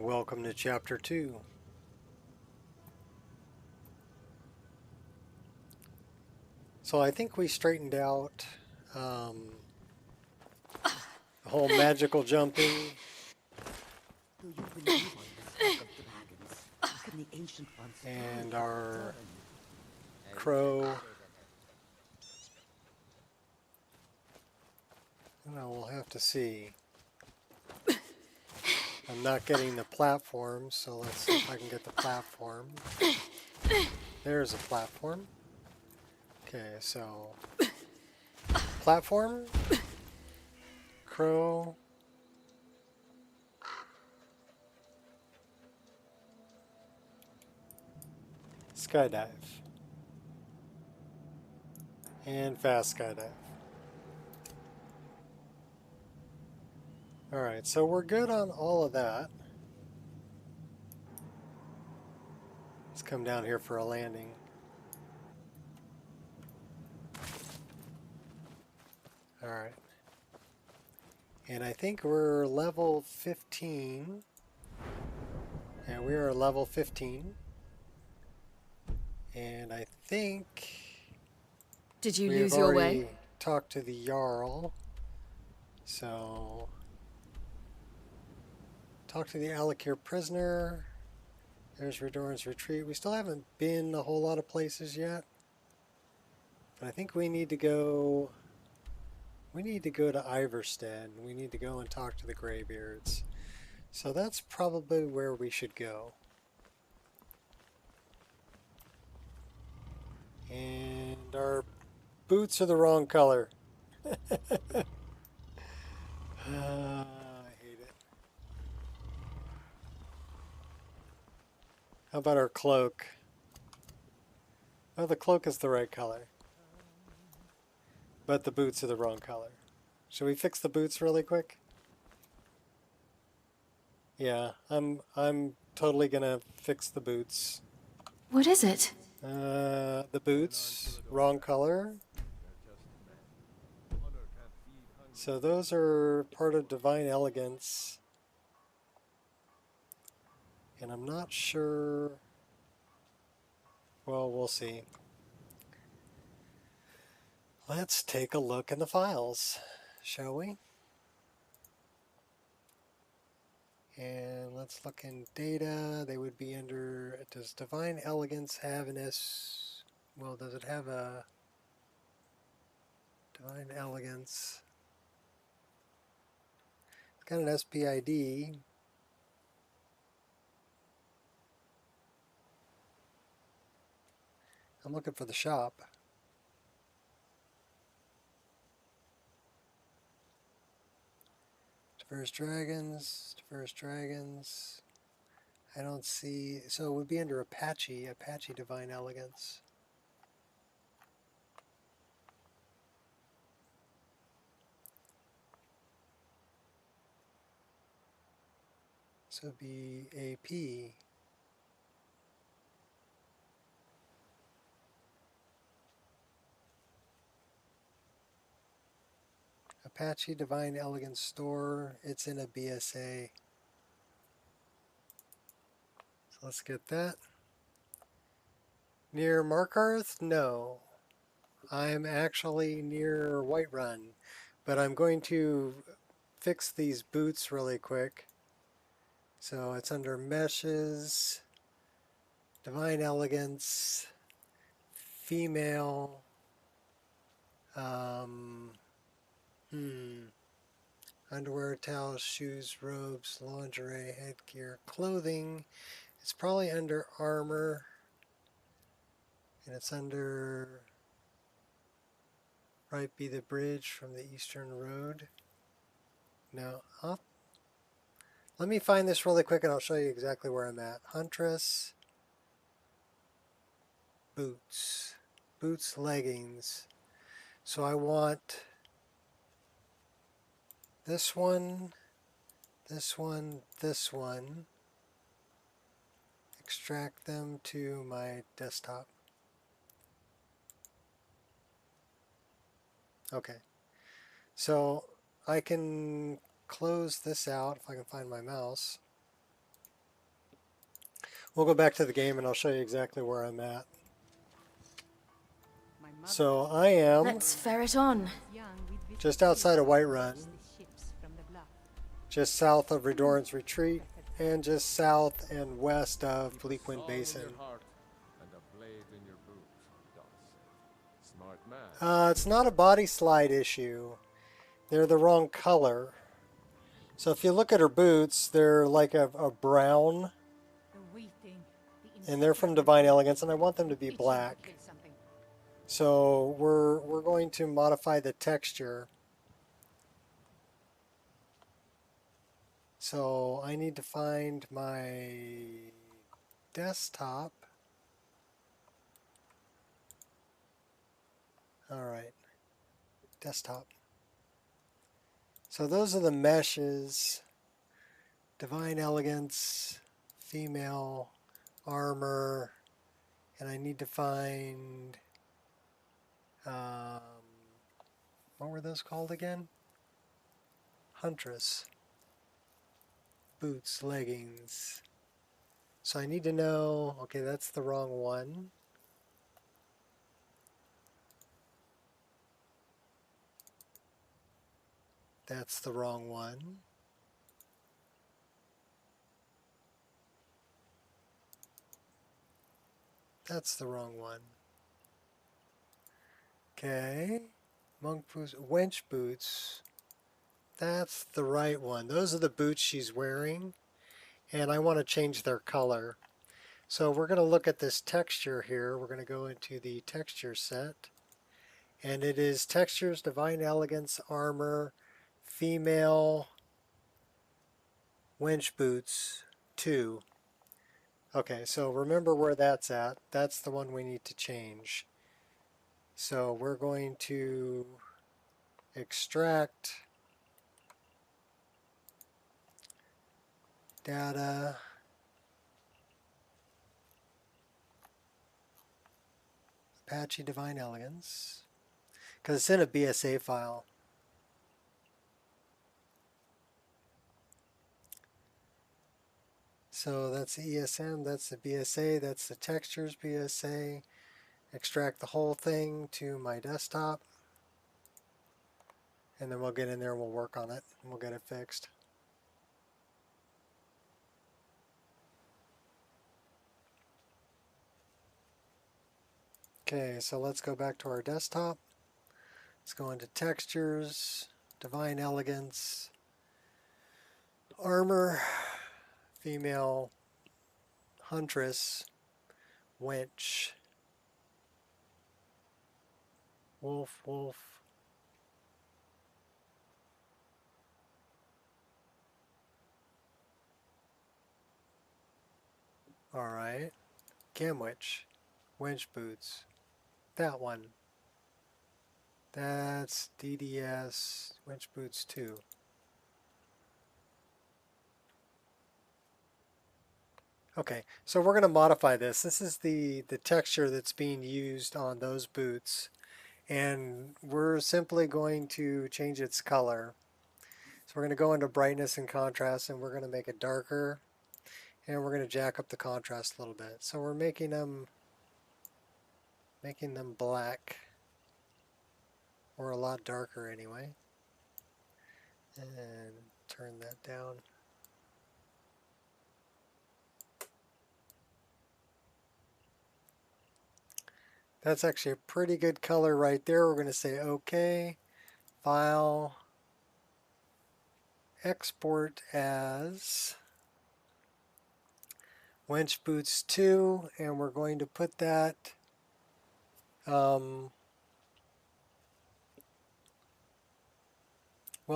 Welcome to Chapter 2. So I think we straightened out the whole magical jumping. You've been reading the Book of Dragons. How can the ancient ones And find our return? crow. We'll have to see. I'm not getting the platform, so let's see if I can get the platform. There's a platform. Okay, so platform, crow, skydive, and fast skydive. Alright, so we're good on all of that. Let's come down here for a landing. Alright. And I think we're level 15. Yeah, we are level 15. And I think Did you we've lose your already way? talked to the Jarl. So, talk to the Alakir prisoner. There's Redorn's retreat. We still haven't been a whole lot of places yet. But I think we need to go... We need to go to Iverstead. We need to go and talk to the Greybeards. So that's probably where we should go. And our boots are the wrong color. I hate it. How about our cloak? Oh, the cloak is the right color. But the boots are the wrong color. Should we fix the boots really quick? Yeah, I'm totally gonna fix the boots. What is it? The boots, wrong color. So those are part of Divine Elegance. And I'm not sure... Well, we'll see. Let's take a look in the files, shall we? And let's look in data. They would be under, does Divine Elegance have an S? Well, does it have a Divine Elegance? It's got an SPID. I'm looking for the shop. Diverse Dragons, Diverse Dragons. I don't see, so it would be under Apache, Apache Divine Elegance. So it'd be AP. Apache Divine Elegance Store, it's in a BSA. So let's get that. Near Markarth? No. I'm actually near Whiterun, but I'm going to fix these boots really quick. So it's under Meshes, Divine Elegance, Female, underwear, towels, shoes, robes, lingerie, headgear, clothing. It's probably under Armor, and it's under Right Be the Bridge from the Eastern Road. No, up. Let me find this really quick and I'll show you exactly where I'm at. Huntress, boots, boots, leggings. So I want this one, this one, this one. Extract them to my desktop. Okay. So I can close this out if I can find my mouse. We'll go back to the game and I'll show you exactly where I'm at. My mother So I am Let's ferret on. was young. We'd visit just outside of villages, Whiterun, watch the ships from the bluff. just south of Redorn's Retreat, and just south and west of Bleakwind Song Basin. in your heart and a blade in your boot, Dawson. Smart man. It's not a body slide issue. They're the wrong color. So if you look at her boots, they're like a brown, The wee thing, the and they're from Divine Elegance, and I want them to be It should black. have been something. So we're going to modify the texture. So I need to find my desktop. All right, desktop. So those are the meshes. Divine Elegance, female, armor, and I need to find, what were those called again? Huntress. Boots, leggings. So I need to know, okay, that's the wrong one. That's the wrong one. That's the wrong one. Okay. Monk boots, wench boots. That's the right one. Those are the boots she's wearing. And I want to change their color. So we're going to look at this texture here. We're going to go into the texture set. And it is textures, Divine Elegance, armor, female, wench boots, 2. Okay, so remember where that's at. That's the one we need to change. So we're going to extract data, Apache Divine Elegance, because it's in a BSA file. So that's the ESM, that's the BSA, that's the textures BSA. Extract the whole thing to my desktop. And then we'll get in there and we'll work on it and we'll get it fixed. Okay, so let's go back to our desktop. Let's go into textures, Divine Elegance, armor, female, huntress, wench, wolf, wolf. Alright, Gamwitch, wench boots, that one. That's DDS, wench boots 2. Okay, so we're going to modify this. This is the texture that's being used on those boots. And we're simply going to change its color. So we're going to go into brightness and contrast and we're going to make it darker. And we're going to jack up the contrast a little bit. So we're making them black. Or a lot darker anyway. And turn that down. That's actually a pretty good color right there. We're going to say OK. File. Export as wench boots 2. And we're going to put that well,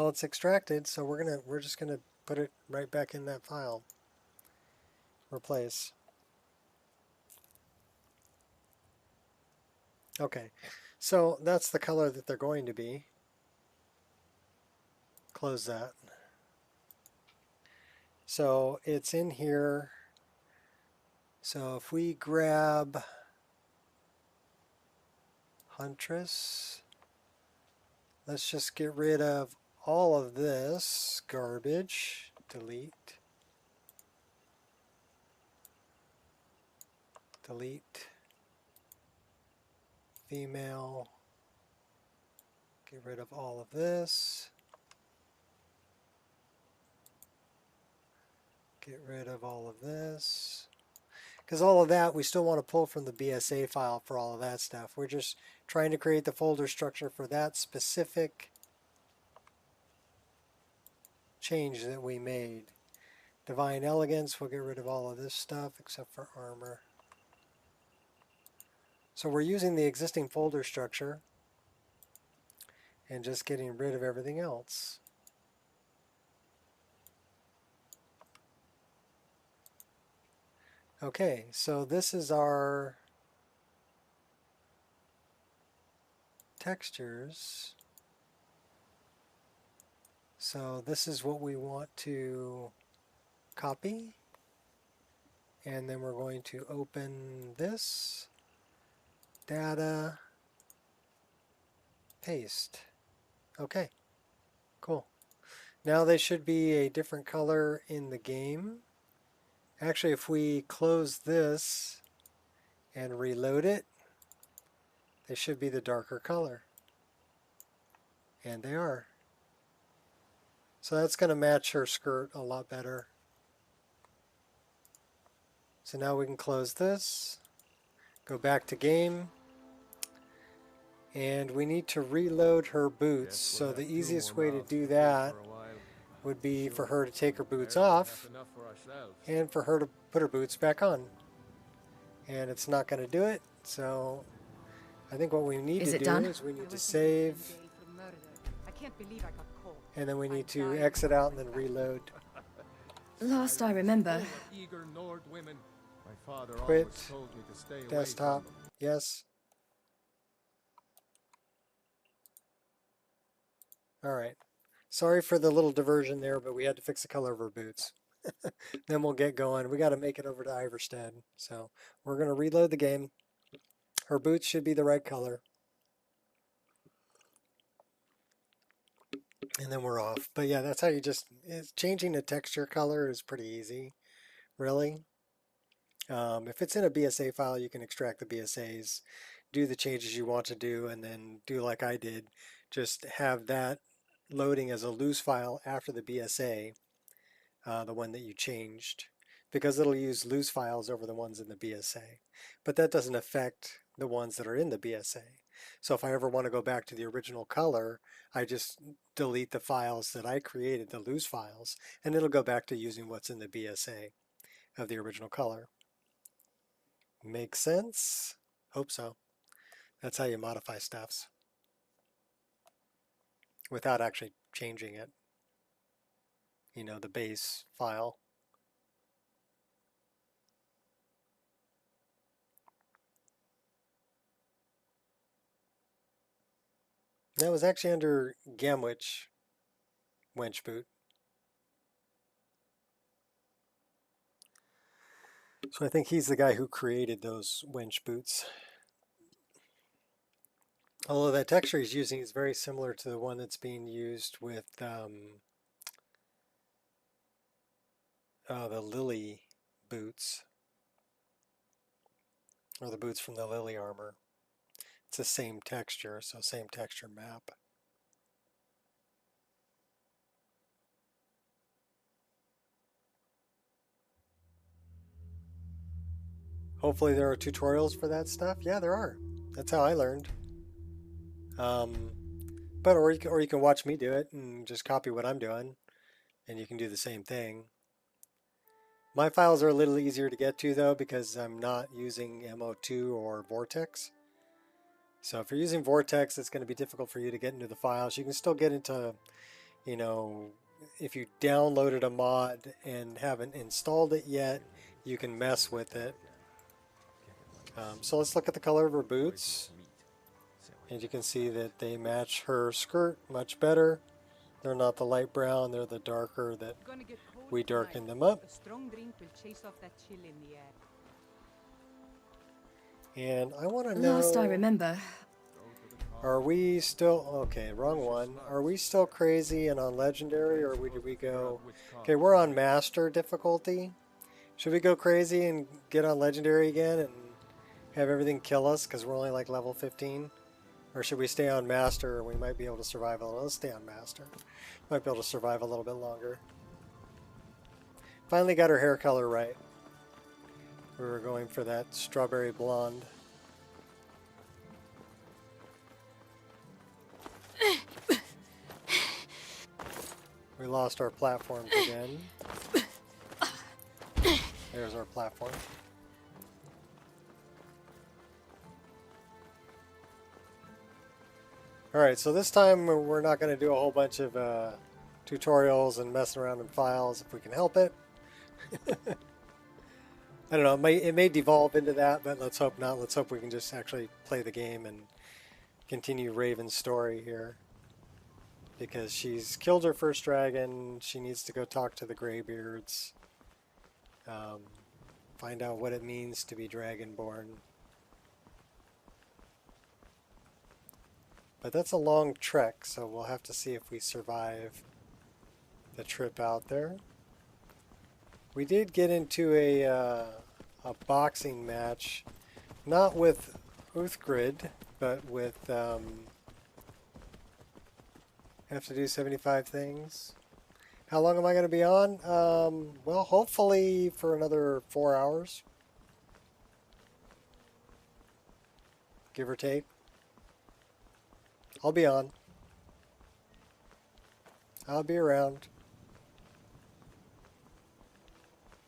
it's extracted, so we're just gonna put it right back in that file. Replace. Okay, so that's the color that they're going to be. Close that. So it's in here. So if we grab Huntress, let's just get rid of all of this garbage. Delete. Delete. Female. Get rid of all of this. Get rid of all of this. Because all of that, we still want to pull from the BSA file for all of that stuff. We're just trying to create the folder structure for that specific change that we made. Divine Elegance, we'll get rid of all of this stuff except for armor. So we're using the existing folder structure and just getting rid of everything else. Okay, so this is our textures. So this is what we want to copy. And then we're going to open this, data, paste. Okay, cool. Now they should be a different color in the game. Actually, if we close this and reload it, they should be the darker color. And they are. So that's going to match her skirt a lot better. So now we can close this, go back to game, and we need to reload her boots. So the easiest way to do that would be for her to take her boots off and for her to put her boots back on. And it's not going to do it, so I think what we need to do is we need to save, and then we need to exit out and then reload. Last I remember. Quit. Desktop. Yes. Alright. Sorry for the little diversion there, but we had to fix the color of her boots. Then we'll get going. We got to make it over to Iverstead. So we're going to reload the game. Her boots should be the right color. And then we're off. But yeah, that's how you just... changing the texture color is pretty easy. Really. If it's in a BSA file, you can extract the BSAs, do the changes you want to do, and then do like I did. Just have that loading as a loose file after the BSA, the one that you changed, because it'll use loose files over the ones in the BSA. But that doesn't affect the ones that are in the BSA. So if I ever want to go back to the original color, I just delete the files that I created, the loose files, and it'll go back to using what's in the BSA of the original color. Makes sense? Hope so. That's how you modify stuffs without actually changing it. You know, the base file. That was actually under Gamwich Wench Boot. So I think he's the guy who created those wench boots. Although that texture he's using is very similar to the one that's being used with the Lily boots. Or the boots from the Lily armor. It's the same texture, so same texture map. Hopefully there are tutorials for that stuff. Yeah, there are. That's how I learned. Or you can watch me do it and just copy what I'm doing, and you can do the same thing. My files are a little easier to get to though because I'm not using M.2 or Vortex. So if you're using Vortex, it's going to be difficult for you to get into the files. You can still get into, you know, if you downloaded a mod and haven't installed it yet, you can mess with it. So let's look at the color of her boots. And you can see that they match her skirt much better. They're not the light brown, they're the darker that we darken them up. And I want to know... Last I remember. Are we still... Okay, wrong one. Are we still crazy and on legendary, or did we go... Okay, we're on master difficulty. Should we go crazy and get on legendary again and have everything kill us because we're only like level 15? Or should we stay on Master? We might be able to survive a little. Let's stay on Master. Might be able to survive a little bit longer. Finally got her hair color right. We were going for that strawberry blonde. We lost our platforms again. There's our platform. Alright, so this time we're not going to do a whole bunch of tutorials and messing around in files if we can help it. I don't know, it may devolve into that, but let's hope not. Let's hope we can just actually play the game and continue Raven's story here. Because she's killed her first dragon, she needs to go talk to the Greybeards. Find out what it means to be dragonborn. But that's a long trek, so we'll have to see if we survive the trip out there. We did get into a boxing match, not with Uthgrid, but with have to do 75 things. How long am I going to be on? Well, hopefully for another 4 hours. Give or take. I'll be on. I'll be around.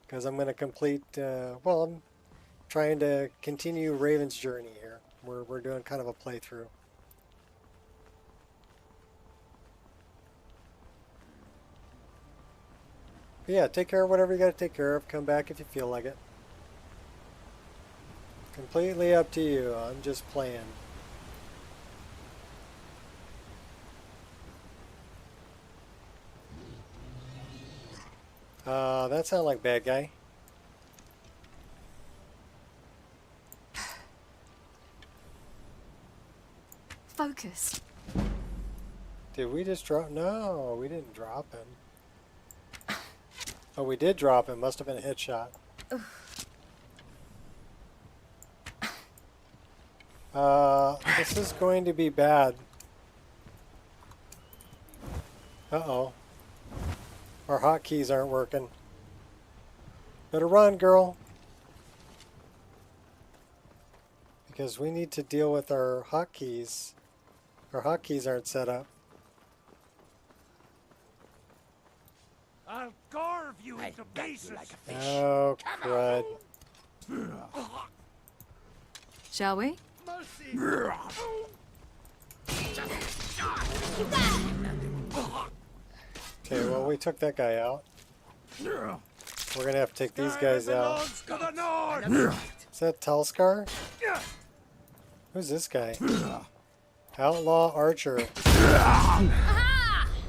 Because I'm going to complete, well, I'm trying to continue Raven's journey here. We're doing kind of a playthrough. But yeah, take care of whatever you got to take care of. Come back if you feel like it. Completely up to you. I'm just playing. That sounded like bad guy. Focus. Did we just drop? No, we didn't drop him. Oh, we did drop him. Must have been a headshot. This is going to be bad. Uh-oh. Our hotkeys aren't working. Better run, girl. Because we need to deal with our hotkeys. Our hotkeys aren't set up. I'll carve you into pieces. like a fish. Oh, crud. Shall we? Mercy. Okay, well, we took that guy out. We're going to have to take these guys out. Belongs to the north. Is that Talskar? Who's this guy? Outlaw Archer.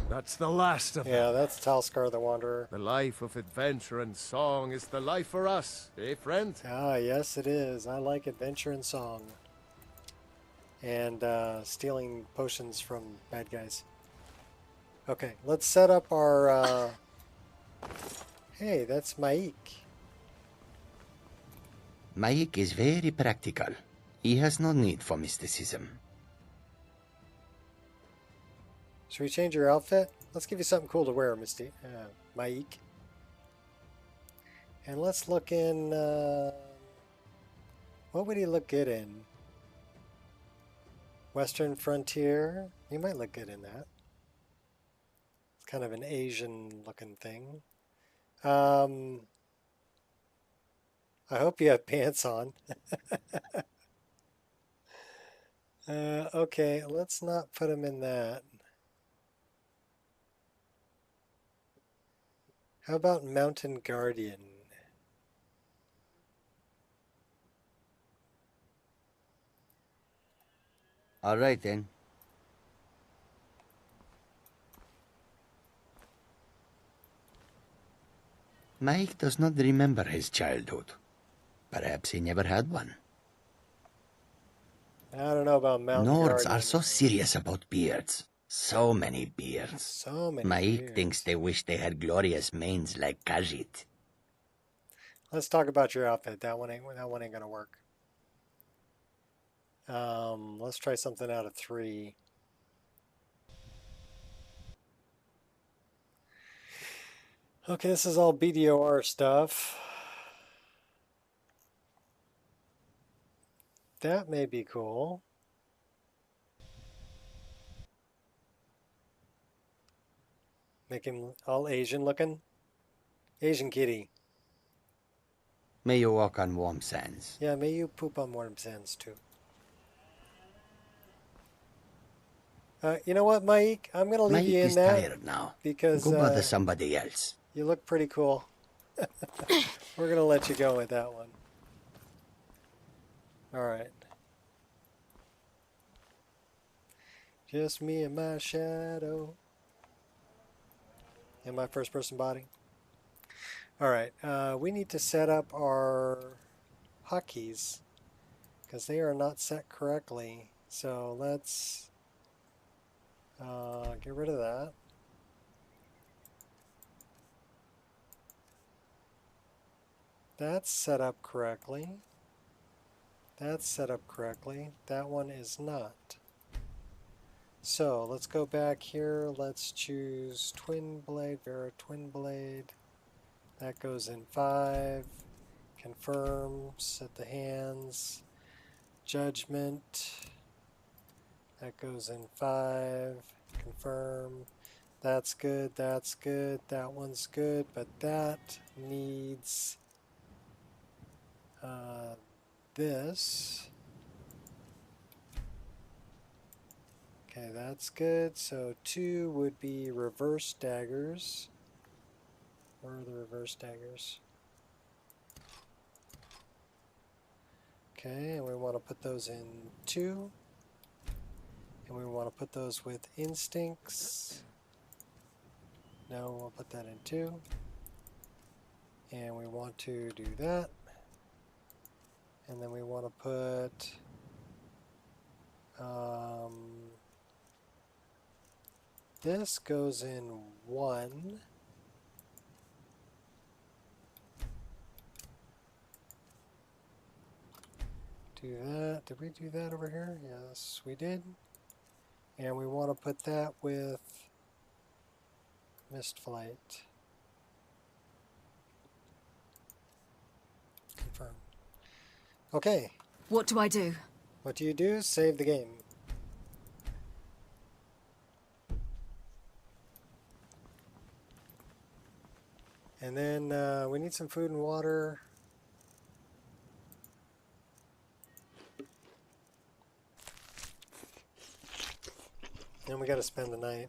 That's the last of them. Yeah, that's Talskar the Wanderer. The life of adventure and song is the life for us, eh, friend? Ah, yes it is. I like adventure and song. And stealing potions from bad guys. Okay, let's set up our... Hey, that's Maik. Maik is very practical. He has no need for mysticism. Should we change your outfit? Let's give you something cool to wear, Maik. And let's look in... what would he look good in? Western Frontier? He might look good in that. It's kind of an Asian looking thing. I hope you have pants on. Okay, let's not put him in that. How about Mountain Guardian? All right, then. Mike does not remember his childhood. Perhaps he never had one. I don't know about Mountain Nords Guardian. are so serious about beards. So many beards. So many Mike beards. thinks they wish they had glorious manes like Khajiit. Let's talk about your outfit. That one ain't gonna work. Let's try something out of 3. Okay, this is all BDOR stuff. That may be cool. Make him all Asian looking. Asian kitty. May you walk on warm sands. Yeah, may you poop on warm sands too. You know what, Mike? I'm gonna leave Mike you in is that tired now. because Go bother somebody else. you look pretty cool. We're gonna let you go with that one. All right. Just me and my shadow. And my first person body. All right. We need to set up our hotkeys because they are not set correctly. So let's get rid of that. That's set up correctly. That's set up correctly. That one is not. So let's go back here. Let's choose twin blade, Vera twin blade. That goes in 5. Confirm, set the hands. Judgment. That goes in 5. Confirm. That's good, that's good. That one's good, but that needs this. Okay, that's good. So 2 would be reverse daggers. Where are the reverse daggers? Okay, and we want to put those in 2. And we want to put those with instincts. No, we'll put that in 2. And we want to do that. And then we want to put this goes in 1. Do that. Did we do that over here? Yes, we did. And we want to put that with mist flight. Confirm. Okay. What do I do? What do you do? Save the game. And then we need some food and water. And we got to spend the night.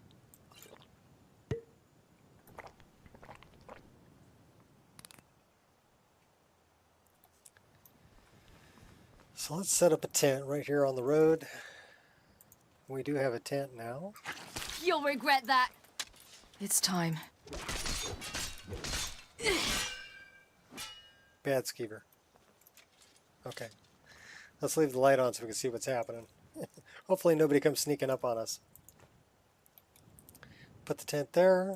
So let's set up a tent right here on the road. We do have a tent now. You'll regret that. It's time. Bad skeever. Okay. Let's leave the light on so we can see what's happening. Hopefully nobody comes sneaking up on us. Put the tent there.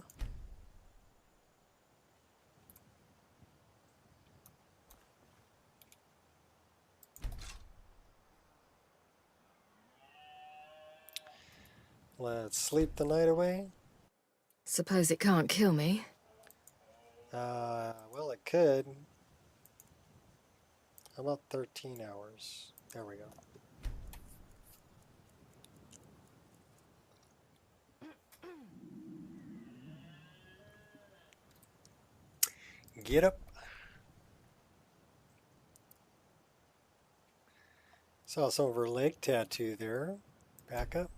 Let's sleep the night away. Suppose it can't kill me. Well, it could. How about 13 hours? There we go. Get up. Saw some of her leg tattoo there. Back up.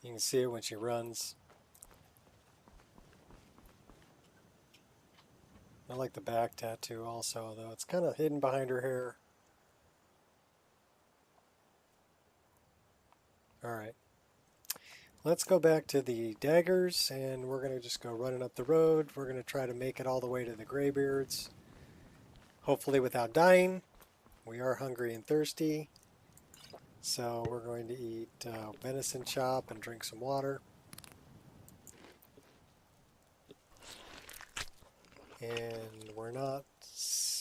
You can see it when she runs. I like the back tattoo also, though. It's kind of hidden behind her hair. Alright. Let's go back to the daggers, and we're going to just go running up the road. We're going to try to make it all the way to the Greybeards. Hopefully without dying. We are hungry and thirsty. So we're going to eat venison chop and drink some water. And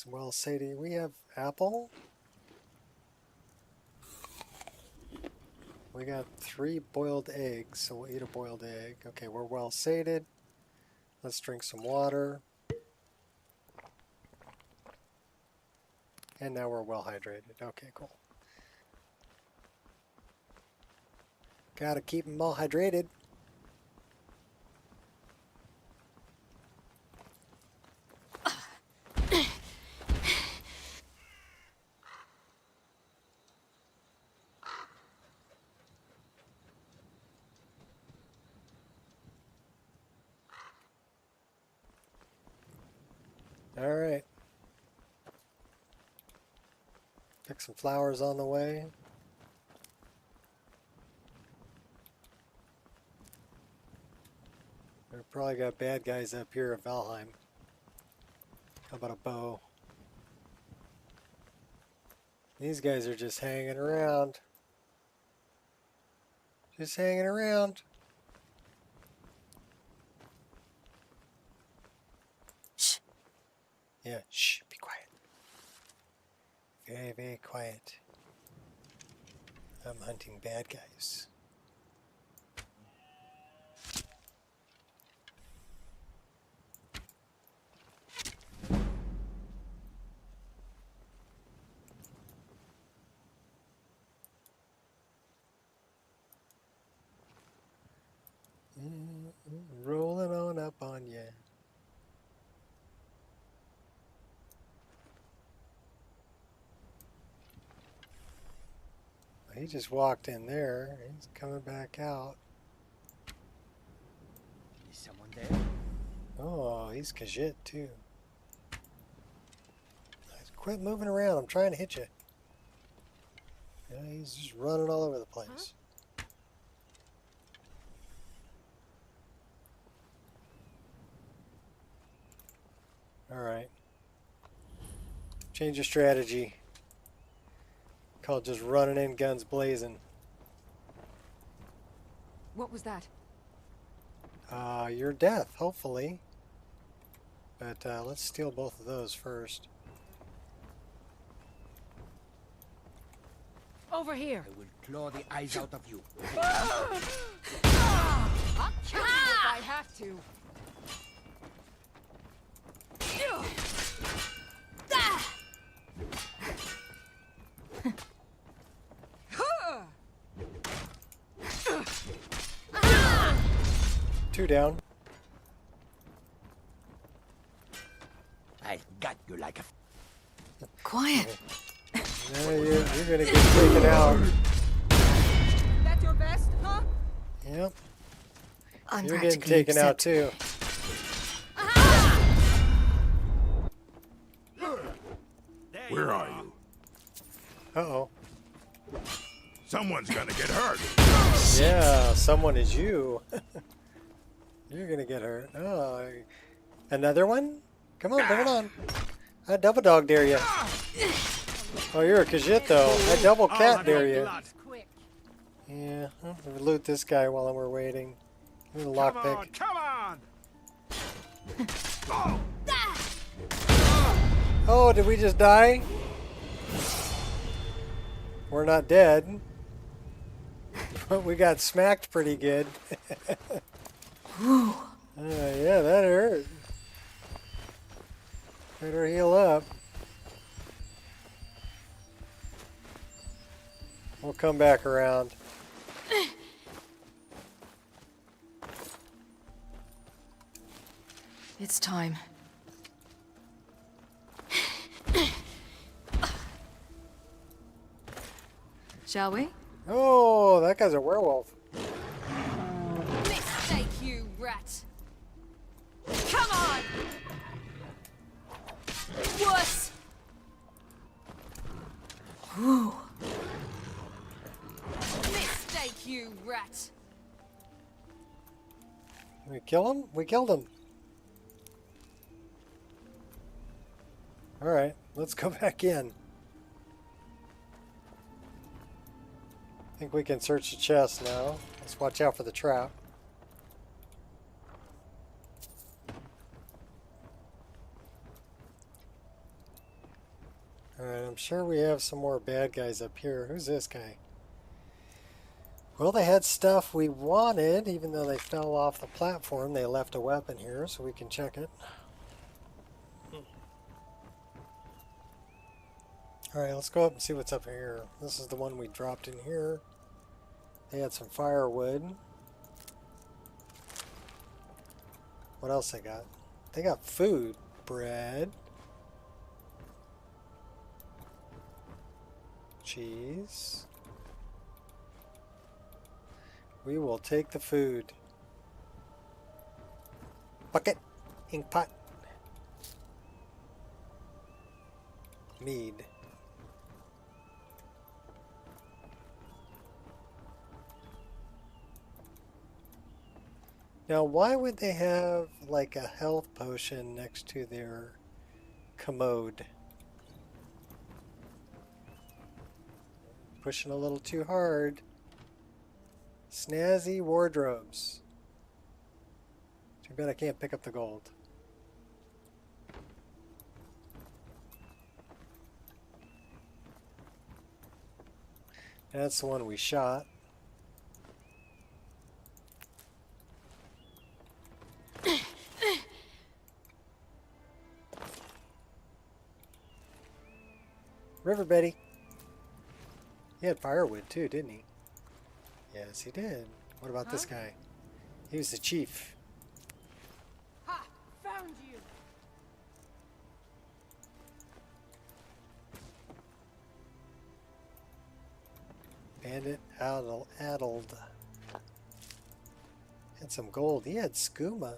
It's well sated. We have apple. We got 3 boiled eggs, so we'll eat a boiled egg. Okay, we're well sated. Let's drink some water. And now we're well hydrated. Okay, cool. Gotta keep them all hydrated. All right. Pick some flowers on the way. We've probably got bad guys up here at Valheim. How about a bow? These guys are just hanging around. Just hanging around. Shh. Yeah, shh, be quiet. Very, very quiet. I'm hunting bad guys. Rolling on up on ya. He just walked in there. He's coming back out. Is someone there? Oh, he's Khajiit too. Quit moving around. I'm trying to hit you. Yeah, he's just running all over the place. All right. Change your strategy. Called just running in, guns blazing. What was that? Your death, hopefully. But let's steal both of those first. Over here. I will claw the eyes out of you. I'll kill you if I have to. Two down. I got you like a... Quiet. Yeah, you're gonna get taken out. That's your best, huh? Yep. I'm You're getting practically taken out upset. too. There Where you are you? Uh-oh. Someone's gonna get hurt. Yeah, someone is you. You're gonna get hurt. Oh, another one? Come on, bring it on. I double dog dare you. Oh, you're a Khajiit though. I double cat dare you. Quick. Yeah, we'll loot this guy while we're waiting. Give me the Come on, lockpick. come on! Oh, did we just die? We're not dead. But we got smacked pretty good. Yeah, that hurt. Better heal up. We'll come back around. It's time. Shall we? Oh, that guy's a werewolf. Mistake, you rat. Come on! Wuss! Whew. Mistake, you rat. We kill him? We killed him. Alright, let's go back in. I think we can search the chest now. Let's watch out for the trap. sure we have some more bad guys up here. Who's this guy? Well, they had stuff we wanted, even though they fell off the platform. They left a weapon here, so we can check it. Alright, let's go up and see what's up here. This is the one we dropped in here. They had some firewood. What else they got? They got food. Bread. Cheese. We will take the food. Bucket. Ink pot. Mead. Now, why would they have like a health potion next to their commode? Pushing a little too hard. Snazzy wardrobes. Too bad I can't pick up the gold. That's the one we shot. River Betty. He had firewood too, didn't he? Yes, he did. What about this guy? He was the chief. Ha! Found you! Bandit addled. Had some gold. He had skooma.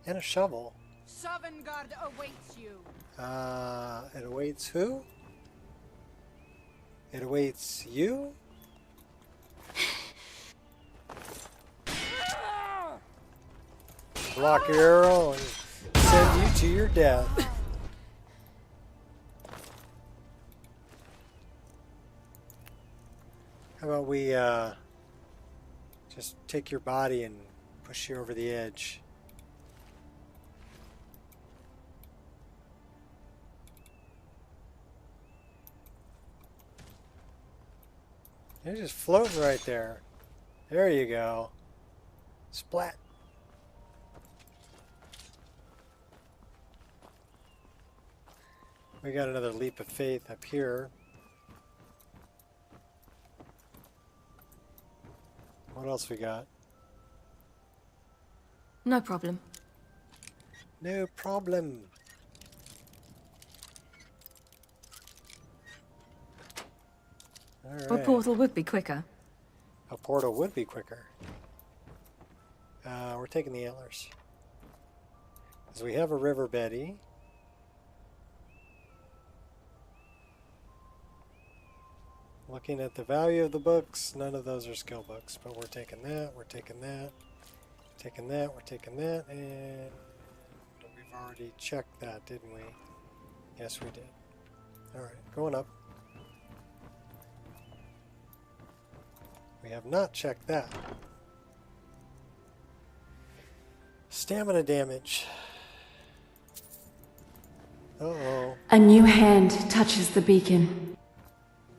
And a shovel. Sovngarde awaits you. It awaits who? It awaits you? Block your arrow and send you to your death. How about we just take your body and push you over the edge? You're just floating right there. There you go. Splat. We got another leap of faith up here. What else we got? No problem. No problem. All A right. portal would be quicker. A portal would be quicker. We're taking the antlers. Because we have a River Betty. Looking at the value of the books, none of those are skill books, but we're taking that, we're taking that, taking that, we're taking that, and we've already checked that, didn't we? Yes, we did. Alright, going up. We have not checked that. Stamina damage. Uh-oh. A new hand touches the beacon.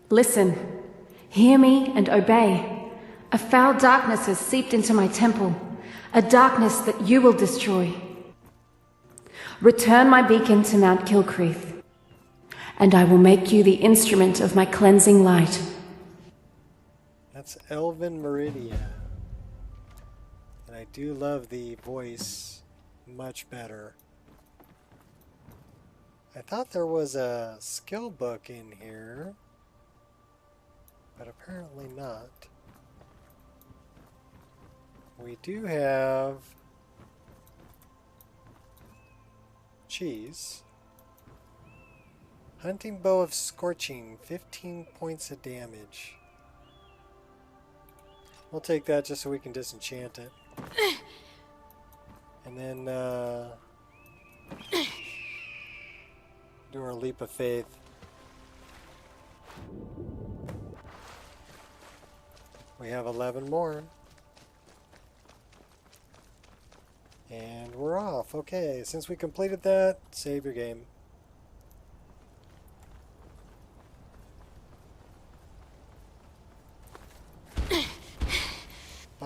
Listen, hear me and obey. A foul darkness has seeped into my temple, a darkness that you will destroy. Return my beacon to Mount Kilcreath, and I will make you the instrument of my cleansing light. That's Elven Meridia. And I do love the voice much better. I thought there was a skill book in here, but apparently not. We do have cheese. Hunting Bow of Scorching, 15 points of damage. We'll take that just so we can disenchant it. And then do our leap of faith. We have 11 more. And we're off. Okay, since we completed that, save your game.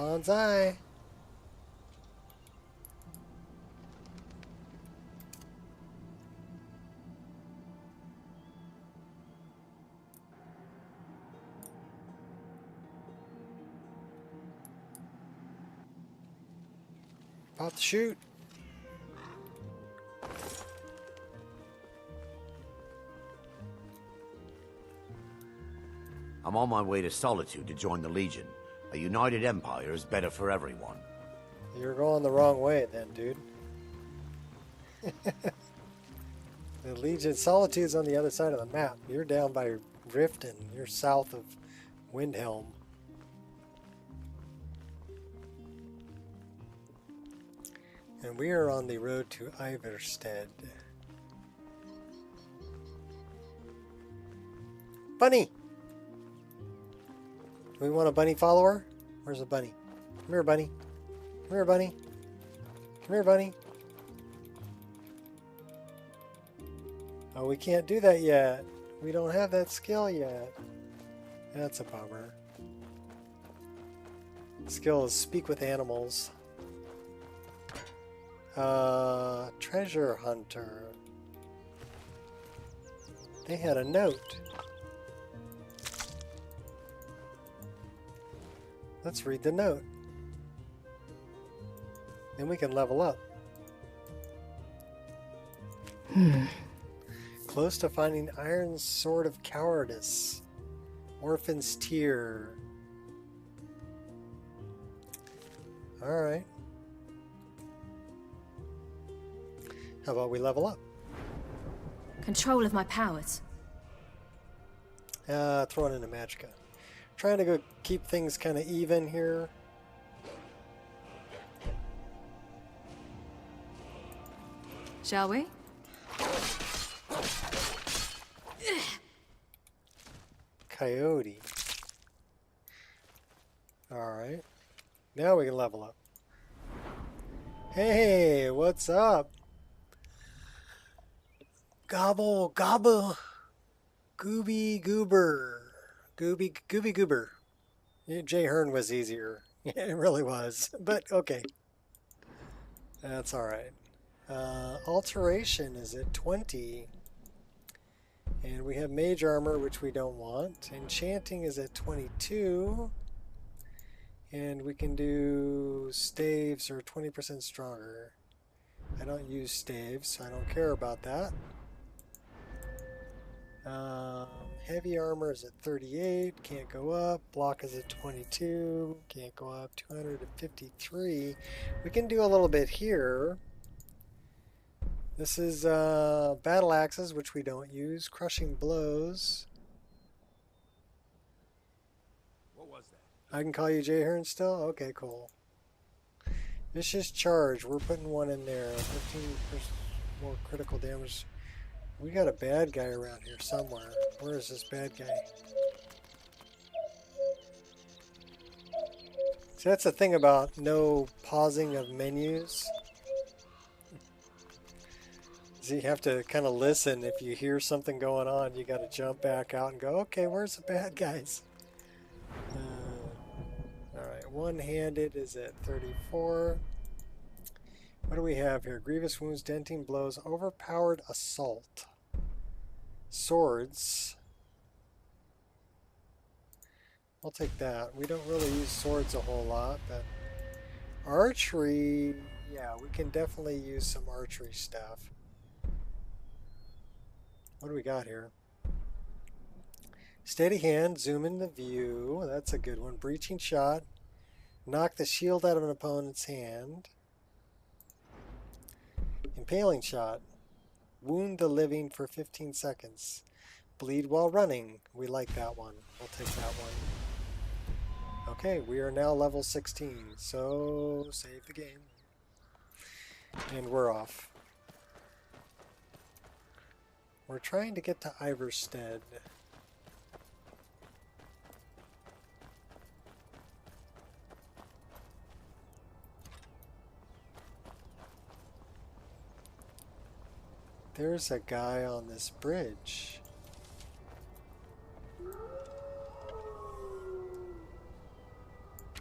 Bonsai. About to shoot. I'm on my way to Solitude to join the Legion. A united empire is better for everyone. You're going the wrong way then, dude. The Legion Solitude's on the other side of the map. You're down by Riften. You're south of Windhelm. And we are on the road to Iverstead. Bunny! Do we want a bunny follower? Where's the bunny? Come here, bunny. Come here, bunny. Come here, bunny. Oh, we can't do that yet. We don't have that skill yet. That's a bummer. Skill is speak with animals. Treasure hunter. They had a note. Let's read the note. Then we can level up. Close to finding Iron Sword of Cowardice. Orphan's Tear. Alright. How about we level up? Control of my powers. Throwing in a magicka. Trying to go keep things kind of even here. Shall we? Coyote. Alright. Now we can level up. Hey, what's up? Gobble, gobble. Gooby goober. Gooby goober. Yeah, Jay Hearn was easier. Yeah, it really was. But okay. That's alright. Alteration is at 20. And we have mage armor, which we don't want. Enchanting is at 22. And we can do staves are 20% stronger. I don't use staves, so I don't care about that. Heavy armor is at 38, can't go up. Block is at 22, can't go up. 253. We can do a little bit here. This is battle axes, which we don't use. Crushing blows. What was that? I can call you Jay Hearn still? Okay, cool. Vicious charge. We're putting one in there. 15% more critical damage. We got a bad guy around here somewhere. Where is this bad guy? See, that's the thing about no pausing of menus. So you have to kind of listen. If you hear something going on, you got to jump back out and go, okay, where's the bad guys? Alright, one-handed is at 34. What do we have here? Grievous wounds, denting blows, overpowered assault. Swords. I'll take that. We don't really use swords a whole lot, but archery, yeah, we can definitely use some archery stuff. What do we got here? Steady hand, zoom in the view. That's a good one. Breaching shot. Knock the shield out of an opponent's hand. Impaling shot. Wound the living for 15 seconds. Bleed while running. We like that one. We'll take that one. Okay, we are now level 16. So, save the game. And we're off. We're trying to get to Iverstead. There's a guy on this bridge.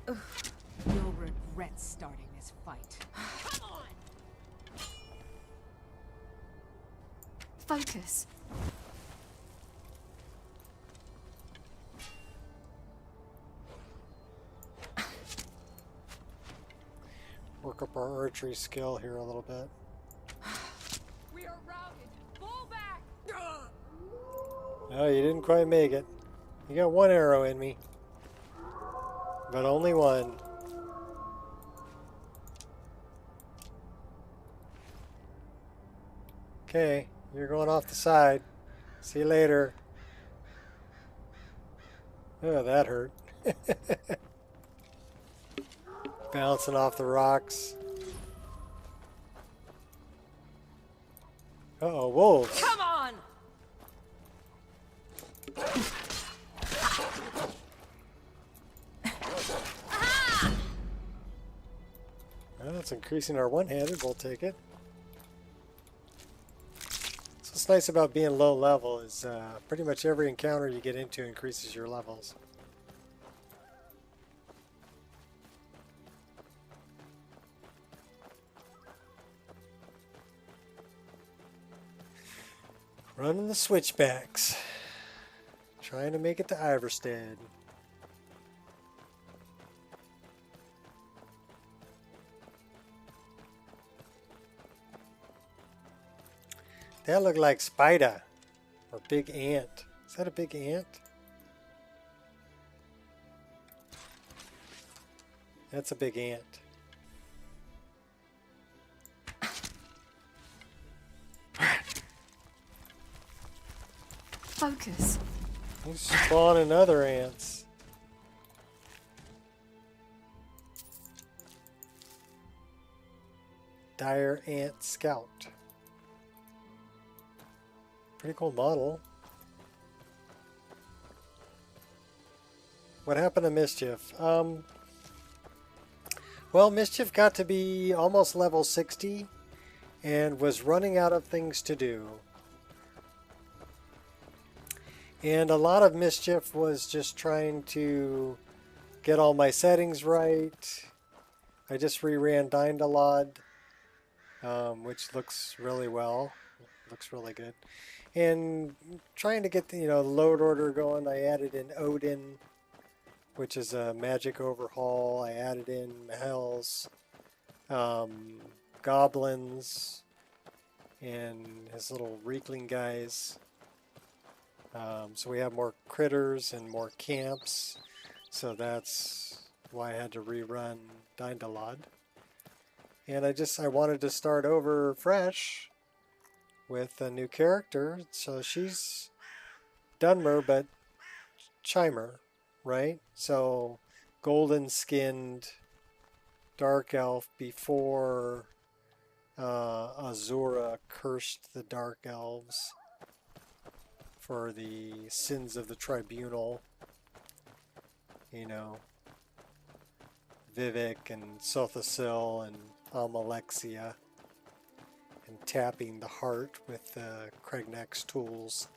You regret starting this fight. Focus. Work up our archery skill here a little bit. We are routed. Fall back. No, you didn't quite make it. You got one arrow in me. But only one. Okay, you're going off the side. See you later. Oh, that hurt. Bouncing off the rocks. Uh-oh, wolves. Come on. Well, that's increasing our one-handed. We'll take it. So what's nice about being low level is pretty much every encounter you get into increases your levels. Running the switchbacks. Trying to make it to Iverstead. That looked like spider or big ant. Is that a big ant? That's a big ant. Focus. He's spawning other ants. Dire Ant Scout. Pretty cool model. What happened to Mischief? Well, Mischief got to be almost level 60 and was running out of things to do. And a lot of Mischief was just trying to get all my settings right. I just reran Dindalod, which looks really well. Looks really good. And trying to get the load order going, I added in Odin, which is a magic overhaul. I added in Hells, goblins, and his little Reekling guys. So we have more critters and more camps. So that's why I had to rerun Dindalod. And I wanted to start over fresh with a new character. So she's Dunmer, but Chimer, right? So golden skinned dark elf before Azura cursed the dark elves for the sins of the tribunal. Vivek and Sothasil and Almalexia, and tapping the heart with Kregnak's tools.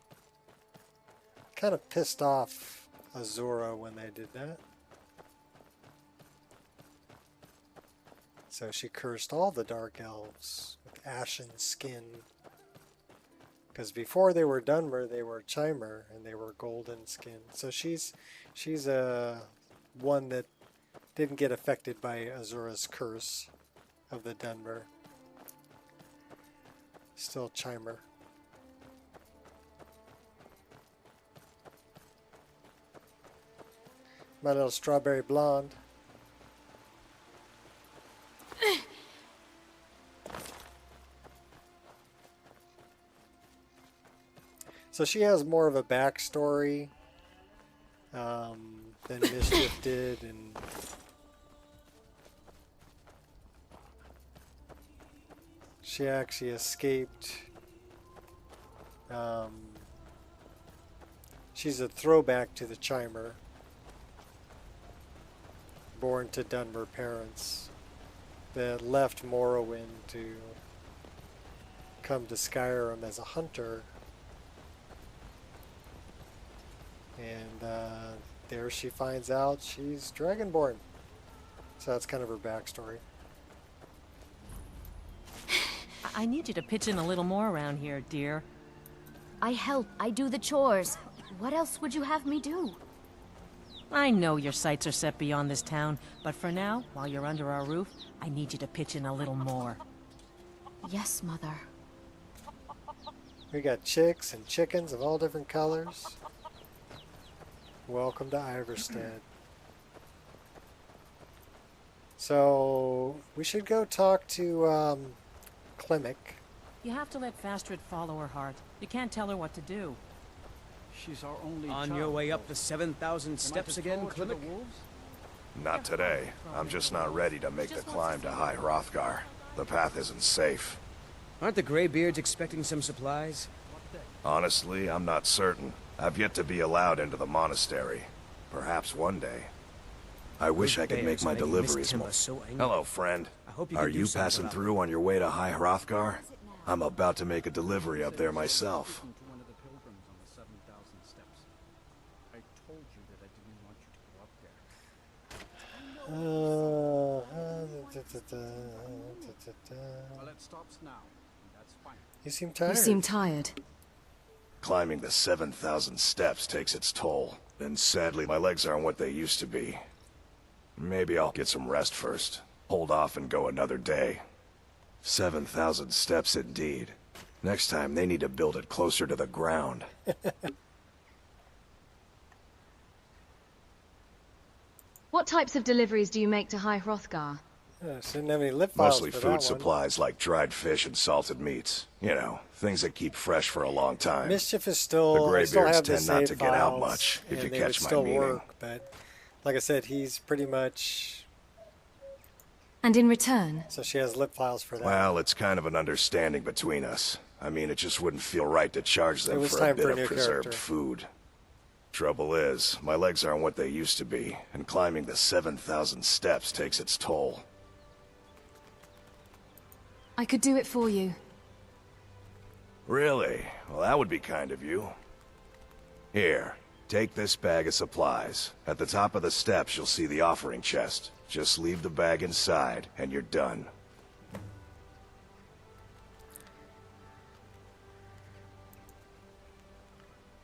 Kind of pissed off Azura when they did that. So she cursed all the dark elves with ashen skin. Because before they were Dunmer, they were Chimer, and they were golden skin. So she's one that didn't get affected by Azura's curse of the Dunmer. Still Chimer. My little strawberry blonde. So she has more of a backstory than Mischief did, and she actually escaped. She's a throwback to the Chimer, born to Dunmer parents that left Morrowind to come to Skyrim as a hunter. And there she finds out she's Dragonborn. So that's kind of her backstory. I need you to pitch in a little more around here, dear. I help. I do the chores. What else would you have me do? I know your sights are set beyond this town, but for now, while you're under our roof, I need you to pitch in a little more. Yes, Mother. We got chicks and chickens of all different colors. Welcome to Iverstead. So we should go talk to Klimek. You have to let Fastrid follow her heart. You can't tell her what to do. She's our only On child. your way up the 7,000 steps again, Klimek? Not today. I'm just not ready to make the climb to High Hrothgar. The path isn't safe. Aren't the Greybeards expecting some supplies? Honestly, I'm not certain. I've yet to be allowed into the monastery. Perhaps one day. I wish I could make my deliveries more. Hello, friend. Are you passing through on your way to High Hrothgar? I'm about to make a delivery up there myself. To one of the pilgrims on the 7,000 steps. I told you that I didn't want you to go up there. Well, it stops now. That's fine. You seem tired. You seem tired. Climbing the 7,000 steps takes its toll, and sadly my legs aren't what they used to be. Maybe I'll get some rest first. Hold off and go another day. 7,000 steps indeed. Next time they need to build it closer to the ground. What types of deliveries do you make to High Hrothgar? She didn't have any lip files Mostly for that food one. supplies like dried fish and salted meats. You know, things that keep fresh for a long time. Mischief is still. The I still Greybeards have the tend not to save get out files, much, if and you they catch would my still meaning. work, but like I said, he's pretty much. And in return? So she has lip files for that. Well, it's kind of an understanding between us. I mean, it just wouldn't feel right to charge It them was for a time bit for a of new preserved character. food. Trouble is, my legs aren't what they used to be, and climbing the 7,000 steps takes its toll. I could do it for you. Really? Well, that would be kind of you. Here, take this bag of supplies. At the top of the steps, you'll see the offering chest. Just leave the bag inside, and you're done.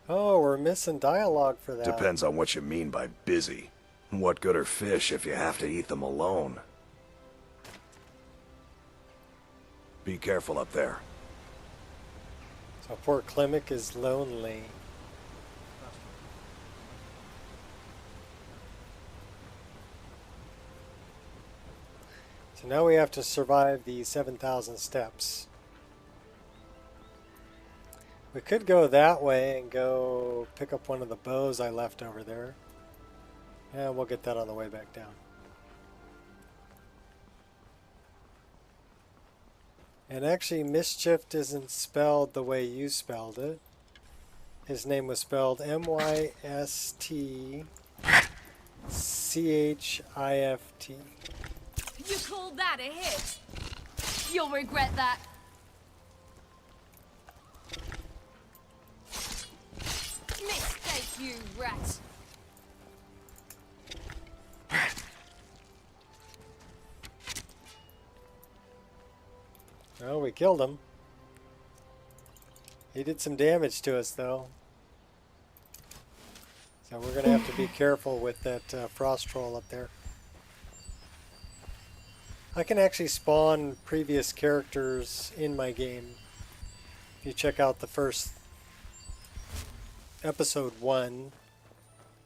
Oh, we're missing dialogue for that. Depends on what you mean by busy. What good are fish if you have to eat them alone? Be careful up there. So poor Klimek is lonely. So now we have to survive the 7,000 steps. We could go that way and go pick up one of the bows I left over there. Yeah, we'll get that on the way back down. And actually, Mischief isn't spelled the way you spelled it. His name was spelled M-Y-S-T-C-H-I-F-T. You call that a hit? You'll regret that. Mistake, you rat. Oh, we killed him. He did some damage to us, though. So we're going to have to be careful with that frost troll up there. I can actually spawn previous characters in my game. If you check out the first episode 1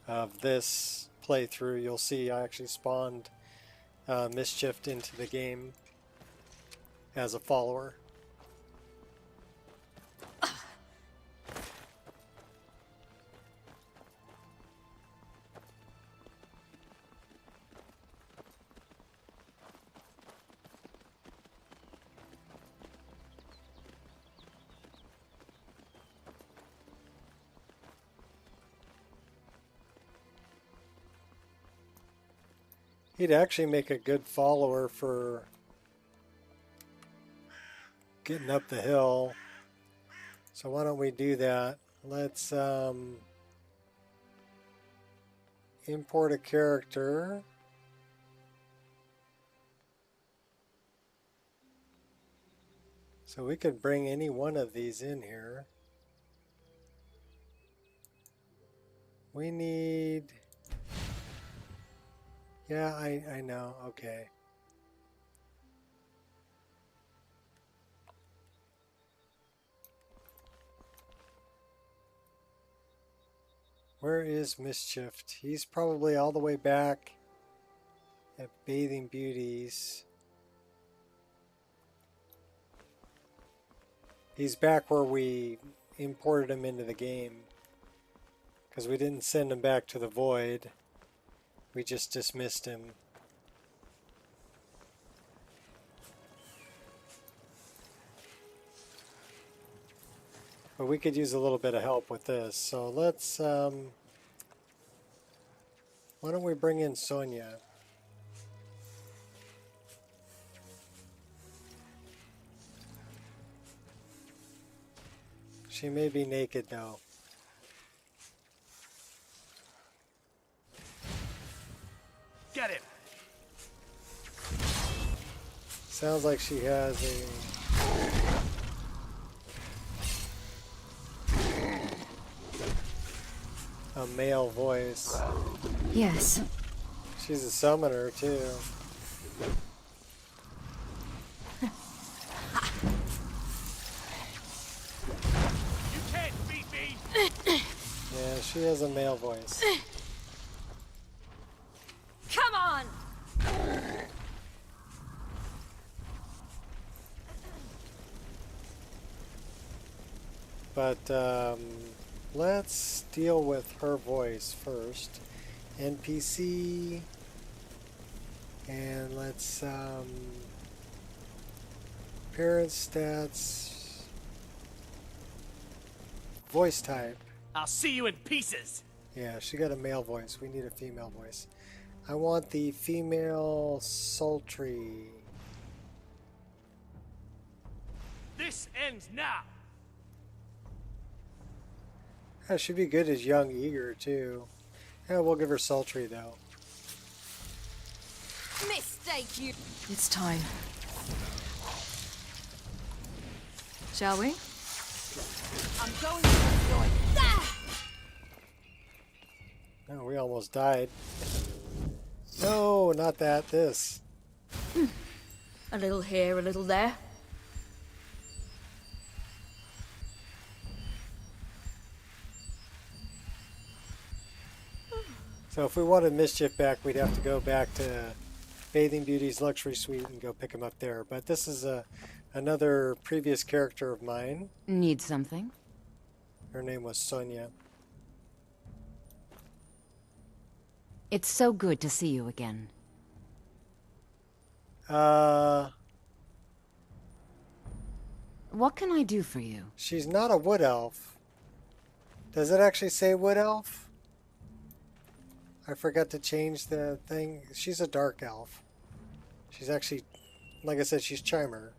of this playthrough, you'll see I actually spawned Mischief into the game as a follower. He'd actually make a good follower for getting up the hill. So why don't we do that? Let's import a character. So we could bring any one of these in here. We need... Yeah, I know. Okay. Where is Mischief? He's probably all the way back at Bathing Beauties. He's back where we imported him into the game. Because we didn't send him back to the Void. We just dismissed him. But we could use a little bit of help with this. So let's, why don't we bring in Sonia? She may be naked now. Get him! Sounds like she has a male voice. Yes. She's a summoner too. You can't beat me! Yeah, she has a male voice. Come on! But let's deal with her voice first. NPC. And let's parent stats. Voice type. I'll see you in pieces! Yeah, she got a male voice. We need a female voice. I want the female sultry. This ends now! Yeah, she'd be good as young eager too. Yeah, we'll give her sultry though. Mistake you. It's time. Shall we? I'm going to destroy. Ah! Oh, we almost died. No, not that. This. A little here, a little there. So if we wanted Mischief back, we'd have to go back to Bathing Beauty's luxury suite and go pick him up there. But this is another previous character of mine. Need something? Her name was Sonia. It's so good to see you again. What can I do for you? She's not a wood elf. Does it actually say wood elf? I forgot to change the thing. She's a dark elf. She's actually, like I said, she's Chimer.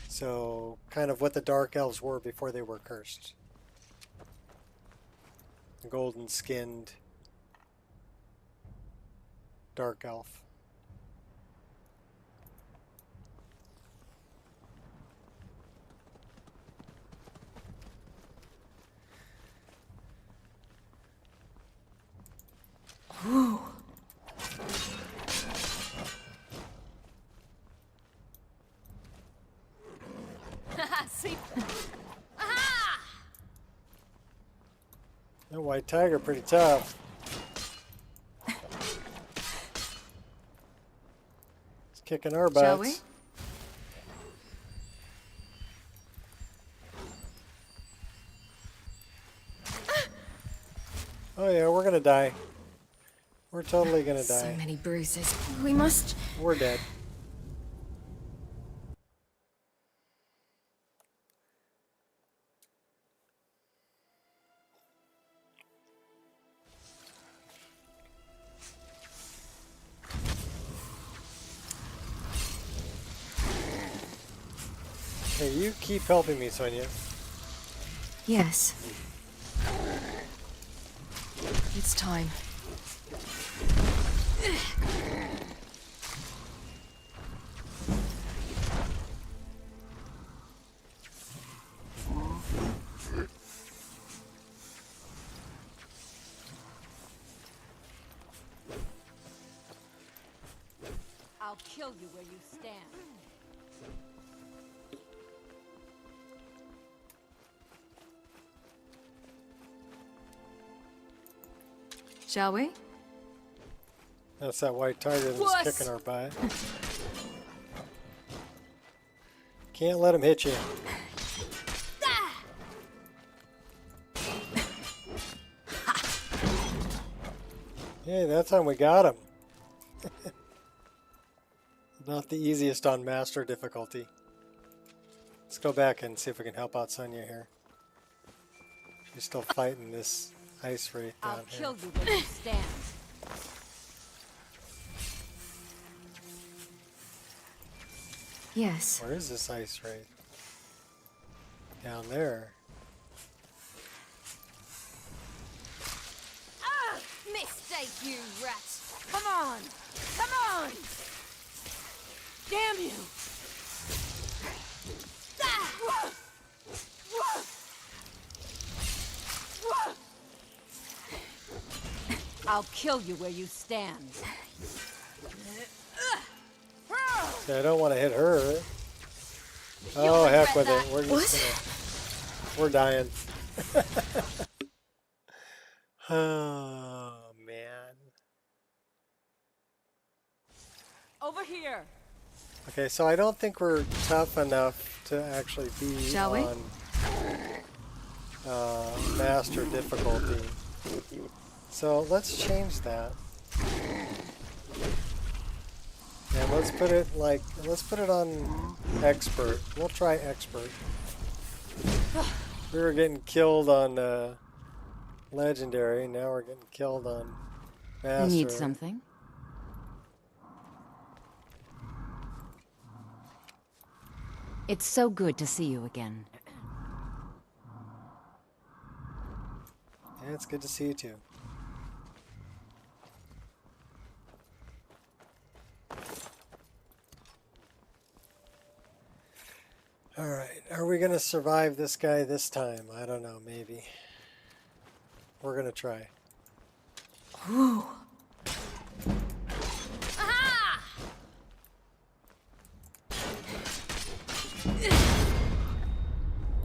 So, kind of what the dark elves were before they were cursed. Golden skinned dark elf. Whew. See? Aha! That white tiger pretty tough. It's kicking our butts. Shall we? Oh yeah, we're gonna die. We're totally gonna die. So many bruises. We must... We're dead. Hey, you keep helping me, Sonia. Yes. It's time. I'll kill you where you stand. Shall we? That's that white tiger that's kicking our butt. Can't let him hit you. Hey, that time we got him. Not the easiest on master difficulty. Let's go back and see if we can help out Sonya here. She's still fighting this ice wraith down I'll here. kill you where you stand. Yes. Where is this ice wraith? Down there. Ah! Mistake, you rat! Come on! Come on! Damn you! I'll kill you where you stand. See, I don't want to hit her. Oh, heck with it. We're just gonna... We're dying. Oh, man. Over here. Okay, so I don't think we're tough enough to actually be Shall we? on master difficulty. So let's change that. And let's put it on expert. We'll try expert. We were getting killed on legendary, now we're getting killed on master. Need something? It's so good to see you again. Yeah, it's good to see you too. Alright, are we going to survive this guy this time? I don't know, maybe. We're going to try. Ooh. Aha!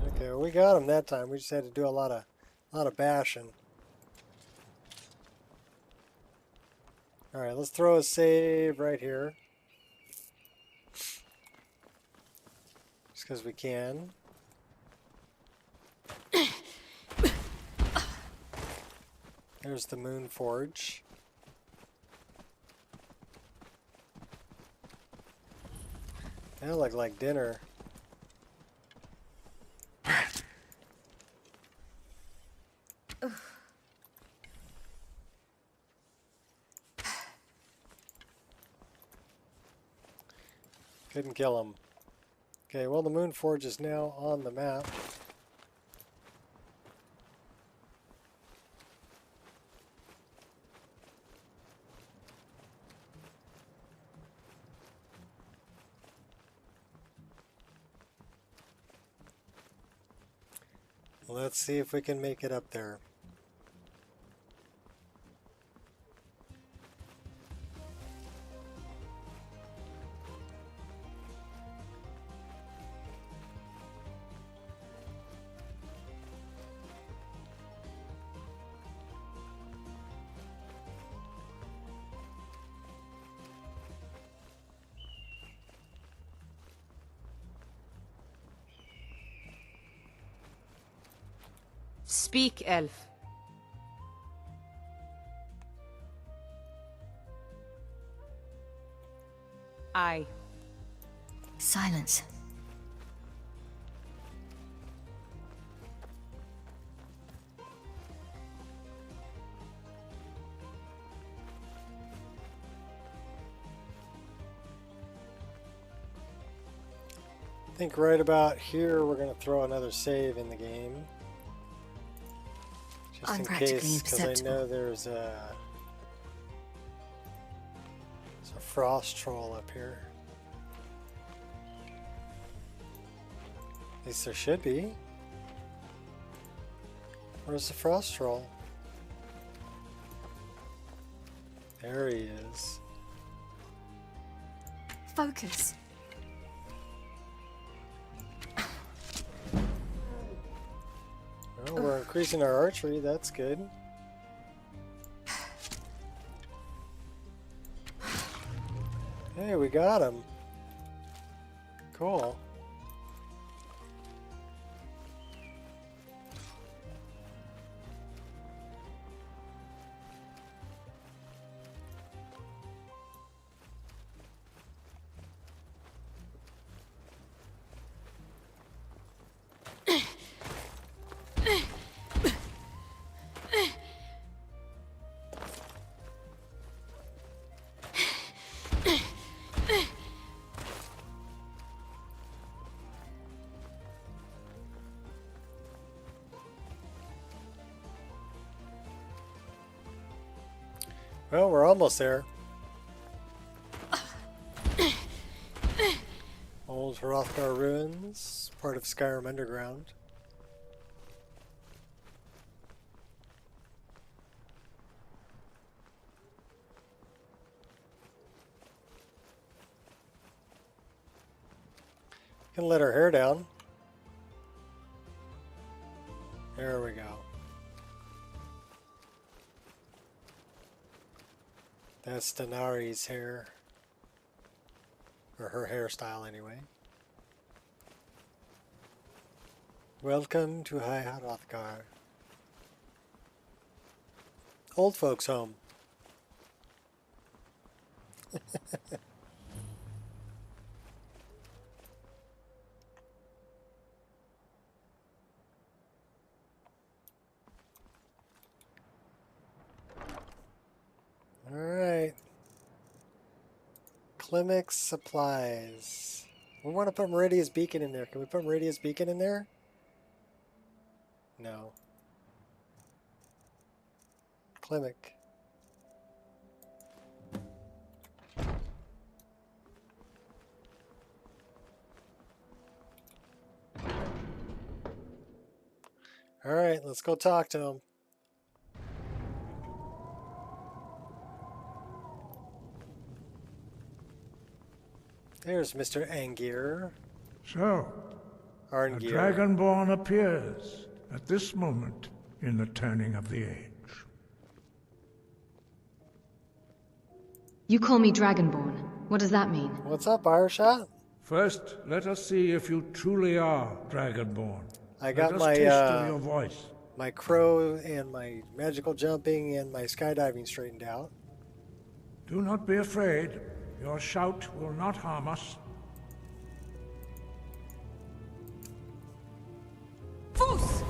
Okay, well, we got him that time. We just had to do a lot of bashing. Alright, let's throw a save right here. Just because we can. There's the Moon Forge. That looked like dinner. Couldn't kill him. Okay, well, the Moon Forge is now on the map. Let's see if we can make it up there. Speak, elf. Silence. I think right about here we're going to throw another save in the game. Just in case, because I know there's a frost troll up here. At least there should be. Where's the frost troll? There he is. focus. Well, we're increasing our archery, that's good. Hey, we got him. Cool. Well, we're almost there. Old Hrothgar ruins, part of Skyrim Underground. Can let her hair down. There we go. That's Denari's hair. Or her hairstyle, anyway. Welcome to High Hrothgar. Old folks' home. Alright. Klimix supplies. We want to put Meridia's beacon in there. Can we put Meridia's beacon in there? No. Klimic. Alright, let's go talk to him. There's Mr. Angir. So, a Arngir. Dragonborn appears at this moment in the turning of the age. You call me Dragonborn. What does that mean? What's up, Ireshot? First, let us see if you truly are Dragonborn. I got let us my taste of your voice. My crow and my magical jumping and my skydiving straightened out. Do not be afraid. Your shout will not harm us. Foos!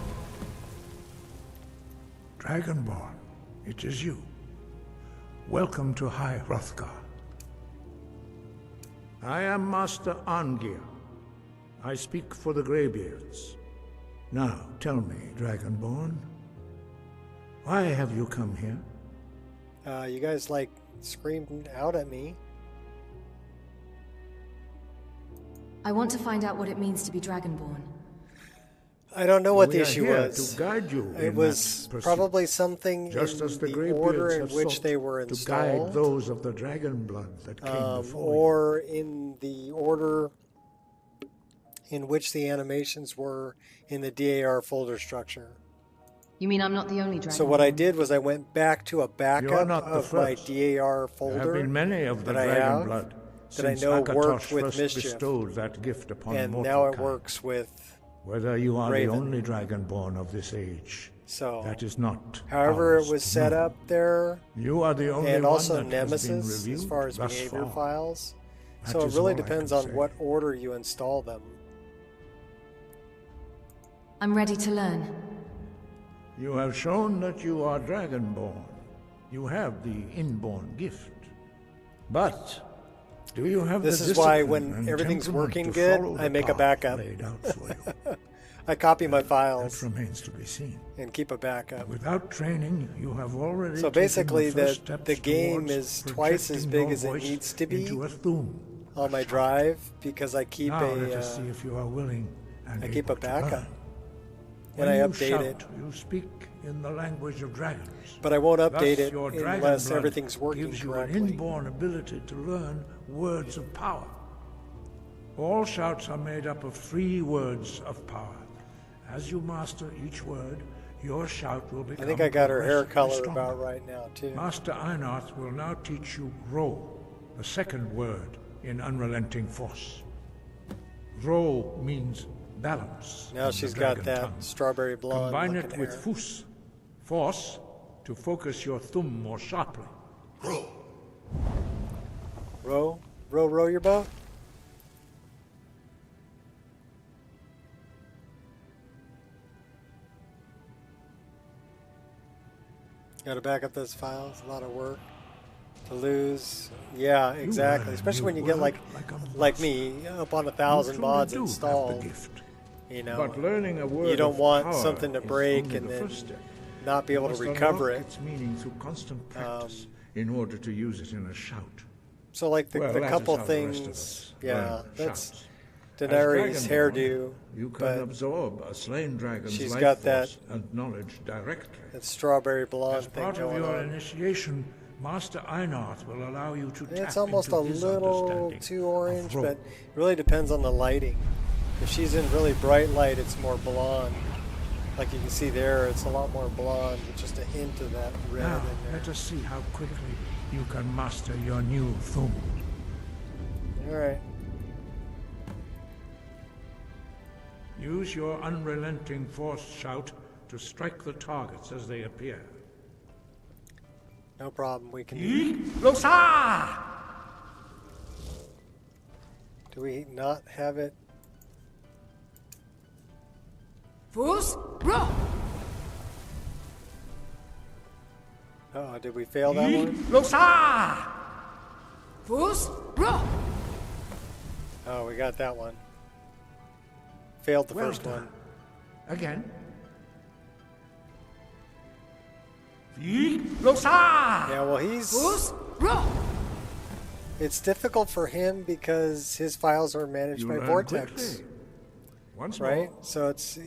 Dragonborn, it is you. Welcome to High Hrothgar. I am Master Arngir. I speak for the Greybeards. Now, tell me, Dragonborn, why have you come here? You guys, like, screamed out at me. I want to find out what it means to be Dragonborn. I don't know what We the are issue here was. to guide you It in was that pursuit. probably something Just in as the the order Greybeards in have which sought they were to installed, guide those of the dragon blood that came before or in the order in which the animations were in the DAR folder structure. You mean I'm not the only Dragonborn? So what I did was I went back to a You're backup not the of my first. DAR There folder have been many of the that I dragon have, blood that I since know Akatosh worked with first Mischief, bestowed that gift upon and mortal now it kind. works with Whether you are Raevyn. the only dragonborn of this age, So, that is not however ours it was to set know. up there, You are the only and one also that has been Nemesis as reviewed far as thus behavior far. files. That So it is really all I depends can on say. what order you install them. I'm ready to learn. You have shown that you are dragonborn. You have the inborn gift. But do you have This the is why discipline when and everything's temperament working to good, follow I the make a path backup. laid out for you? I copy my files That remains to be seen. and keep a backup. Without training, you have already So taken basically, the, first the steps game towards is twice as projecting big your as it voice needs to be into a thum. on my drive because I keep Now let us see if you are willing and I keep a able to backup. learn. When When I you update shout, it. you speak in the language of dragons. But I won't update Thus, it your dragon unless blood everything's working gives you correctly. an inborn ability to learn words of power. All shouts are made up of 3 words of power. As you master each word, your shout will become I think I got her hair progressively color stronger. about right now, too. Master Einarth will now teach you Ro, the second word in Unrelenting Force. Ro means balance. Now in she's the got dragon that tongue. strawberry blonde Combine looking it with hair. Fus, Force, to focus your thumb more sharply. Ro. Row your boat? Gotta back up those files, a lot of work to lose. Yeah, exactly. Especially when you get like me, up on 1,000 mods installed. You know, But learning a word you don't of want power something to is break only and the then first step. not be able You to must recover unlock it. its meaning through constant practice in order to use it in a shout. So like the Well, that couple is how the rest of things, us yeah, learn that's shouts. Daenerys' As hairdo, you can but absorb a slain dragon's she's life got that- force and knowledge directly. that strawberry blonde As thing part of going your on. initiation, Master Einarth will allow you to tap It's almost into a his little understanding too orange, of but it really depends on the lighting. If she's in really bright light, it's more blonde. Like you can see there, it's a lot more blonde with just a hint of that red Now, in there. let us see how quickly you can master your new thumb. Alright. Use your unrelenting force shout to strike the targets as they appear. No problem, we can do that. Losa! Do we not have it? Fus, Ro. Oh, did we fail that one? Losa! Fus, Ro. Oh, we got that one. Failed the Well first done. one. Again. Losa! Yeah, well, he's... Fus, Ro. It's difficult for him because his files are managed You by learn Vortex, quickly. Once right? more. So it's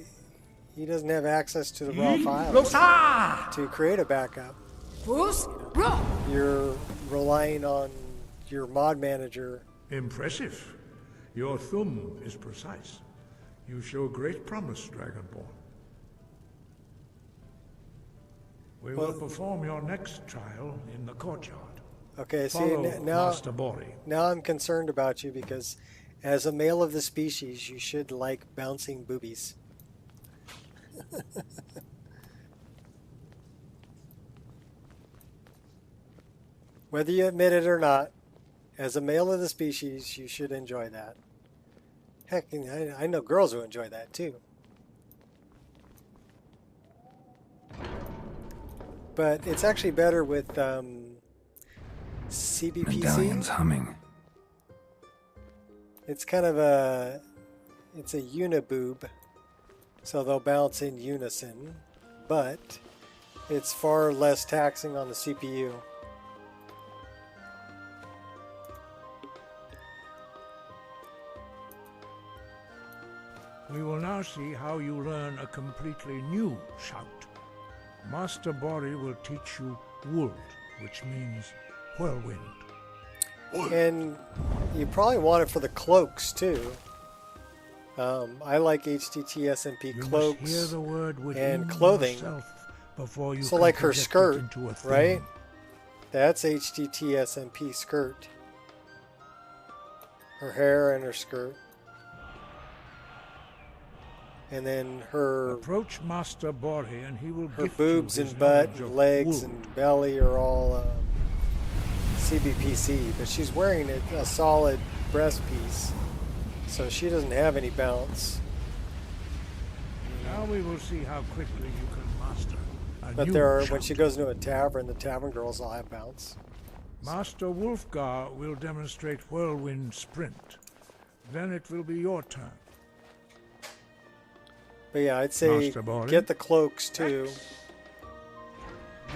he doesn't have access to the raw files Losa! to create a backup. Fus, Ro. You're relying on your mod manager. Impressive. Your thumb is precise. You show great promise, Dragonborn. We will perform your next trial in the courtyard. Okay, see Follow now Master Bori. now I'm concerned about you because as a male of the species, you should like bouncing boobies. Whether you admit it or not, as a male of the species, you should enjoy that. Heck, I know girls who enjoy that too. But it's actually better with CBPC. Medallion's humming. It's kind of it's a uniboob, so they'll bounce in unison, but it's far less taxing on the CPU. We will now see how you learn a completely new shout. Master Bori will teach you Wold, which means whirlwind. And you probably want it for the cloaks too. I like HTT SMP You cloaks must hear the word within and clothing. yourself before you So can like her project it skirt, into a thing. right? That's HTT SMP skirt. Her hair and her skirt. And then her Approach Master Bori and he will her gift boobs you and his butt knowledge and of legs wool. and belly are all CBPC, but she's wearing a solid breast piece, so she doesn't have any bounce. Now we will see how quickly you can master a But new there are, shout. when she goes into a tavern, the tavern girls all have bounce. Master Wolfgar will demonstrate Whirlwind Sprint. Then it will be your turn. But yeah, I'd say Master Bori. get the cloaks too,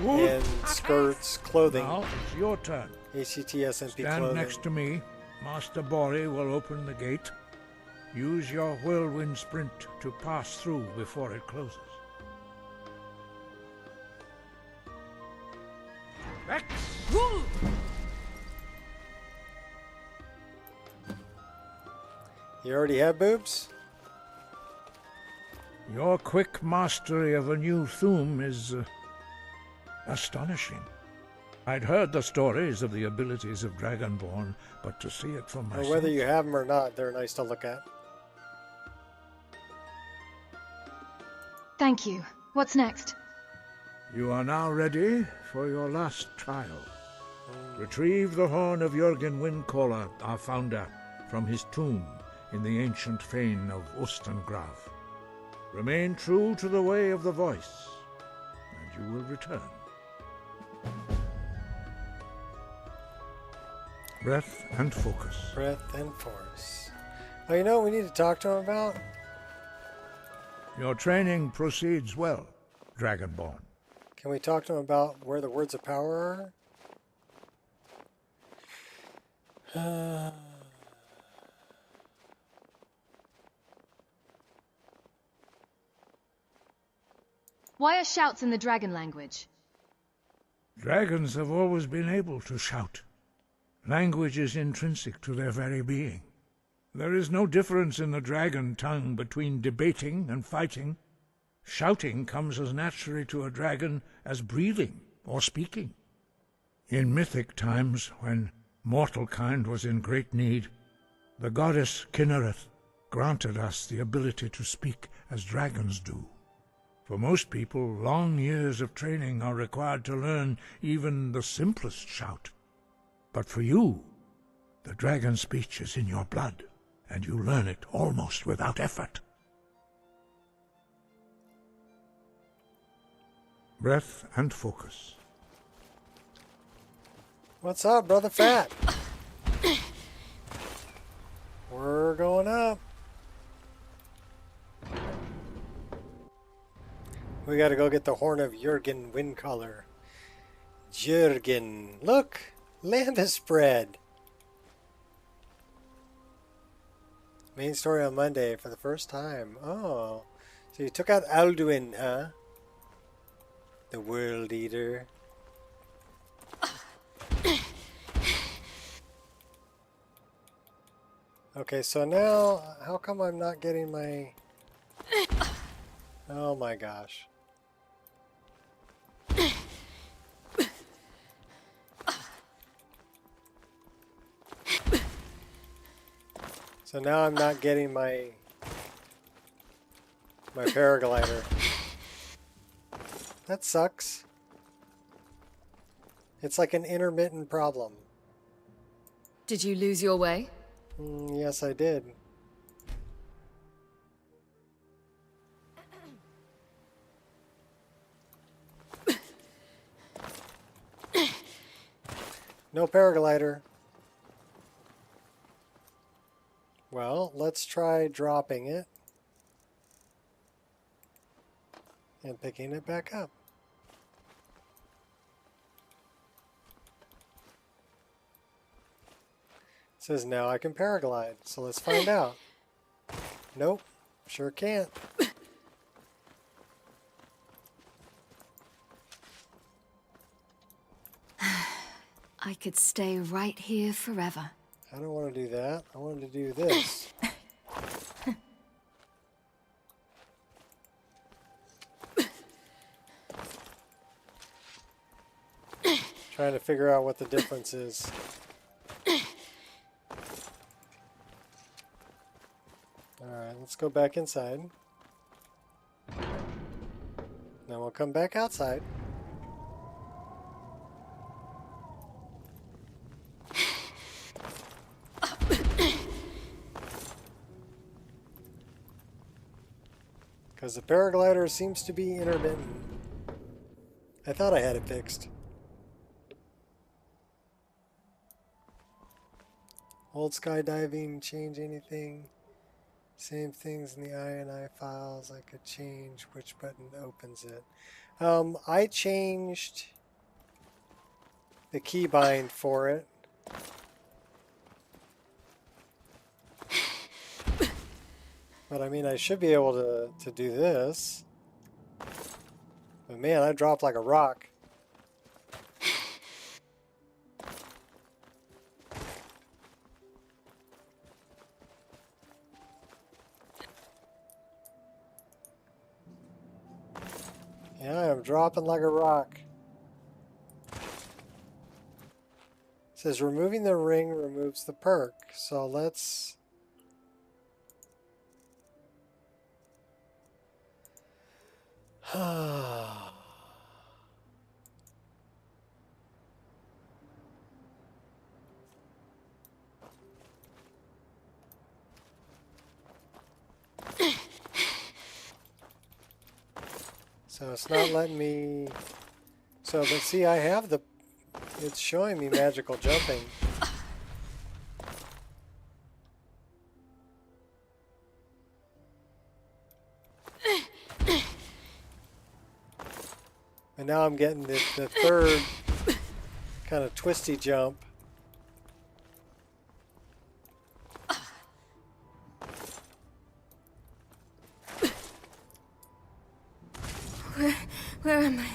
and skirts, clothing. Now it's your turn. HCT SMP Stand clothing. next to me. Master Bori will open the gate. Use your Whirlwind Sprint to pass through before it closes. Vex! You already have boobs? Your quick mastery of a new Thum is astonishing. I'd heard the stories of the abilities of Dragonborn, but to see it for myself... Or whether you have them or not, they're nice to look at. Thank you. What's next? You are now ready for your last trial. Retrieve the horn of Jürgen Windcaller, our founder, from his tomb in the ancient fane of Ostengraf. Remain true to the way of the voice, and you will return. Breath and focus. Breath and force. Oh, you know what we need to talk to him about? Your training proceeds well, Dragonborn. Can we talk to him about where the words of power are? Why are shouts in the dragon language? Dragons have always been able to shout. Language is intrinsic to their very being. There is no difference in the dragon tongue between debating and fighting. Shouting comes as naturally to a dragon as breathing or speaking. In mythic times, when mortal kind was in great need, the goddess Kinnereth granted us the ability to speak as dragons do. For most people, long years of training are required to learn even the simplest shout. But for you, the dragon speech is in your blood, and you learn it almost without effort. Breath and focus. What's up, Brother Fat? We're going up. We gotta go get the horn of Jürgen Windcaller. Jürgen. Look! Land is spread. Main story on Monday for the first time. Oh. So you took out Alduin, huh? The World Eater. Okay, so now, how come I'm not getting my... Oh my gosh. So now I'm not getting my paraglider. That sucks. It's like an intermittent problem. Did you lose your way? Yes, I did. No paraglider. Well, let's try dropping it and picking it back up. It says now I can paraglide, so let's find out. Nope, sure can't. I could stay right here forever. I don't want to do that. I wanted to do this. Trying to figure out what the difference is. Alright, let's go back inside. Then we'll come back outside. Because the paraglider seems to be intermittent. I thought I had it fixed. Old skydiving, change anything. Same things in the INI files. I could change which button opens it. I changed the keybind for it. But I mean, I should be able to do this. But man, I dropped like a rock. Yeah, I'm dropping like a rock. It says removing the ring removes the perk. So let's... So it's not letting me... So, but see, I have the... It's showing me magical jumping. And now I'm getting the third kind of twisty jump. Where am I?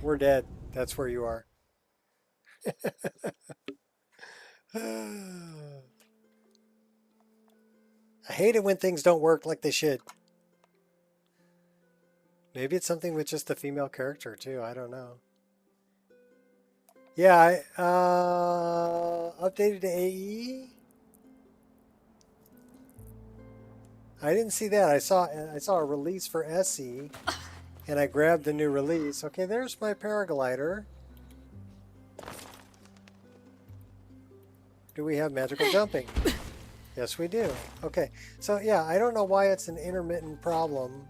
We're dead. That's where you are. I hate it when things don't work like they should. Maybe it's something with just the female character too. I don't know. Yeah, I updated to AE. I didn't see that. I saw a release for SE, and I grabbed the new release. Okay, there's my paraglider. Do we have magical jumping? Yes, we do. Okay, so yeah, I don't know why it's an intermittent problem,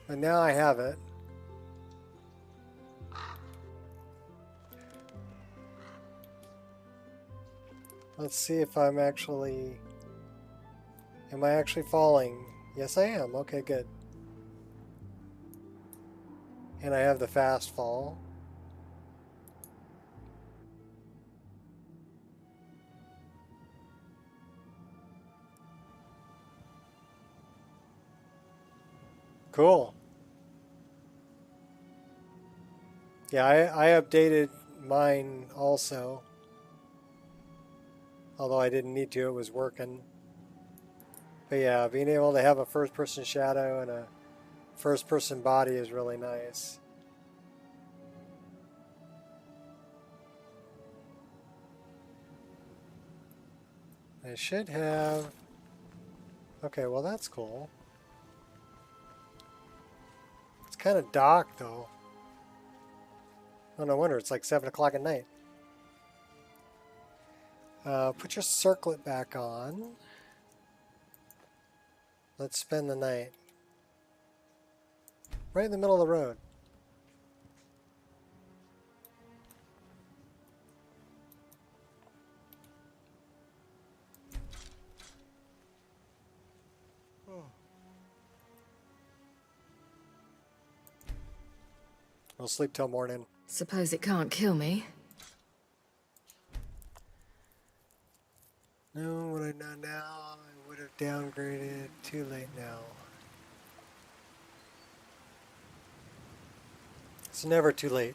but now I have it. Let's see if I'm actually... Am I actually falling? Yes, I am. Okay, good. And I have the fast fall. Cool. Yeah, I updated mine also. Although I didn't need to, it was working. But yeah, being able to have a first-person shadow and a first-person body is really nice. I should have... Okay, well that's cool. It's kind of dark though. Oh, no wonder, it's like 7 o'clock at night. Put your circlet back on. Let's spend the night. Right in the middle of the road. We'll sleep till morning. Suppose it can't kill me. No, what I know now, I would have downgraded. Too late now. It's never too late.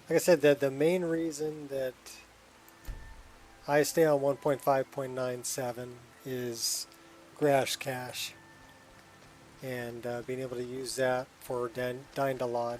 Like I said, the main reason that I stay on 1.5.97 is Grash Cache. And being able to use that for Dindalod.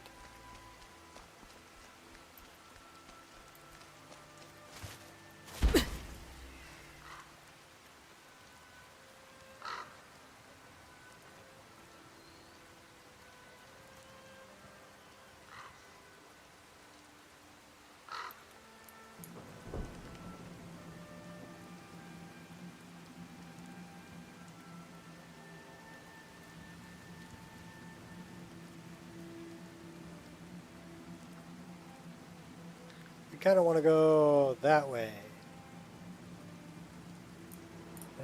We kind of want to go that way.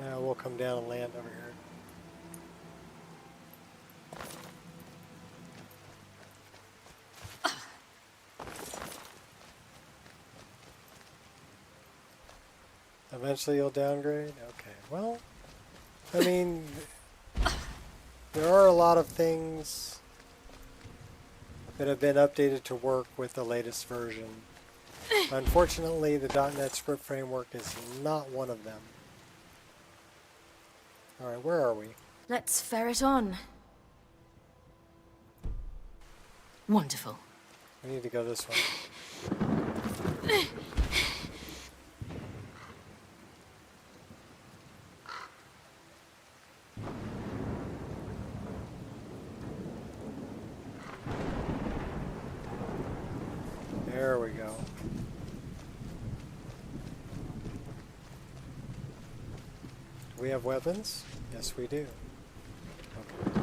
Yeah, we'll come down and land over here. Eventually you'll downgrade? Okay, well, I mean, there are a lot of things that have been updated to work with the latest version. Unfortunately, the .NET script framework is not one of them. Alright, where are we? Let's ferret on. Wonderful. We need to go this way. There we go. Do we have weapons? Yes, we do. Okay.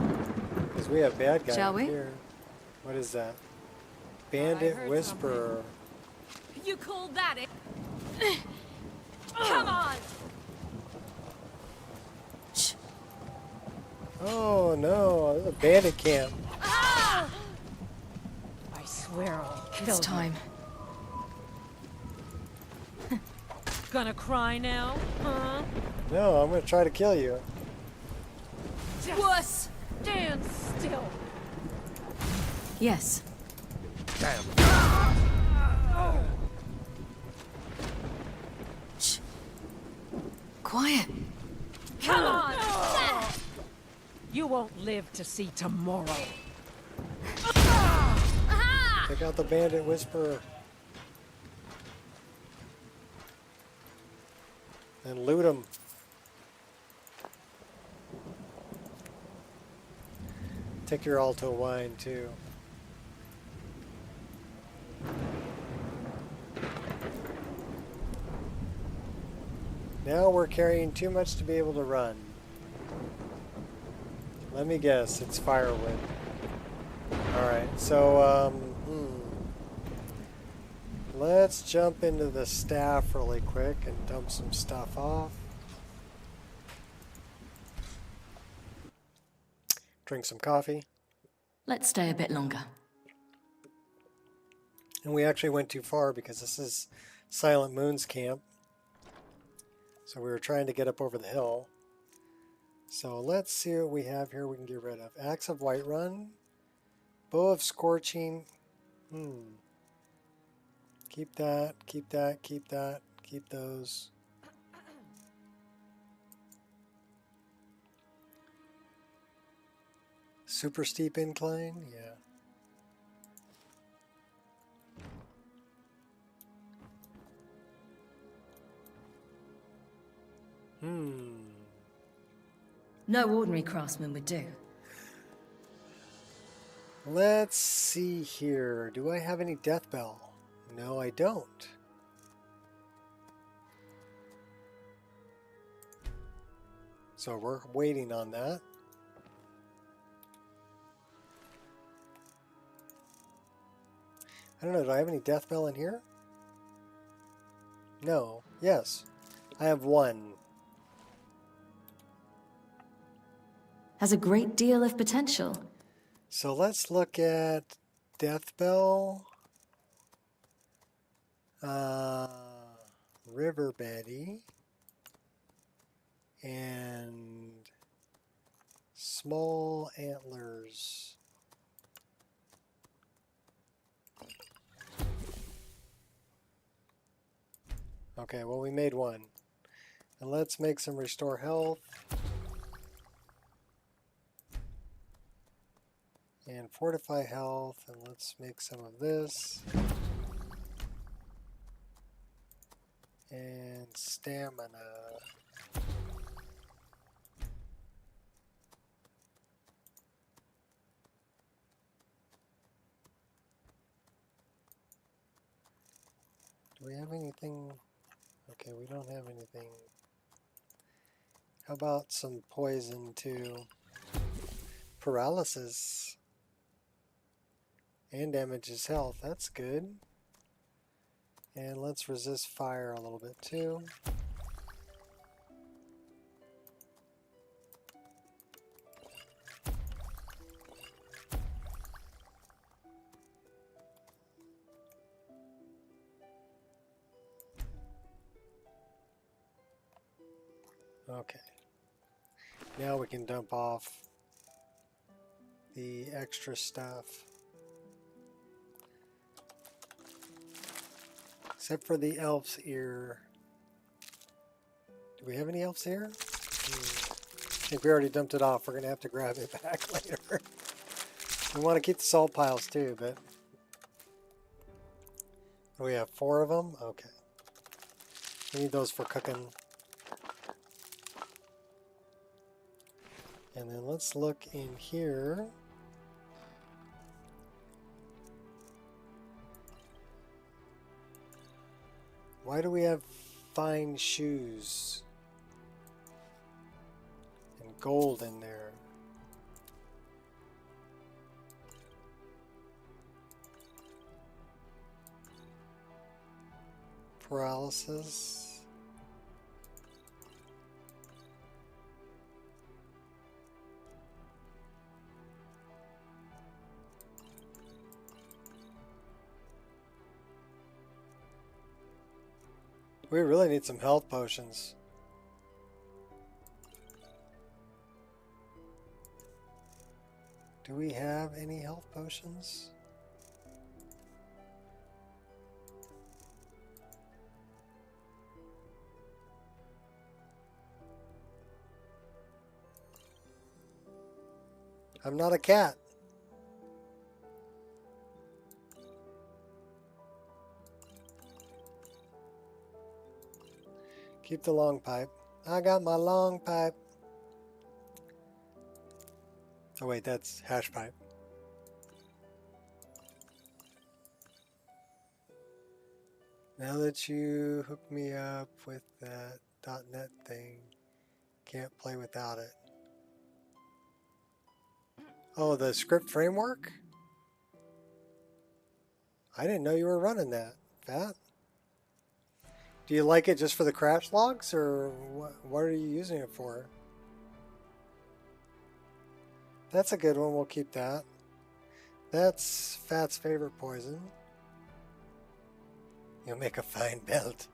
Because we have bad guys Shall we? here. What is that? Bandit Whisperer. You called that it? Come on! Shh. Oh no, a bandit camp. Ah! I swear I'll kill It's time. Gonna cry now, huh? No, I'm gonna try to kill you. Wuss! Stand still. Yes. Damn. Shh. Quiet. Come on! You won't live to see tomorrow. Take out the bandit whisperer. And loot him. Take your alto wine too. Now we're carrying too much to be able to run. Let me guess, it's firewood. Alright, so let's jump into the staff really quick and dump some stuff off. Drink some coffee. Let's stay a bit longer. And we actually went too far because this is Silent Moon's camp. So we were trying to get up over the hill. So let's see what we have here we can get rid of. Axe of Whiterun. Bow of Scorching. Keep that, keep that, keep that, keep those. Super steep incline, yeah. No ordinary craftsman would do. Let's see here. Do I have any death bell? No, I don't. So we're waiting on that. I don't know, do I have any death bell in here? No. Yes. I have one. Has a great deal of potential. So let's look at death bell. Riverbeddy. And small antlers. Okay, well we made one. And let's make some restore health. And fortify health, and let's make some of this. And stamina. Do we have anything? Okay, we don't have anything. How about some poison too? Paralysis. And damages health, that's good. And let's resist fire a little bit too. Okay. Now we can dump off the extra stuff. Except for the elf's ear. Do we have any elf's ear? I think we already dumped it off. We're going to have to grab it back later. We want to keep the salt piles too, but... We have 4 of them? Okay. We need those for cooking. And then let's look in here. Why do we have fine shoes and gold in there? Paralysis. We really need some health potions. Do we have any health potions? I'm not a cat. Keep the long pipe. I got my long pipe. Oh wait, that's hash pipe. Now that you hook me up with that .NET thing, can't play without it. Oh, the script framework? I didn't know you were running that, Fat. Do you like it just for the crash logs, or what are you using it for? That's a good one. We'll keep that. That's Fat's favorite poison. You'll make a fine belt.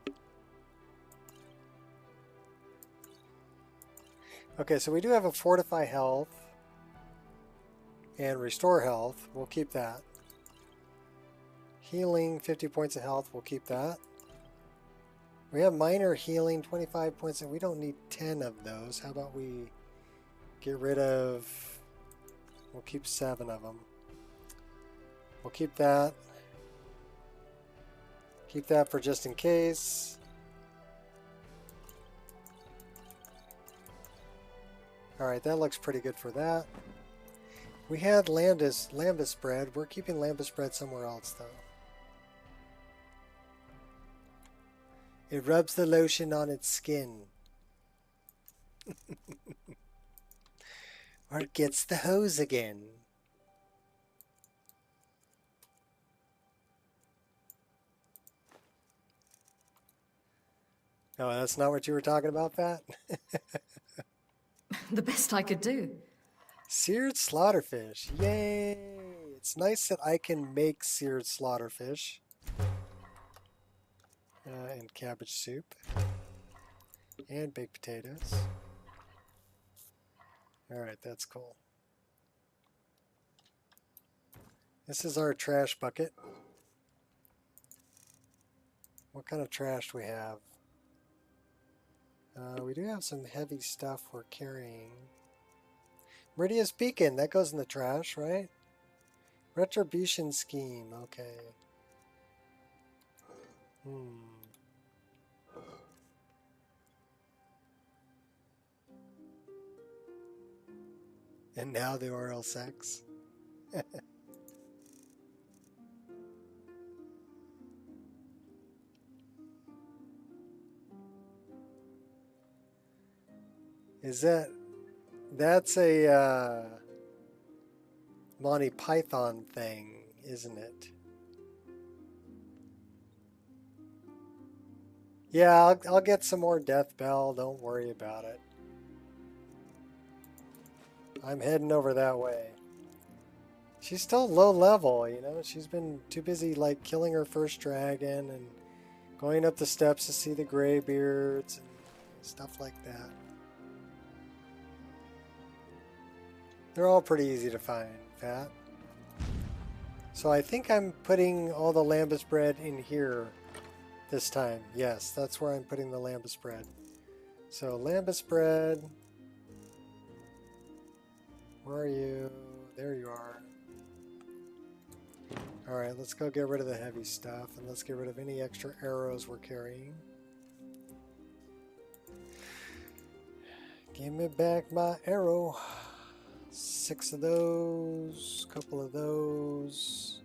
Okay, so we do have a fortify health and restore health. We'll keep that. Healing, 50 points of health. We'll keep that. We have minor healing, 25 points, and we don't need 10 of those. How about we get rid of... We'll keep 7 of them. We'll keep that. Keep that for just in case. Alright, that looks pretty good for that. We had lambus bread. We're keeping lambus bread somewhere else, though. It rubs the lotion on its skin. Or it gets the hose again. Oh, that's not what you were talking about, Pat? The best I could do. Seared slaughterfish. Yay! It's nice that I can make seared slaughterfish. And cabbage soup. And baked potatoes. Alright, that's cool. This is our trash bucket. What kind of trash do we have? We do have some heavy stuff we're carrying. Meridius Beacon, that goes in the trash, right? Retribution Scheme, okay. And now the oral sex. Is that's a Monty Python thing, isn't it? Yeah, I'll get some more Death Bell, don't worry about it. I'm heading over that way. She's still low level, you know? She's been too busy, like, killing her first dragon and going up the steps to see the Greybeards and stuff like that. They're all pretty easy to find, Fat. So I think I'm putting all the lambus bread in here this time. Yes, that's where I'm putting the lambus bread. So lambus bread. Where are you? There you are. Alright, let's go get rid of the heavy stuff and let's get rid of any extra arrows we're carrying. Give me back my arrow. 6 of those, couple of those.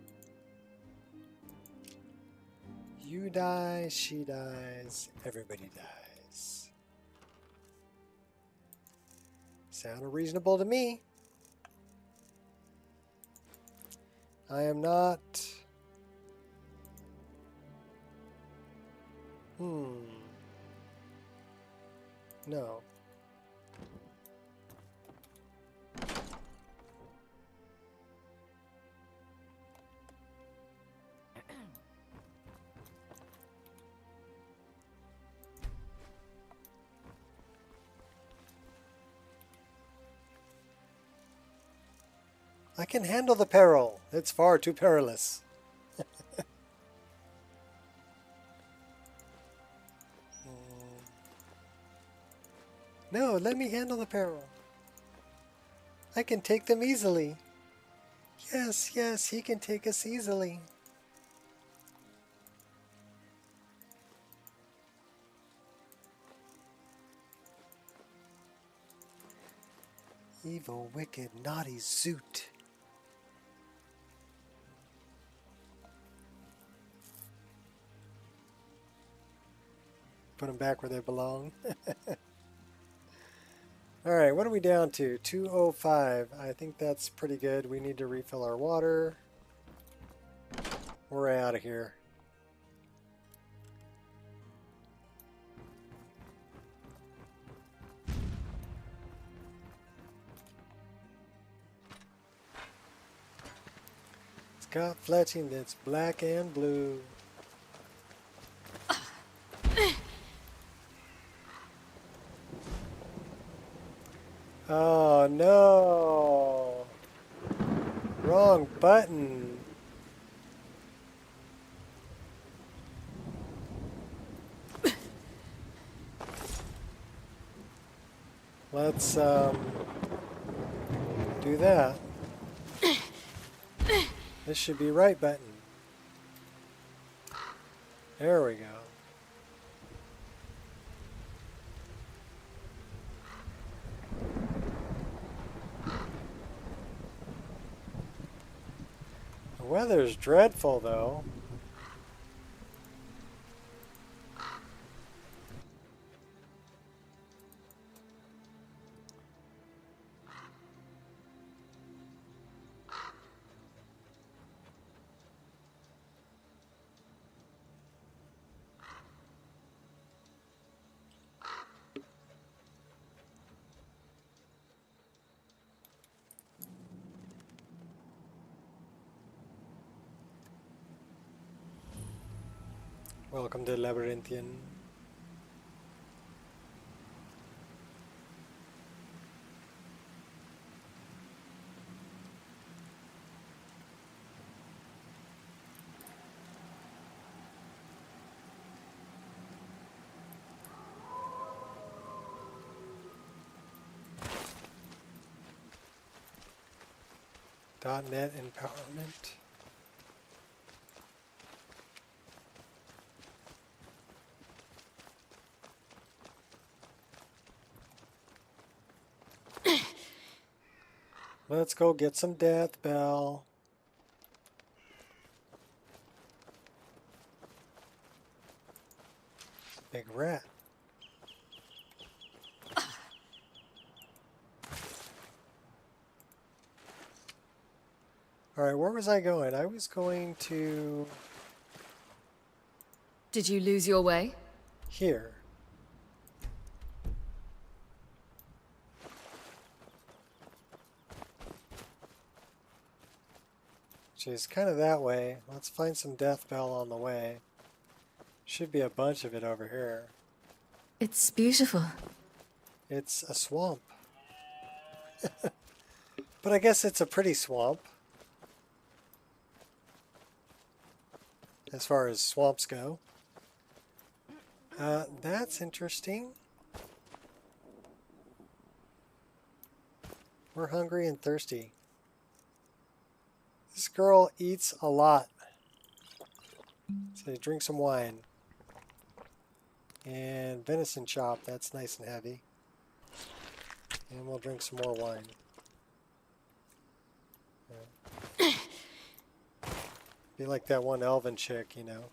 You die, she dies, everybody dies. Sounded reasonable to me. I am not... No. I can handle the peril. It's far too perilous. No, let me handle the peril. I can take them easily. Yes, yes, he can take us easily. Evil, wicked, naughty Zoot. Put them back where they belong. Alright, what are we down to? 205. I think that's pretty good. We need to refill our water. We're out of here. It's got fletching that's black and blue. Oh no! Wrong button. Let's do that. This should be right button. There we go. The weather's dreadful, though. Welcome to Labyrinthian. .NET Empowerment. Let's go get some death bell. Big rat. Alright, where was I going? I was going to... Did you lose your way? Here. Which is kind of that way. Let's find some death bell on the way. Should be a bunch of it over here. It's beautiful. It's a swamp. But I guess it's a pretty swamp. As far as swamps go. That's interesting. We're hungry and thirsty. This girl eats a lot. So drink some wine. And venison chop, that's nice and heavy. And we'll drink some more wine. Be like that one elven chick, you know.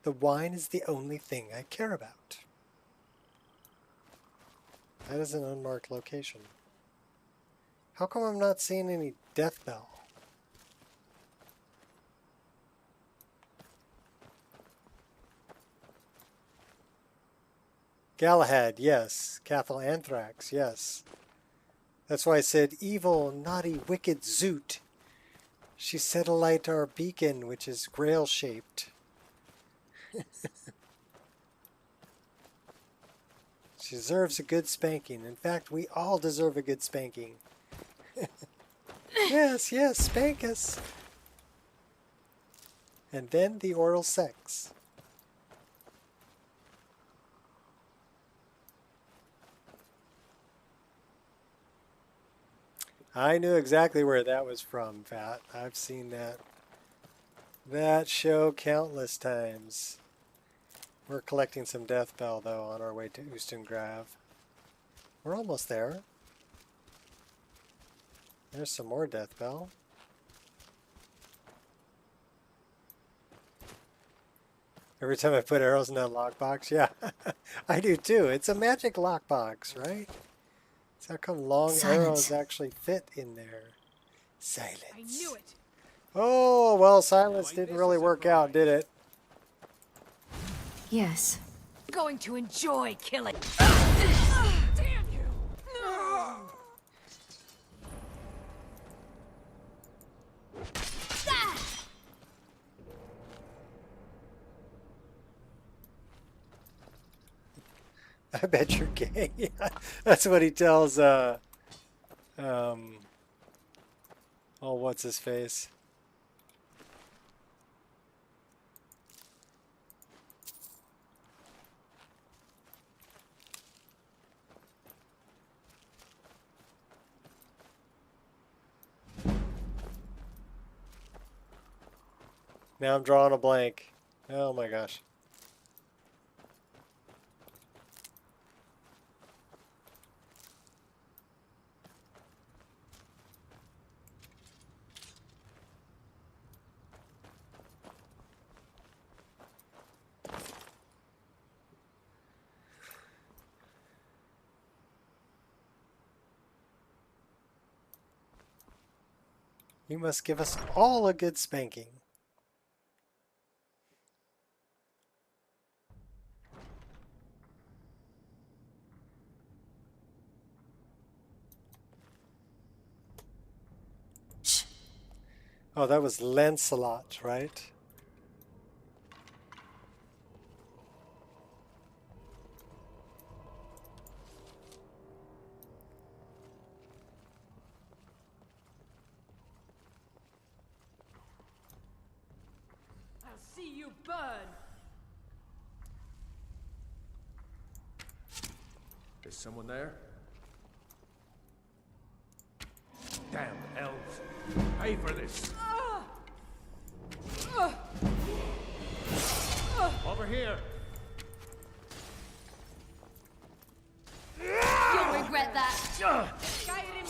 The wine is the only thing I care about. That is an unmarked location. How come I'm not seeing any death bell? Galahad, yes. Cathal Anthrax, yes. That's why I said, evil, naughty, wicked Zoot. She set alight our beacon, which is grail-shaped. She deserves a good spanking. In fact, we all deserve a good spanking. Yes, yes, spank us. And then the oral sex. I knew exactly where that was from, Fat. I've seen that show countless times. We're collecting some death bell, though, on our way to Ustengrav. We're almost there. There's some more death bell. Every time I put arrows in that lockbox, yeah, I do too. It's a magic lockbox, right? So how come long arrows actually fit in there? Silence. I knew it. Oh, well, silence didn't really work out, did it? Yes. Going to enjoy killing. Damn you! I bet you're gay. That's what he tells, oh, what's his face? Now I'm drawing a blank. Oh my gosh. You must give us all a good spanking. Oh, that was Lancelot, right? I'll see you burn. Is someone there? Damn elves. Pay for this. Over here. You'll regret that.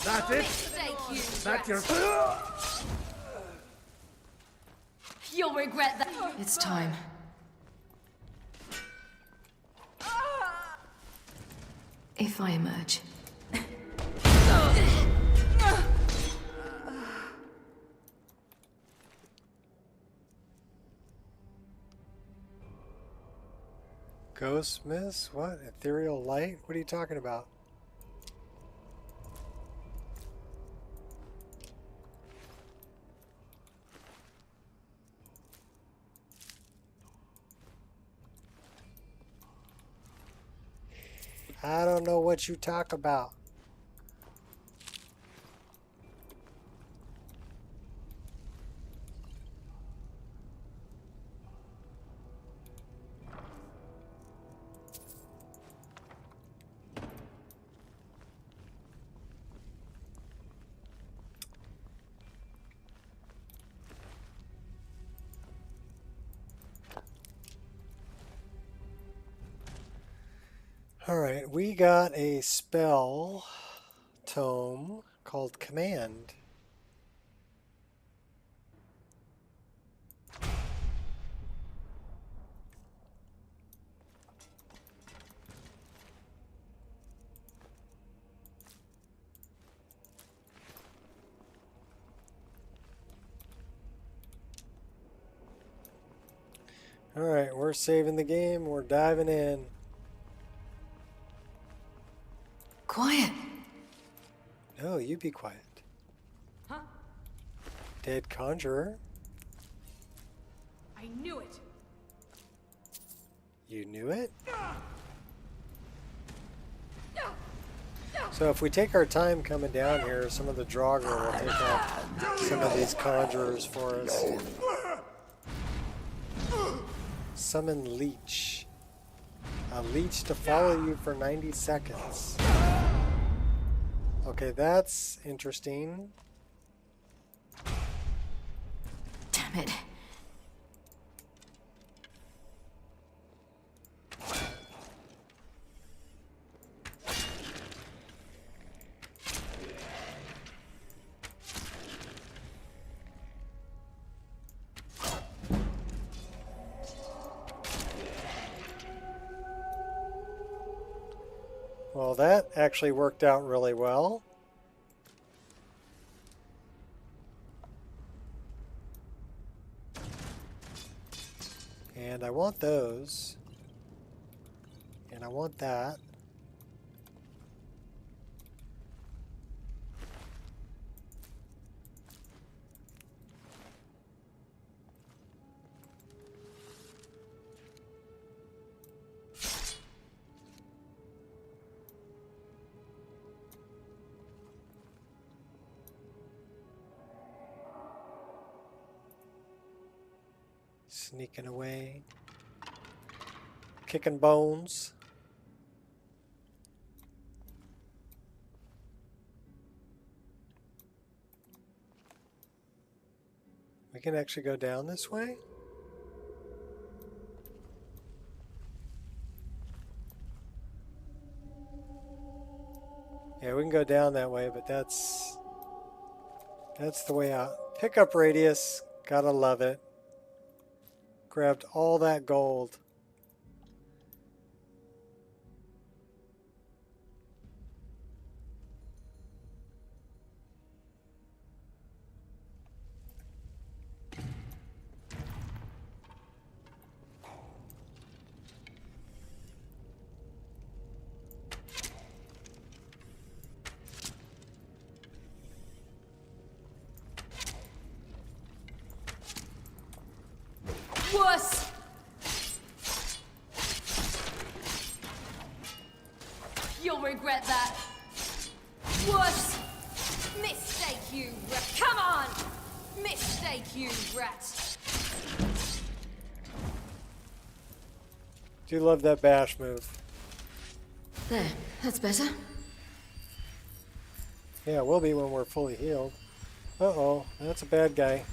That's it? Mistake, you That's your... You'll regret that. It's time. If I emerge. Ghost Miss? What? Ethereal light? What are you talking about? I don't know what you talk about. Alright, we got a spell tome called Command. Alright, we're saving the game, we're diving in. Quiet. No, you be quiet. Huh? Dead conjurer. I knew it. You knew it? So if we take our time coming down here, some of the Draugr will take out some of these conjurers for us. Summon Leech. A leech to follow you for 90 seconds. Okay, that's interesting. Damn it. Well, that actually worked out really well. And I want those. And I want that. Sneaking away. Kicking bones. We can actually go down this way? Yeah, we can go down that way, but that's the way out. Pickup radius, gotta love it. Grabbed all that gold. Wuss! You'll regret that. Wuss! Mistake, you rat. Come on! Mistake, you rat. Do love that bash move. There, that's better. Yeah, it will be when we're fully healed. Uh-oh, that's a bad guy.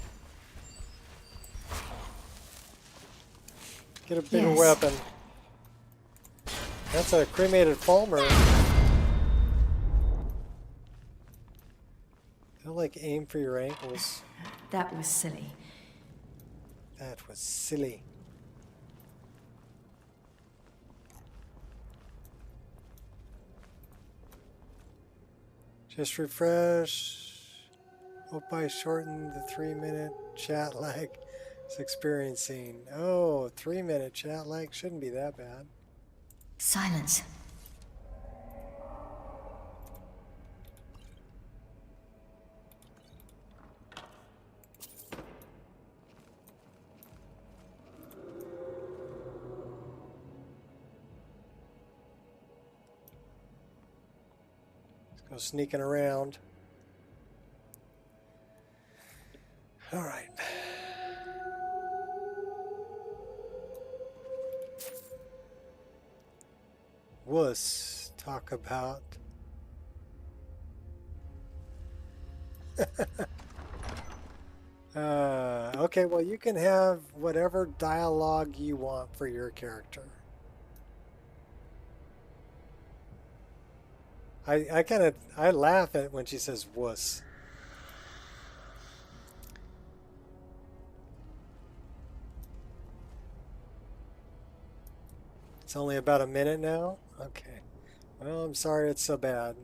Get a bigger weapon. That's a cremated Falmer. They'll like aim for your ankles. That was silly. That was silly. Just refresh. Hope I shortened the 3-minute chat lag it's experiencing. Oh, 3-minute chat lag shouldn't be that bad. Silence. Let's go sneaking around. All right. Wuss, talk about. Okay, well, you can have whatever dialogue you want for your character. I laugh at when she says wuss. It's only about a minute now? Okay. Well, I'm sorry it's so bad.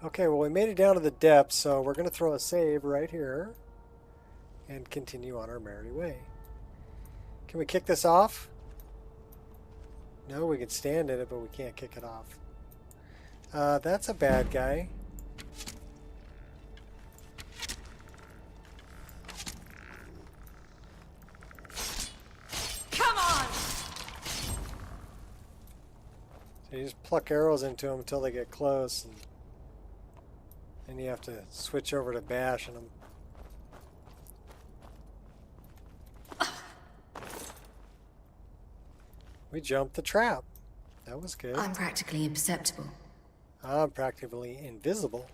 Okay, well, we made it down to the depths, so we're going to throw a save right here and continue on our merry way. Can we kick this off? No, we can stand in it, but we can't kick it off. That's a bad guy. Come on! So you just pluck arrows into them until they get close, and then you have to switch over to bashing them. We jumped the trap. That was good. I'm practically imperceptible. I'm practically invisible.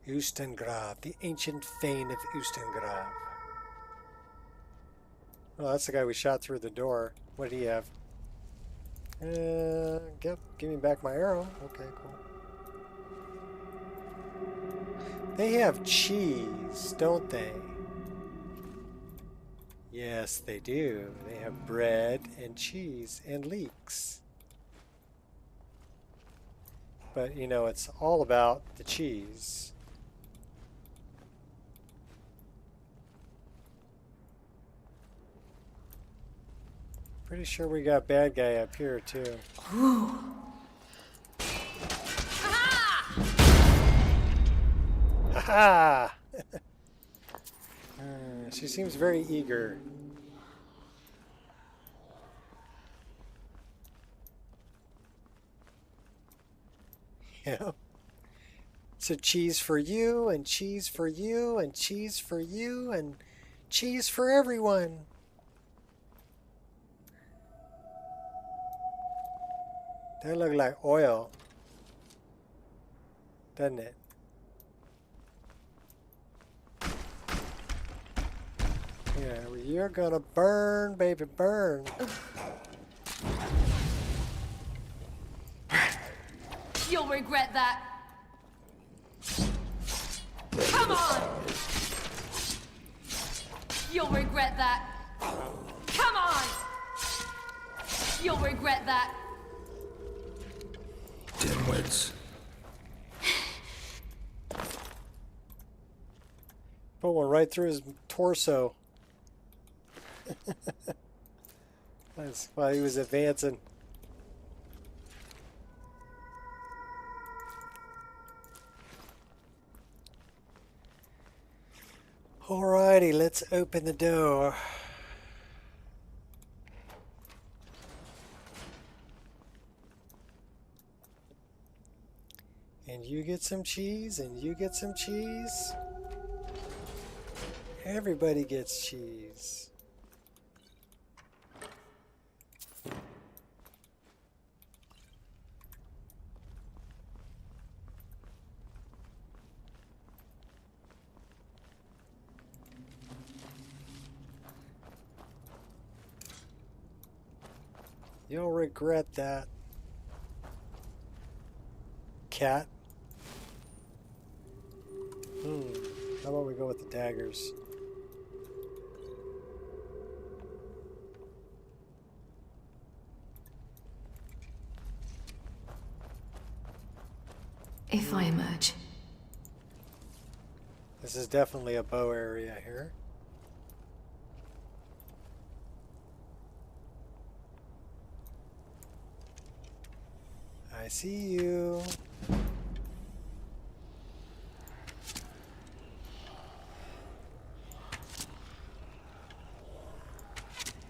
Ustengrav, the ancient fane of Ustengrav. Oh, that's the guy we shot through the door. What did he have? Give me back my arrow. Okay, cool. They have cheese, don't they? Yes, they do. They have bread and cheese and leeks. But, you know, it's all about the cheese. Pretty sure we got bad guy up here, too. Ha-ha! She seems very eager. Yeah. So cheese for you, and cheese for you, and cheese for you, and cheese for everyone. That look like oil, doesn't it? Yeah, well, you're gonna burn, baby, burn. You'll regret that. Come on! You'll regret that. Come on! You'll regret that. Dimwits. Put one right through his torso. That's why he was advancing. Alrighty, let's open the door. And you get some cheese, and you get some cheese. Everybody gets cheese. You'll regret that. Cat. How about we go with the daggers? If I emerge. This is definitely a bow area here. I see you.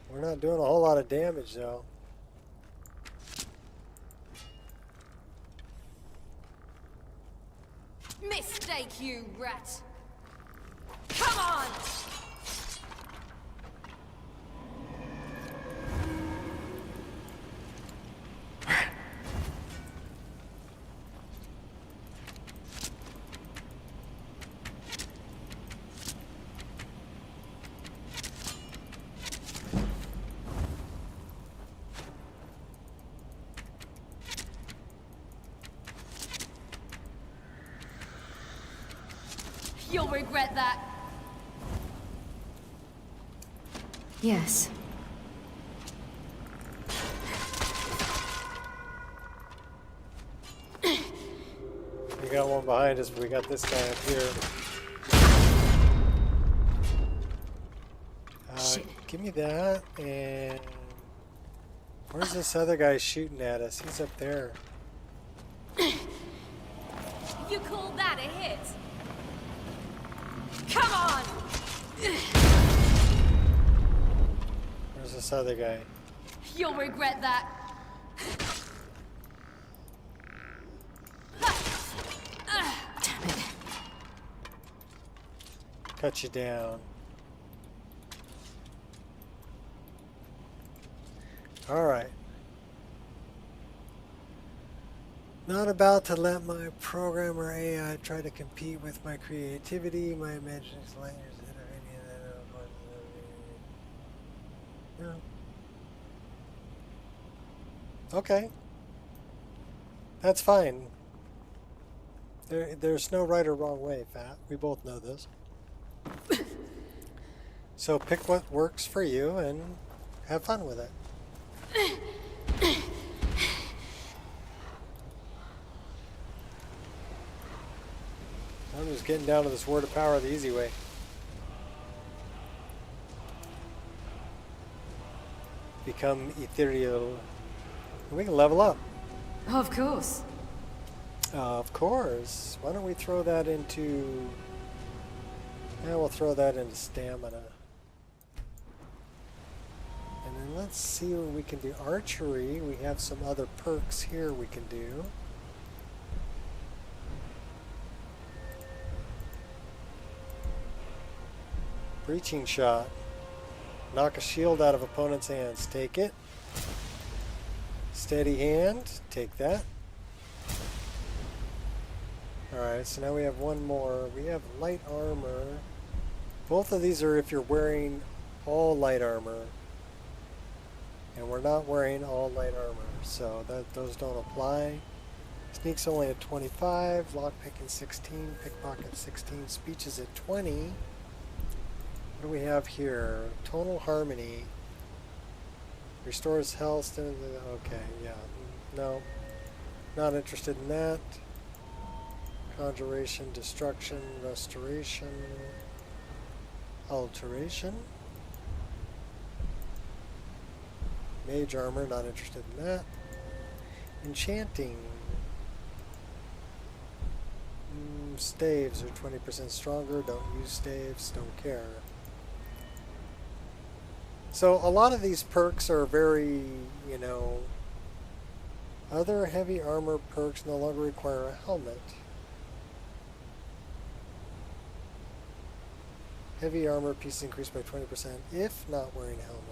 We're not doing a whole lot of damage though. Mistake, you rat. Come on! You'll regret that. Yes. We got one behind us, but we got this guy up here. Give me that, and where's this other guy shooting at us? He's up there. You call that a hit? Come on! Where's this other guy? You'll regret that. Damn it. Cut you down. Alright. Not about to let my programmer AI try to compete with my creativity, my imagination, language, no. Okay. That's fine. There's no right or wrong way, Fat. We both know this. So pick what works for you and have fun with it. I'm just getting down to this word of power the easy way. Become ethereal. We can level up. Of course. Of course. Why don't we throw that into... Yeah, we'll throw that into stamina. And then let's see what we can do. Archery, we have some other perks here we can do. Breaching shot. Knock a shield out of opponent's hands. Take it. Steady hand. Take that. Alright, so now we have one more. We have light armor. Both of these are if you're wearing all light armor. And we're not wearing all light armor, so those don't apply. Sneak's only at 25, lockpicking 16, pickpocket 16, speech is at 20. What do we have here? Tonal harmony. Restores health. Okay, yeah. No. Not interested in that. Conjuration, destruction, restoration, alteration. Mage armor, not interested in that. Enchanting. Staves are 20% stronger. Don't use staves. Don't care. So a lot of these perks are very, you know... Other heavy armor perks no longer require a helmet. Heavy armor pieces increased by 20% if not wearing a helmet.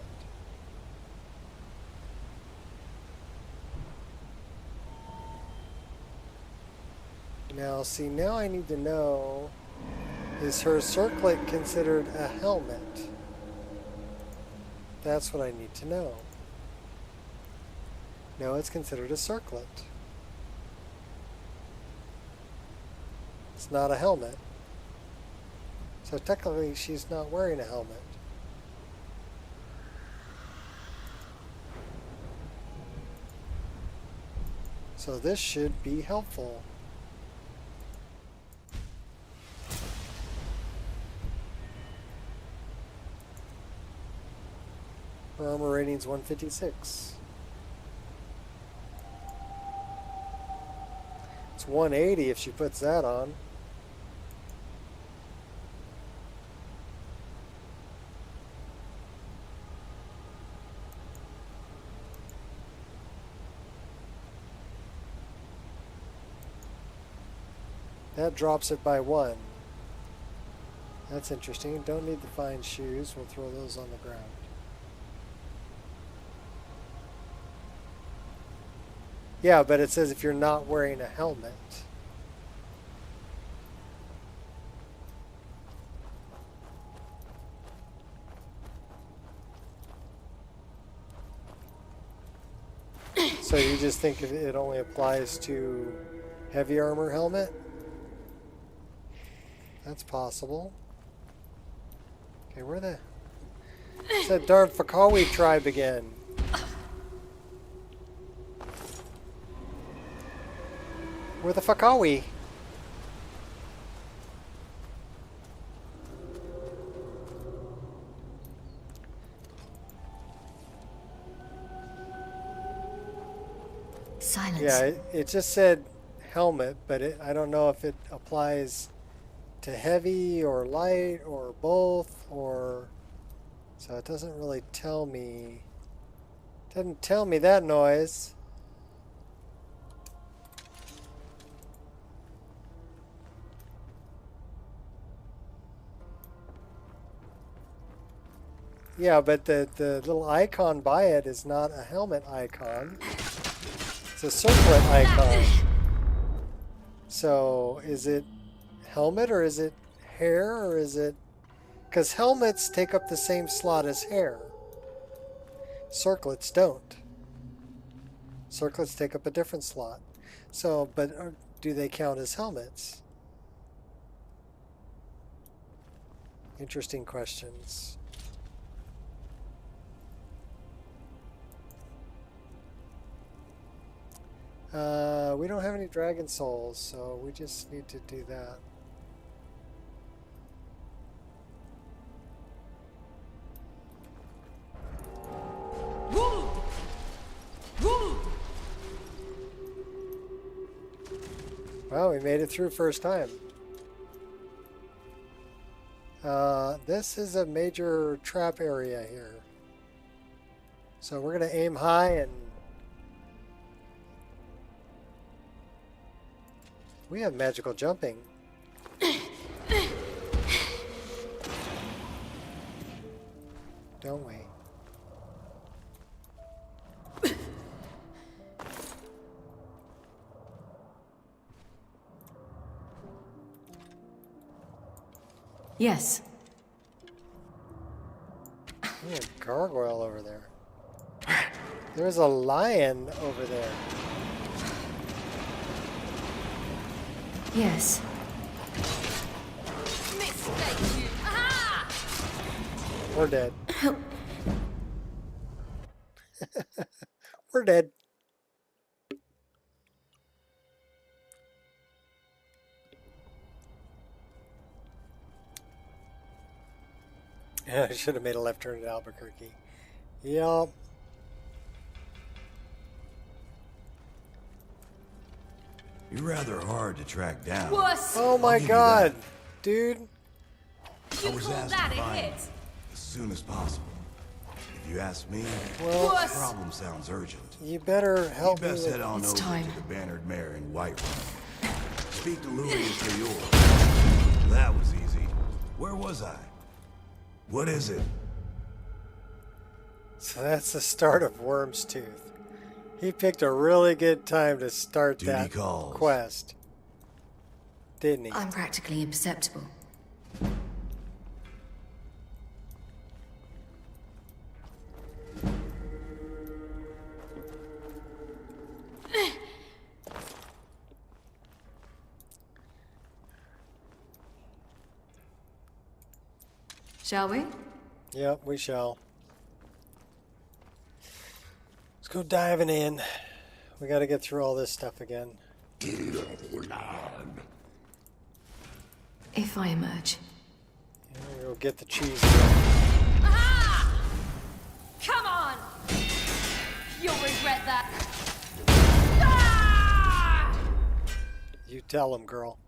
Now, see, now I need to know, is her circlet considered a helmet? That's what I need to know. No, it's considered a circlet. It's not a helmet. So technically, she's not wearing a helmet. So this should be helpful. Her armor rating's 156. It's 180 if she puts that on. That drops it by 1. That's interesting. Don't need to find shoes. We'll throw those on the ground. Yeah, but it says if you're not wearing a helmet. So you just think it only applies to heavy armor helmet? That's possible. Okay, where the... It's that darn Fakawi tribe again. Where the Fakawi? Silence. Yeah, it just said helmet, but I don't know if it applies to heavy or light or both, or... So it doesn't really tell me. Doesn't tell me that noise. Yeah, but the little icon by it is not a helmet icon. It's a circlet icon. So is it helmet or is it hair or is it... Because helmets take up the same slot as hair. Circlets don't. Circlets take up a different slot. So, but do they count as helmets? Interesting questions. We don't have any dragon souls, so we just need to do that. Well, we made it through first time. This is a major trap area here. So we're going to aim high and... We have magical jumping. Don't we? Yes. There's a gargoyle over there. There's a lion over there. Yes. Mistake you. Aha! We're dead. We're dead. Yeah, I should have made a left turn at Albuquerque. Yup. You're rather hard to track down. Wuss! Oh my god, dude. You I was call asked that to a find hit? you as soon as possible. If you ask me, Well, the problem sounds urgent. You better help You me best with head on It's over time. to the Bannered Mare in Whiterun. Speak to Louis and Theor. That was easy. Where was I? What is it? So that's the start of Worm's Tooth. He picked a really good time to start Duty that calls. quest. Didn't he? I'm practically imperceptible. Shall we? Yep, we shall. Let's go diving in. We got to get through all this stuff again. If I emerge. Yeah, we'll get the cheese. Aha! Come on! You'll regret that. Ah! You tell him, girl.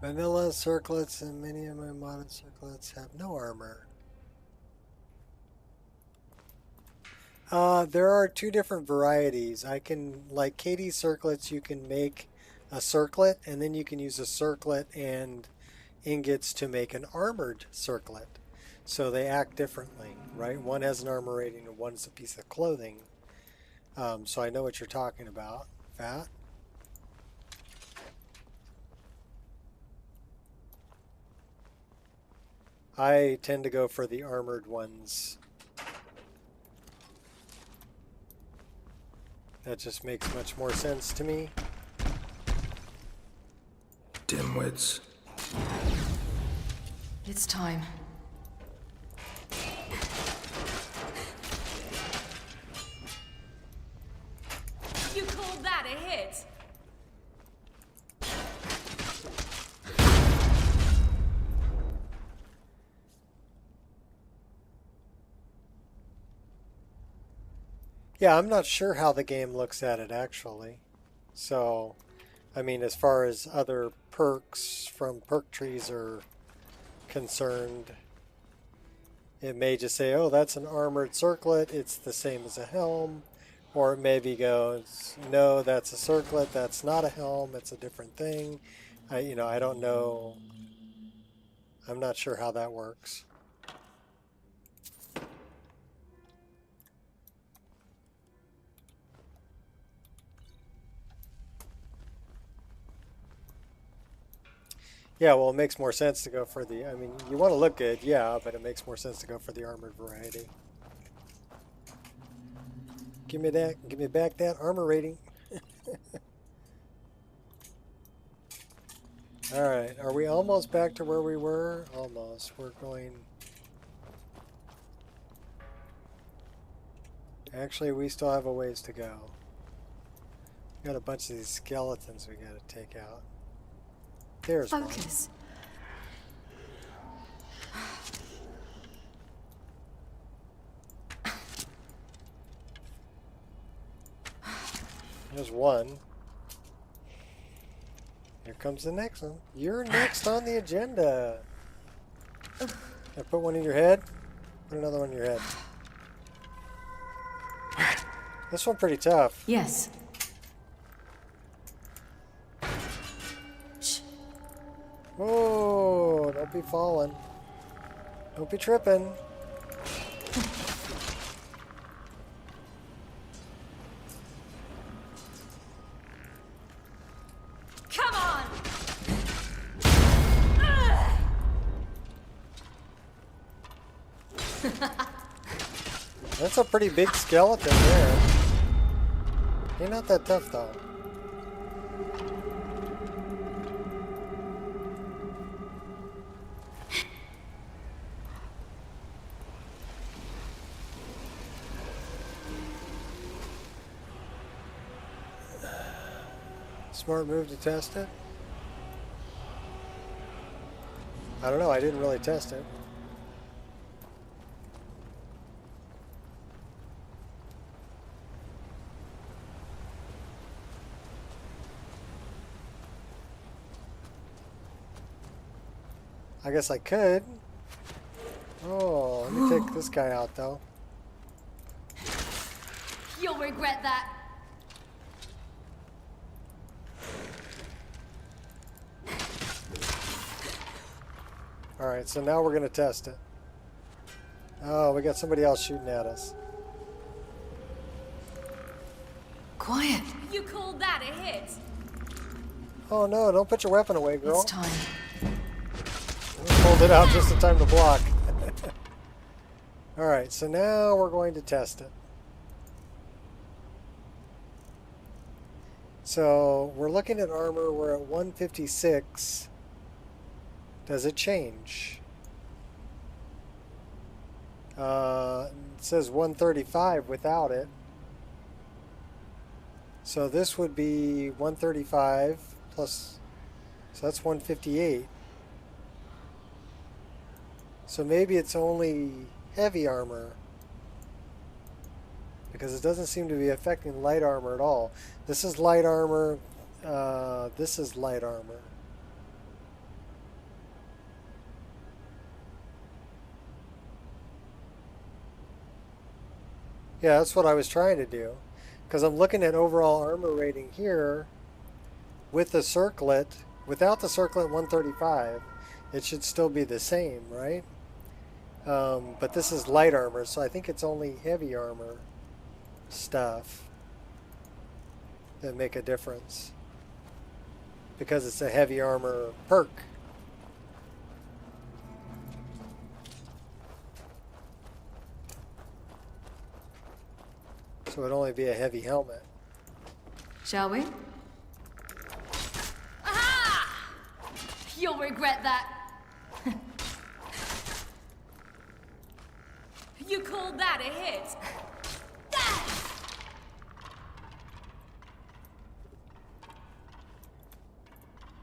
Vanilla circlets and many of my modern circlets have no armor. There are two different varieties. I can, like Katie's circlets, you can make a circlet and then you can use a circlet and ingots to make an armored circlet. So they act differently, right? One has an armor rating and one's a piece of clothing. So I know what you're talking about, Fat. I tend to go for the armored ones. That just makes much more sense to me. Dimwits. It's time. You called that a hit? Yeah, I'm not sure how the game looks at it actually. So, I mean, as far as other perks from perk trees are concerned, it may just say, oh, that's an armored circlet, it's the same as a helm. Or it maybe goes, no, that's a circlet, that's not a helm, it's a different thing. I don't know. I'm not sure how that works. Yeah, well, it makes more sense to go for the, I mean, you want to look good, yeah, but it makes more sense to go for the armored variety. Give me that, give me back that armor rating. Alright, are we almost back to where we were? Almost. We're going... Actually, we still have a ways to go. Got a bunch of these skeletons we gotta take out. There's one. Focus. There's one. Here comes the next one. You're next on the agenda. I put one in your head. Put another one in your head. This one pretty tough. Yes. Shh. Whoa, don't be falling. Don't be tripping. Come on! That's a pretty big skeleton there. You're not that tough though. Smart move to test it? I don't know, I didn't really test it. I guess I could. Oh, let me take this guy out though. You'll regret that. Alright, so now we're going to test it. Oh, we got somebody else shooting at us. Quiet. You called that a hit? Oh no, don't put your weapon away, girl. It's time. Pulled it out just in time to block. Alright, so now we're going to test it. So we're looking at armor, we're at 156. Does it change? It says 135 without it. So this would be 135 plus, so that's 158. So maybe it's only heavy armor, because it doesn't seem to be affecting light armor at all. This is light armor, this is light armor. Yeah, that's what I was trying to do. Because I'm looking at overall armor rating here with the circlet. Without the circlet 135, it should still be the same, right? But this is light armor, so I think it's only heavy armor stuff that make a difference. Because it's a heavy armor perk. So it'd only be a heavy helmet. Shall we? Aha! You'll regret that. You called that a hit?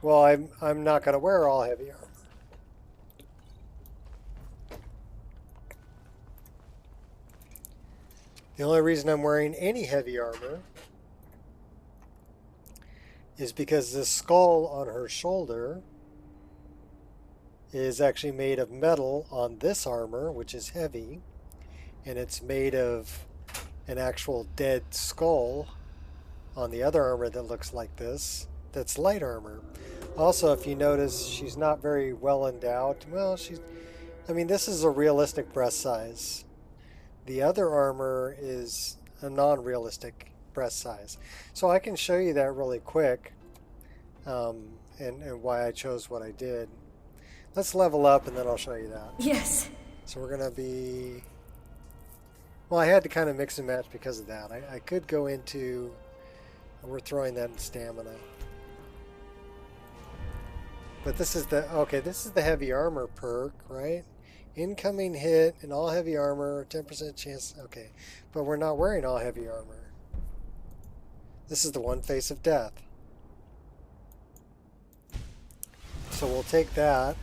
Well, I'm not going to wear all heavy armor. The only reason I'm wearing any heavy armor is because the skull on her shoulder is actually made of metal on this armor, which is heavy, and it's made of an actual dead skull on the other armor that looks like this, that's light armor. Also, if you notice, she's not very well endowed. Well, I mean, this is a realistic breast size. The other armor is a non-realistic breast size. So I can show you that really quick, and why I chose what I did. Let's level up and then I'll show you that. Yes. So we're going to be... Well, I had to kind of mix and match because of that. I could go into... We're throwing that in stamina. But this is the... Okay, this is the heavy armor perk, right? Incoming hit and all heavy armor, 10% chance. Okay, but we're not wearing all heavy armor. This is the one face of death. So we'll take that.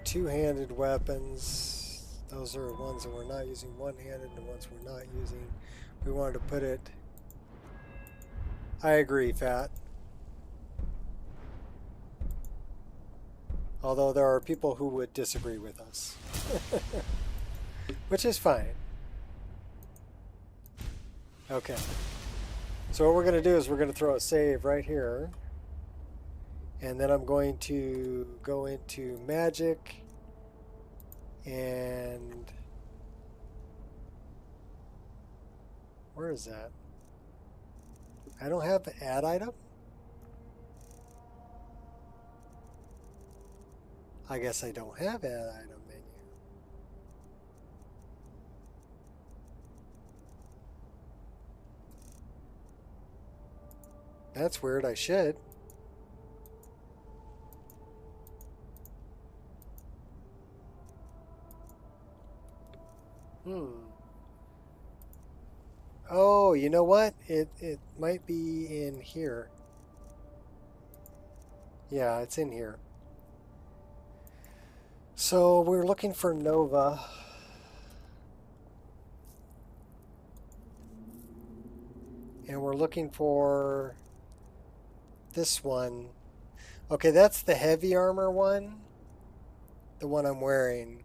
Two-handed weapons. Those are ones that we're not using. One-handed and the ones we're not using. We wanted to put it... I agree, Fat. Although there are people who would disagree with us. Which is fine. Okay. So what we're going to do is we're going to throw a save right here. And then I'm going to go into magic. And... Where is that? I don't have the add item? I guess I don't have add item menu. That's weird, I should. Oh, you know what? It might be in here. Yeah, it's in here. So we're looking for Nova. And we're looking for this one. Okay, that's the heavy armor one. The one I'm wearing.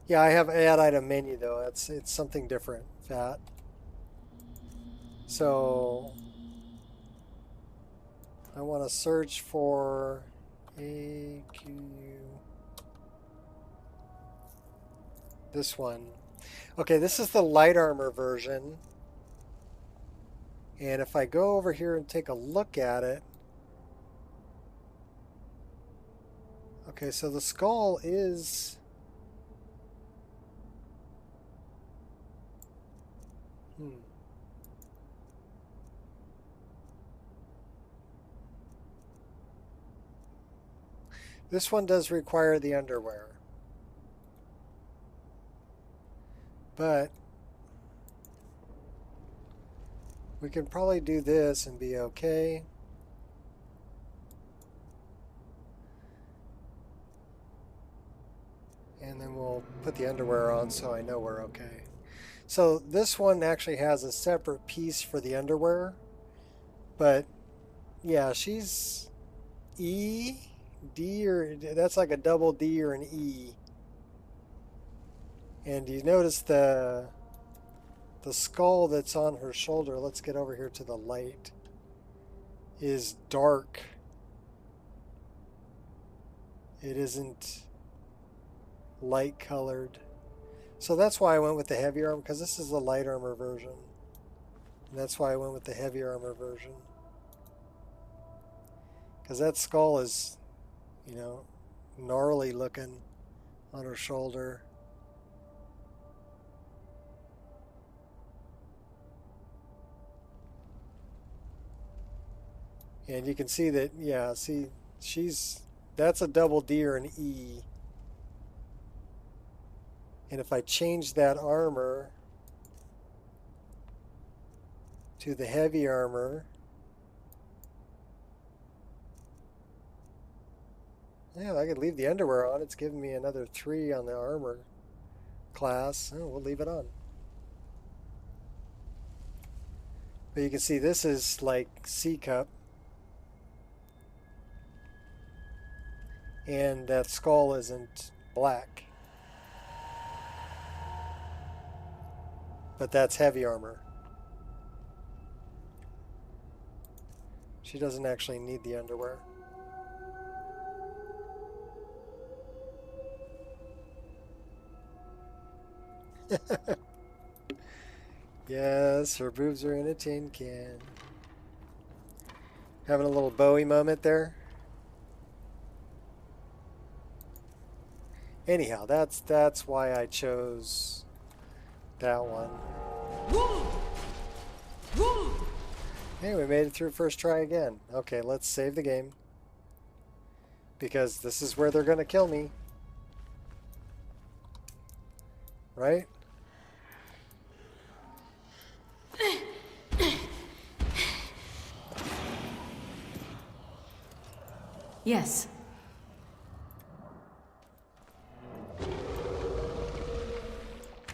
Yeah, I have add item menu though. It's something different, Fat. So I want to search for AQU. This one. Okay, this is the light armor version. And if I go over here and take a look at it. Okay, so the skull is... This one does require the underwear. But we can probably do this and be okay. And then we'll put the underwear on so I know we're okay. So this one actually has a separate piece for the underwear. But yeah, she's E, D, or that's like a double D or an E. And you notice the skull that's on her shoulder, let's get over here to the light, is dark. It isn't light colored. So that's why I went with the heavy armor, because this is the light armor version. And that's why I went with the heavy armor version. Because that skull is, you know, gnarly looking. on her shoulder. And you can see that, yeah, see, that's a double D or an E. And if I change that armor to the heavy armor, yeah, I could leave the underwear on. It's giving me another 3 on the armor class. Oh, we'll leave it on. But you can see this is like C cup. And that skull isn't black. But that's heavy armor. She doesn't actually need the underwear. Yes, her boobs are in a tin can. Having a little Bowie moment there. Anyhow, that's why I chose that one. Hey, we made it through first try again. Okay, let's save the game. Because this is where they're gonna kill me. Right? Yes.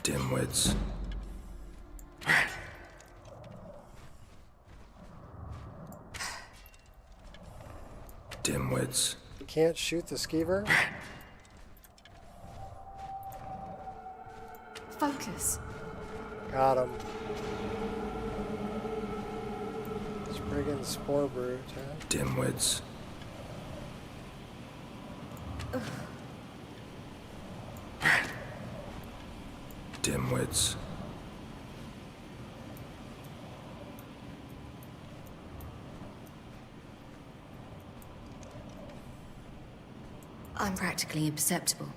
Dimwits. Dimwits. Can't shoot the skeever? Focus. Got him. Spriggan Spore Brute, huh? Dimwits. Dimwits. I'm practically imperceptible.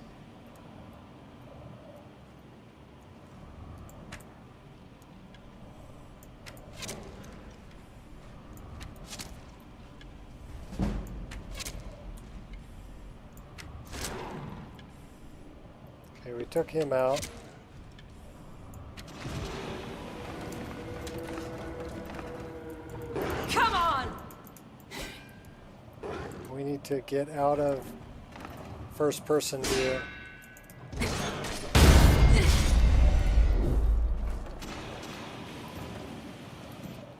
Okay, we took him out. Come on! We need to get out of first person view.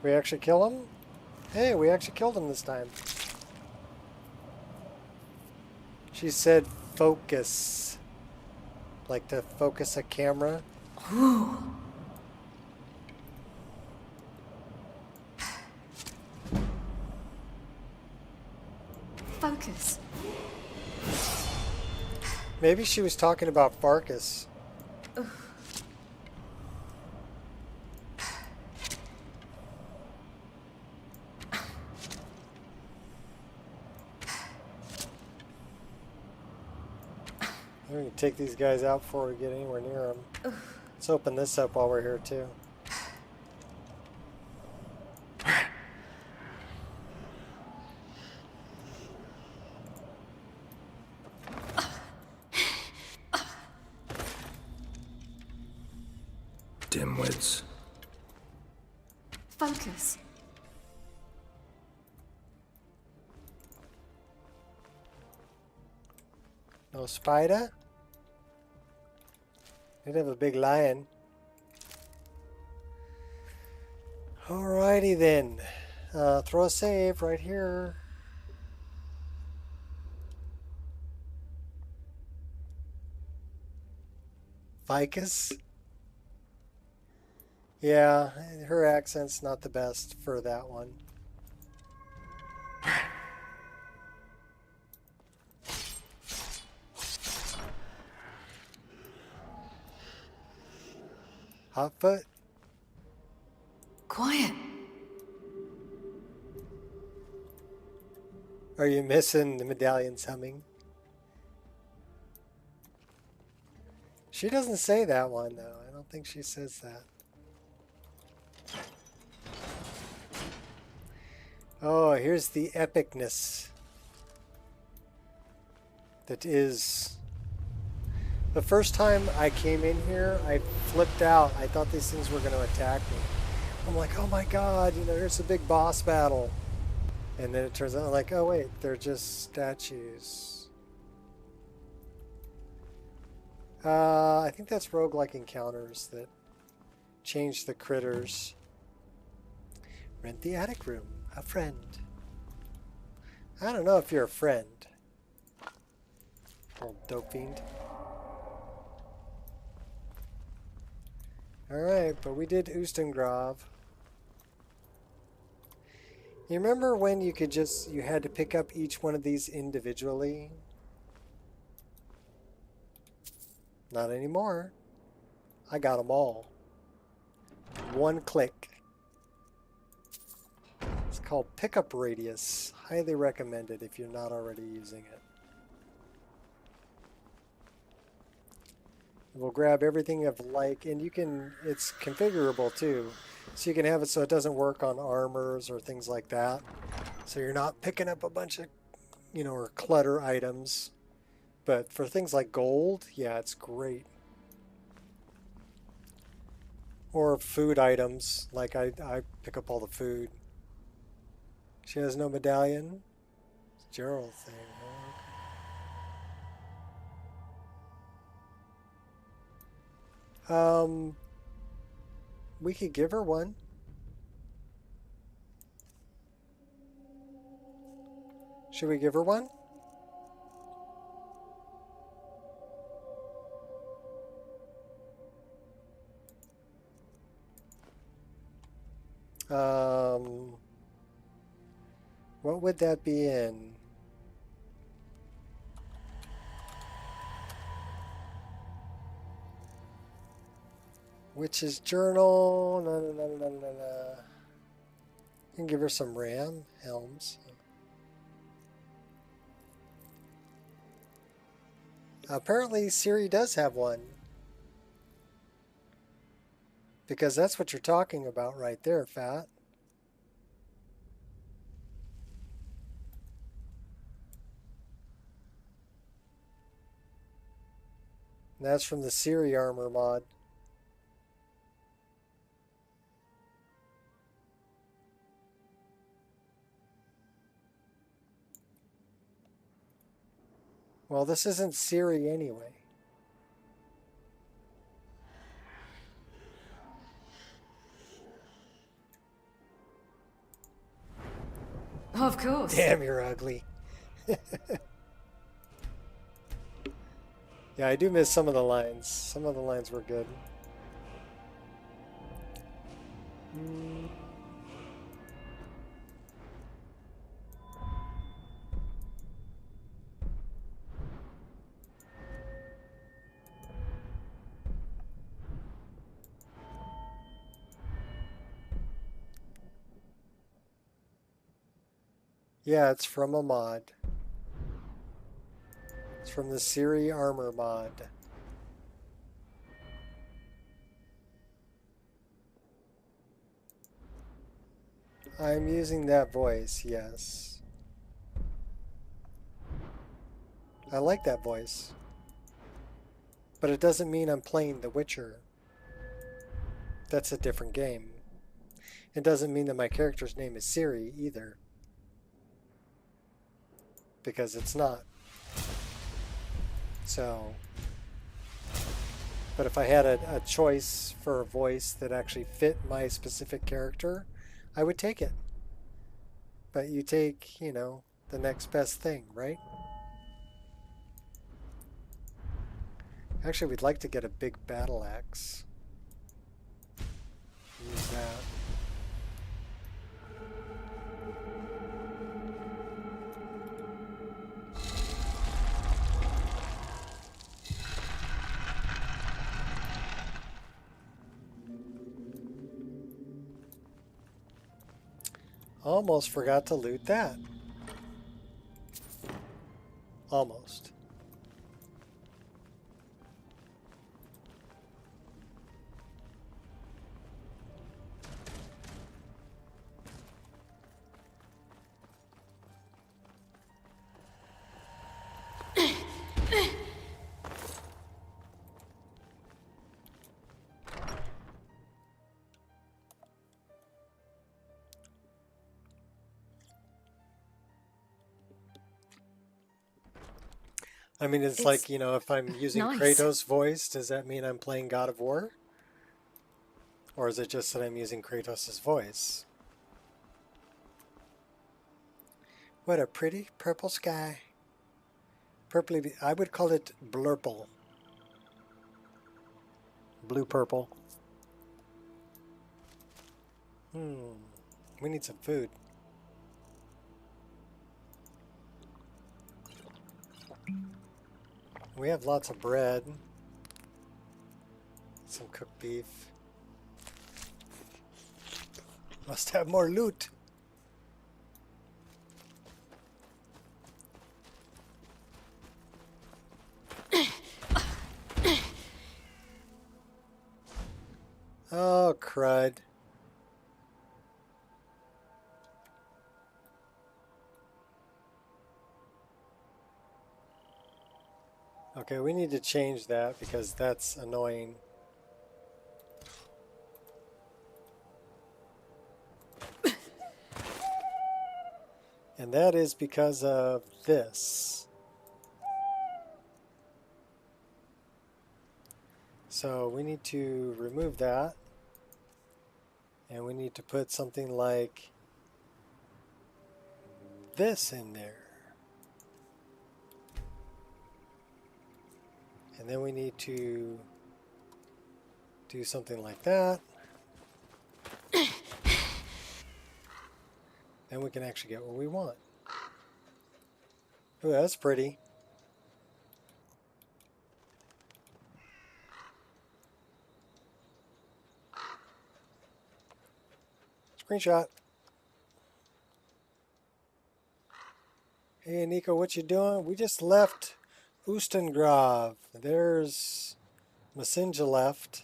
We actually kill him? Hey, we actually killed him this time. She said focus. Like to focus a camera. Focus. Maybe she was talking about Farkas. We can take these guys out before we get anywhere near them. Let's open this up while we're here too. Dimwits. Focus. No spider? Did have a big lion. Alrighty then. Throw a save right here. Vicus? Yeah, her accent's not the best for that one. Hotfoot? Quiet. Are you missing the medallions humming? She doesn't say that one, though. I don't think she says that. Oh, here's the epicness that is... The first time I came in here, I flipped out. I thought these things were going to attack me. I'm like, oh my god, you know, here's a big boss battle. And then it turns out, like, oh wait, they're just statues. I think that's roguelike encounters that change the critters. Rent the attic room. A friend. I don't know if you're a friend. Old dope fiend. Alright, but we did Ustengrav. You remember when you could just, you had to pick up each one of these individually? Not anymore. I got them all. One click. It's called Pickup Radius. Highly recommended if you're not already using it. We'll grab everything of like, and you can, it's configurable too. So you can have it so it doesn't work on armors or things like that. So you're not picking up a bunch of, you know, or clutter items. But for things like gold, yeah, it's great. Or food items, like I pick up all the food. She has no medallion. It's a Gerald thing. Okay. We could give her one. Should we give her one? What would that be in? Witch's Journal. You can give her some RAM helms. Apparently Siri does have one. Because that's what you're talking about right there, Fat. And that's from the Siri armor mod. Well, this isn't Siri anyway. Of course. Damn, you're ugly. Yeah, I do miss some of the lines. Some of the lines were good. Yeah, it's from a mod. It's from the Siri armor mod. I'm using that voice, yes. I like that voice. But it doesn't mean I'm playing The Witcher. That's a different game. It doesn't mean that my character's name is Siri either. Because it's not. So, but if I had a choice for a voice that actually fit my specific character, I would take it. But you take, you know, the next best thing, right? Actually, we'd like to get a big battle axe. Use that. Almost forgot to loot that. Almost. I mean, it's like, you know, if I'm using nice. Kratos' voice, does that mean I'm playing God of War? Or is it just that I'm using Kratos' voice? What a pretty purple sky. Purpley, I would call it blurple. Blue purple. We need some food. We have lots of bread. Some cooked beef. Must have more loot. Oh, crud. Okay, we need to change that because that's annoying. And that is because of this. So we need to remove that. And we need to put something like this in there. And then we need to do something like that. Then we can actually get what we want. Ooh, that's pretty. Screenshot. Hey, Nico, what you doing? We just left Oostengrav. There's Masinja left.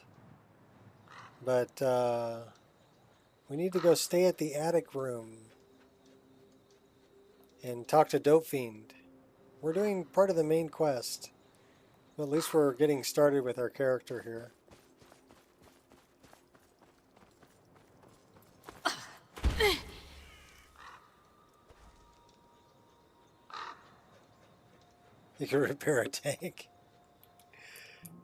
But we need to go stay at the attic room and talk to Dope Fiend. We're doing part of the main quest. Well, at least we're getting started with our character here. You can repair a tank.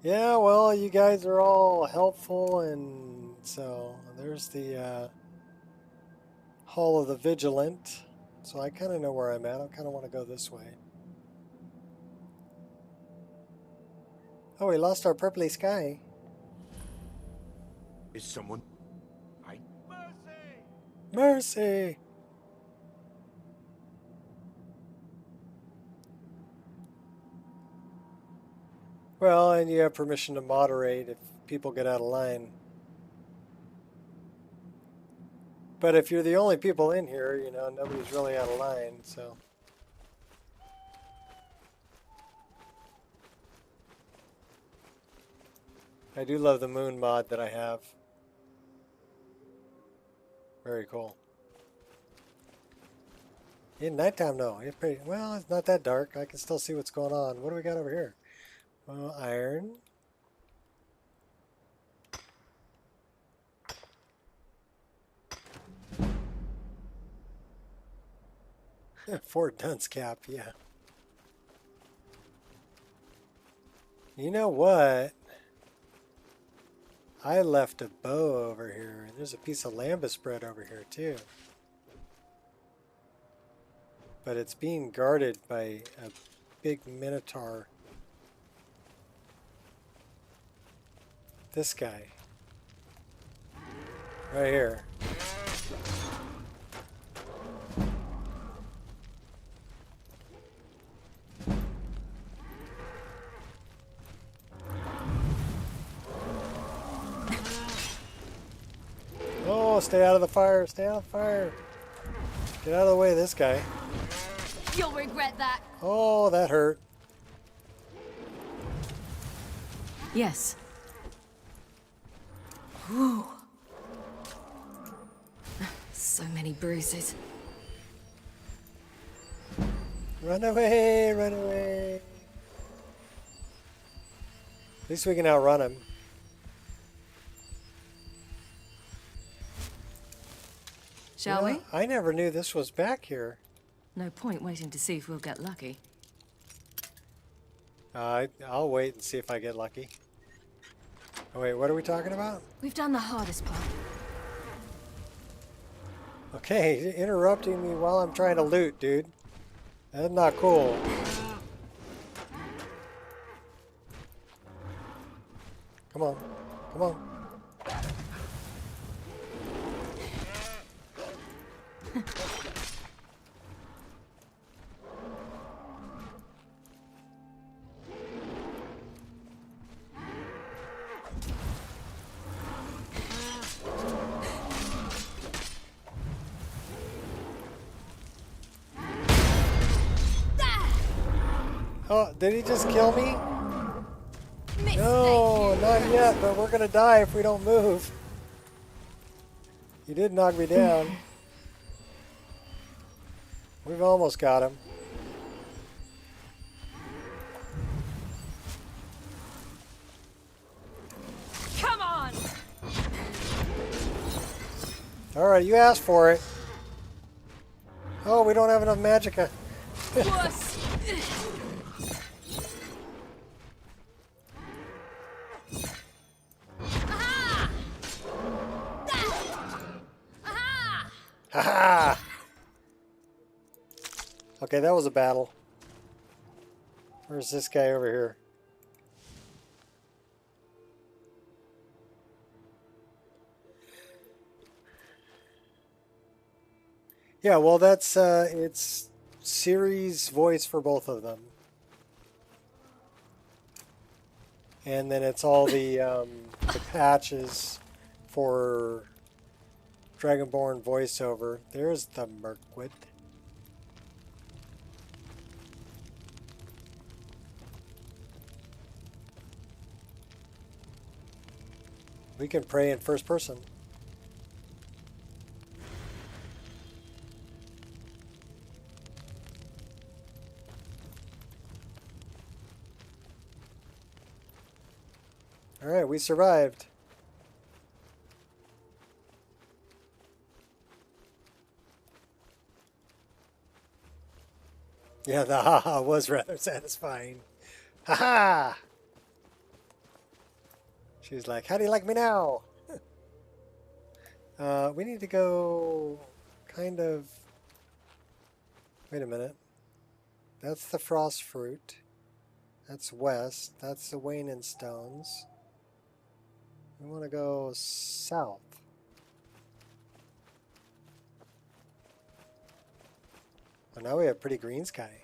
Yeah, well, you guys are all helpful, and so there's the Hall of the Vigilant. So I kind of know where I'm at. I kind of want to go this way. Oh, we lost our purpley sky. Is someone... Mercy! Well, and you have permission to moderate if people get out of line. But if you're the only people in here, you know, nobody's really out of line, so... I do love the moon mod that I have. Very cool. In nighttime, no. It's pretty, well, it's not that dark. I can still see what's going on. What do we got over here? Well, iron. Fort Dunce cap, yeah. You know what? I left a bow over here. There's a piece of lambus bread over here too. But it's being guarded by a big minotaur. This guy. Right here. Oh, stay out of the fire. Stay out of the fire. Get out of the way of this guy. You'll regret that. Oh, that hurt. Yes. Whew. So many bruises. Run away, run away. At least we can outrun him. Shall we? I never knew this was back here. No point waiting to see if we'll get lucky. I'll wait and see if I get lucky. Oh, wait, what are we talking about? We've done the hardest part. Okay, interrupting me while I'm trying to loot, dude. That's not cool. Come on. Come on. Oh, did he just kill me? No, not yet, but we're gonna die if we don't move. He did knock me down. We've almost got him. Come on! Alright, you asked for it. Oh, we don't have enough magicka. Wuss. Haha! Okay, that was a battle. Where's this guy over here? Yeah, well, that's it's Ciri's voice for both of them, and then it's all the patches for Dragonborn voiceover. There's the Mirkwood. We can pray in first person. All right, we survived. Yeah, the haha was rather satisfying. Haha! She's like, how do you like me now? We need to go kind of... Wait a minute. That's the frost fruit. That's west. That's the Waning Stones. We want to go south. Well, now we have pretty green sky.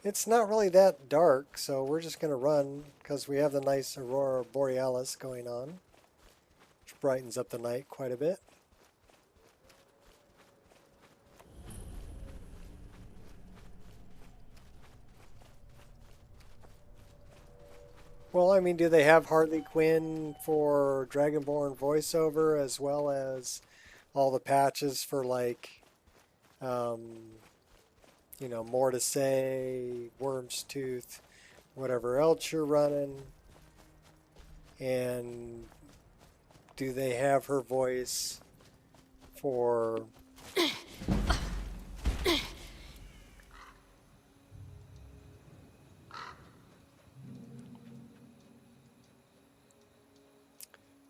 It's not really that dark, so we're just going to run because we have the nice Aurora Borealis going on, which brightens up the night quite a bit. Well, I mean, do they have Harley Quinn for Dragonborn voiceover as well as all the patches for, like, you know, More to Say, Worm's Tooth, whatever else you're running? And do they have her voice for...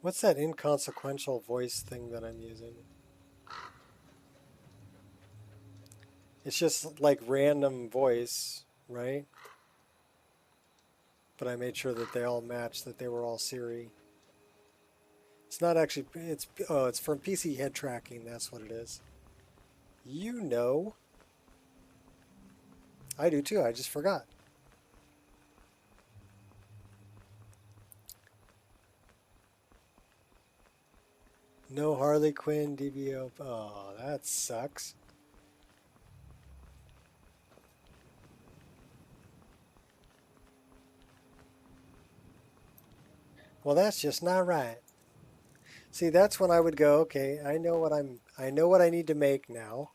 What's that inconsequential voice thing that I'm using? It's just like random voice, right? But I made sure that they all matched, that they were all Ciri. It's not actually, it's from PC head tracking, that's what it is. You know. I do too, I just forgot. No Harley Quinn DBO. Oh, that sucks. Well, that's just not right. See, that's when I would go, okay, I know what I need to make now.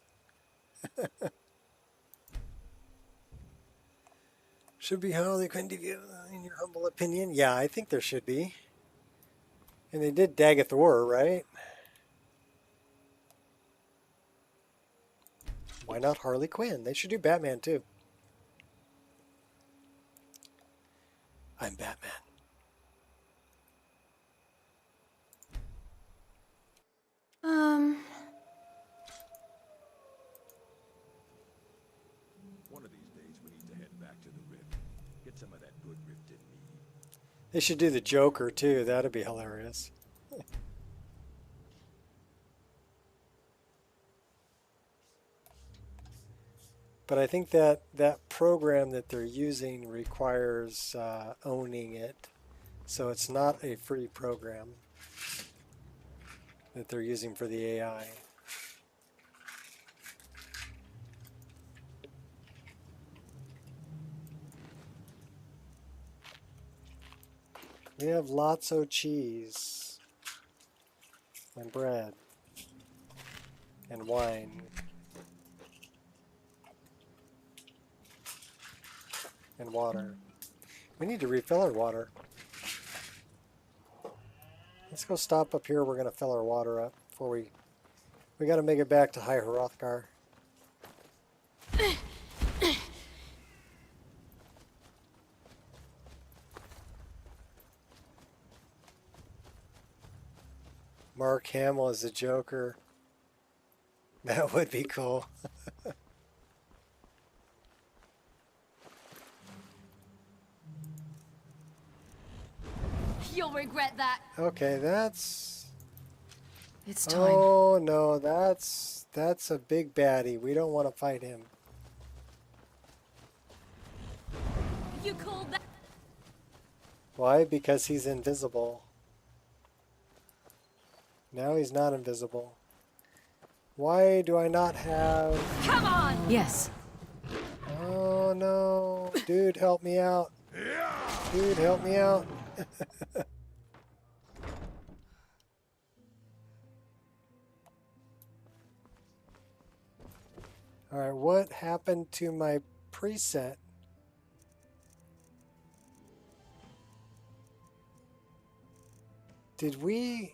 Should be Harley Quinn DBO in your humble opinion? Yeah, I think there should be. And they did Dagathor, right? Why not Harley Quinn? They should do Batman too. I'm Batman. One of these days we need to head back to the rift. Get some of that good rifted meat. They should do the Joker too. That'd be hilarious. But I think that that program that they're using requires owning it. So it's not a free program that they're using for the AI. We have lots of cheese and bread and wine and water. We need to refill our water. Let's go stop up here. We're going to fill our water up before we got to make it back to High Hrothgar. Mark Hamill as the Joker. That would be cool. You'll regret that. Okay, that's... It's time. Oh no, that's a big baddie. We don't want to fight him. You called that? Why? Because he's invisible. Now he's not invisible. Why do I not have... Come on! Yes. Oh no. Dude, help me out. Dude, help me out. Alright, what happened to my preset? Did we...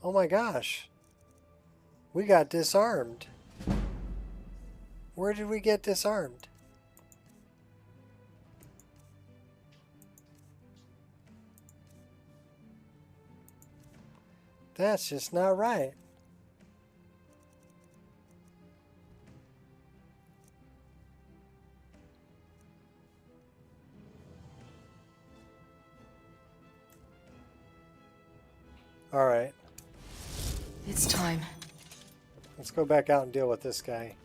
Oh my gosh. We got disarmed. Where did we get disarmed? That's just not right. All right. It's time. Let's go back out and deal with this guy.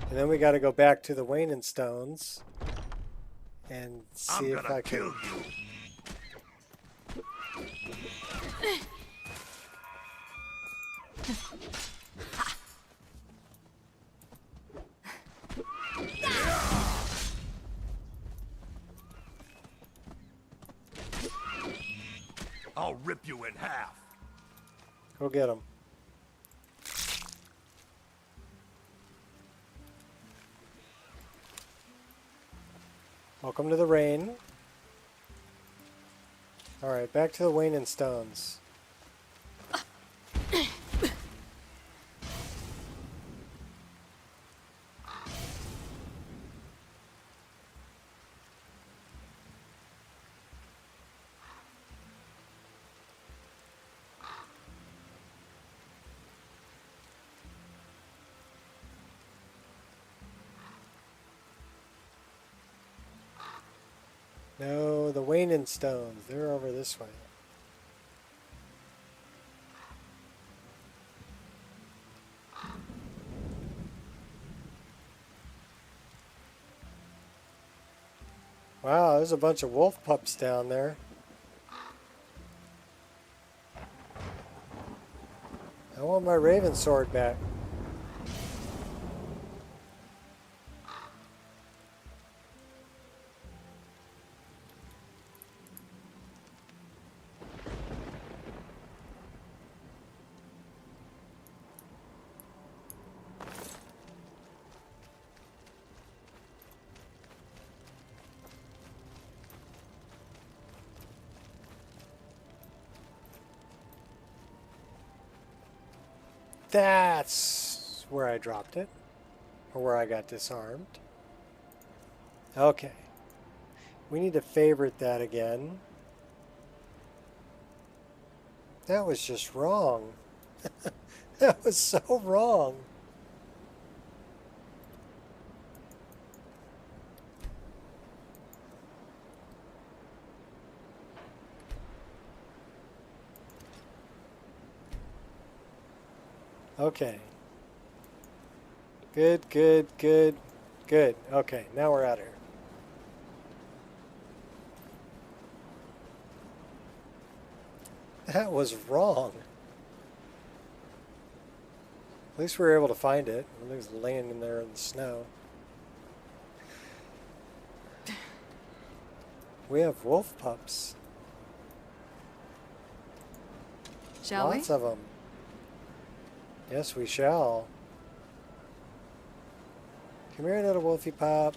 And then we got to go back to the Waning Stones and see if I can... You. I'll rip you in half. Go get him. Welcome to the rain. Alright, back to the Waning Stones. No, the Waning Stones. They're over this way. Wow, there's a bunch of wolf pups down there. I want my Raven sword back. That's where I dropped it, or where I got disarmed. Okay. We need to favorite that again. That was just wrong. That was so wrong. Okay. Good, good, good, good. Okay, now we're out of here. That was wrong. At least we were able to find it. It was laying in there in the snow. We have wolf pups. Shall we? Lots of them. Yes, we shall. Come here, little wolfie pup.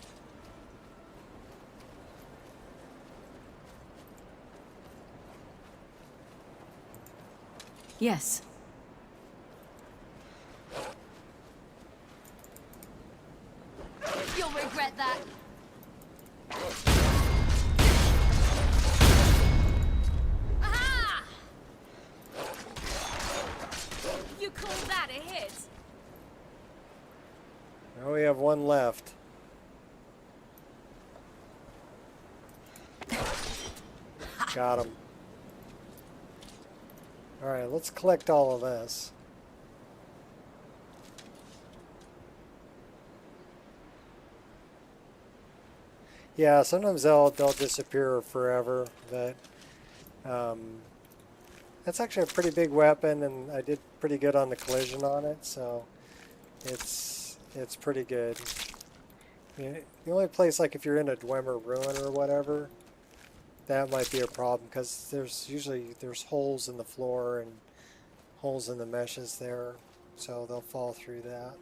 Yes. You'll regret that. Aha! You call that a hit? Now we have one left. Got him. Alright, let's collect all of this. Yeah, sometimes they'll disappear forever, but that's actually a pretty big weapon, and I did pretty good on the collision on it, so it's pretty good. Yeah, the only place, like if you're in a Dwemer ruin or whatever, that might be a problem, because there's holes in the floor and holes in the meshes there, so they'll fall through that.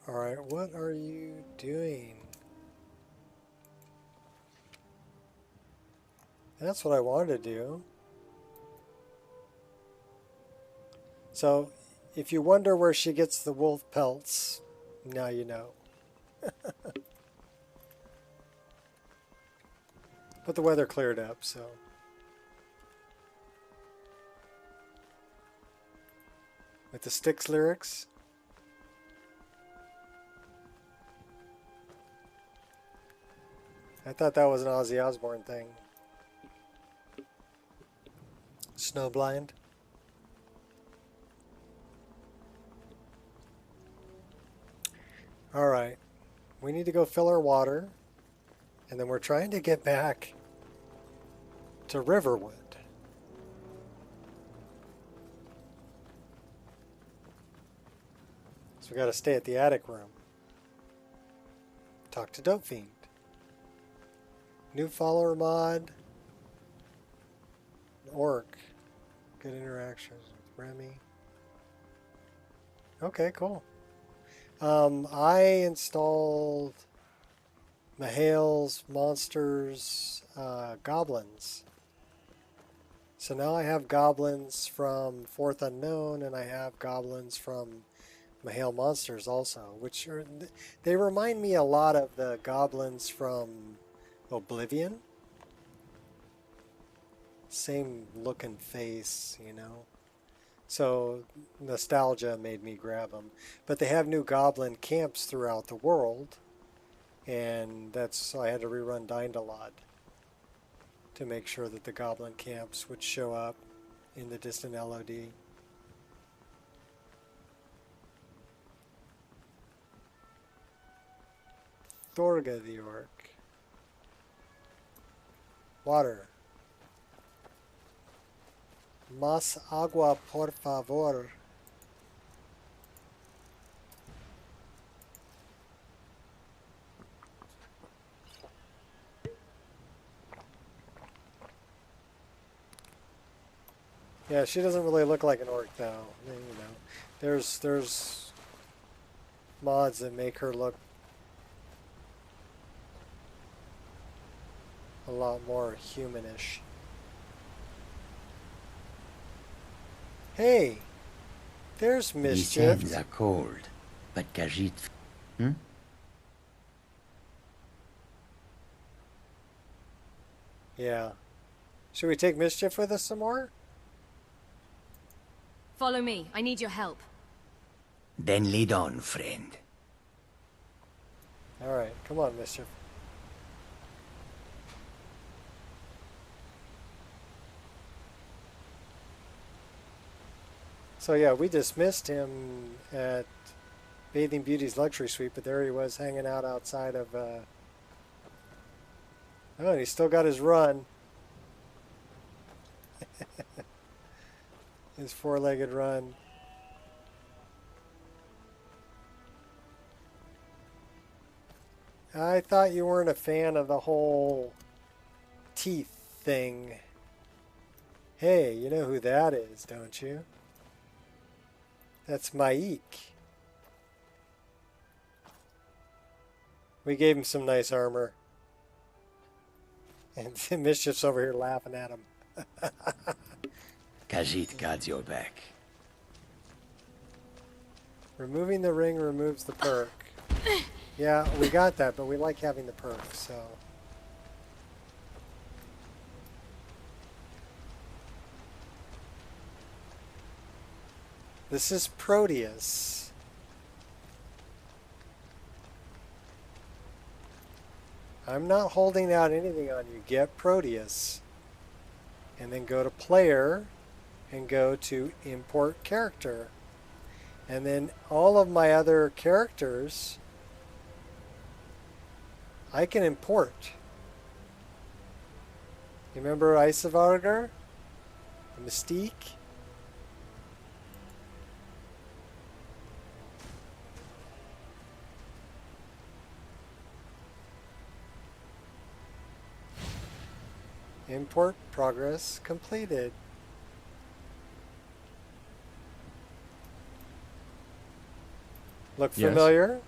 Alright, what are you doing? That's what I wanted to do. So, if you wonder where she gets the wolf pelts, now you know. But the weather cleared up, so. With the Styx lyrics. I thought that was an Ozzy Osbourne thing. Snowblind. Alright. We need to go fill our water. And then we're trying to get back to Riverwood. So we got to stay at the attic room. Talk to Dope Fiend. New follower mod. Orc. Good interactions with Remy. Okay, cool. I installed Mahale's monsters, goblins. So now I have goblins from Fourth Unknown, and I have goblins from Mahale monsters also, which are, they remind me a lot of the goblins from Oblivion. Same look and face, you know. So nostalgia made me grab them. But they have new goblin camps throughout the world. And so I had to rerun Dindalod to make sure that the goblin camps would show up in the distant LOD. Thorga the Orc. Water. Más agua, por favor. Yeah, she doesn't really look like an orc though. I mean, you know, there's mods that make her look a lot more humanish. Hey, there's These Mischief. sands are cold, but Khajiit... Hmm? Yeah. Should we take Mischief with us some more? Follow me. I need your help. Then lead on, friend. Alright, come on, Mischief. So yeah, we dismissed him at Bathing Beauty's luxury suite, but there he was hanging out outside of, oh, and he's still got his run. His four-legged run. I thought you weren't a fan of the whole teeth thing. Hey, you know who that is, don't you? That's Maik. We gave him some nice armor. And Mischief's over here laughing at him. Khajiit guards your back. Removing the ring removes the perk. Yeah, we got that, but we like having the perk, so... This is Proteus. I'm not holding out anything on you. Get Proteus. And then go to Player and go to Import Character. And then all of my other characters I can import. You remember Icevargar? Mystique? Import progress completed. Look Yes. familiar?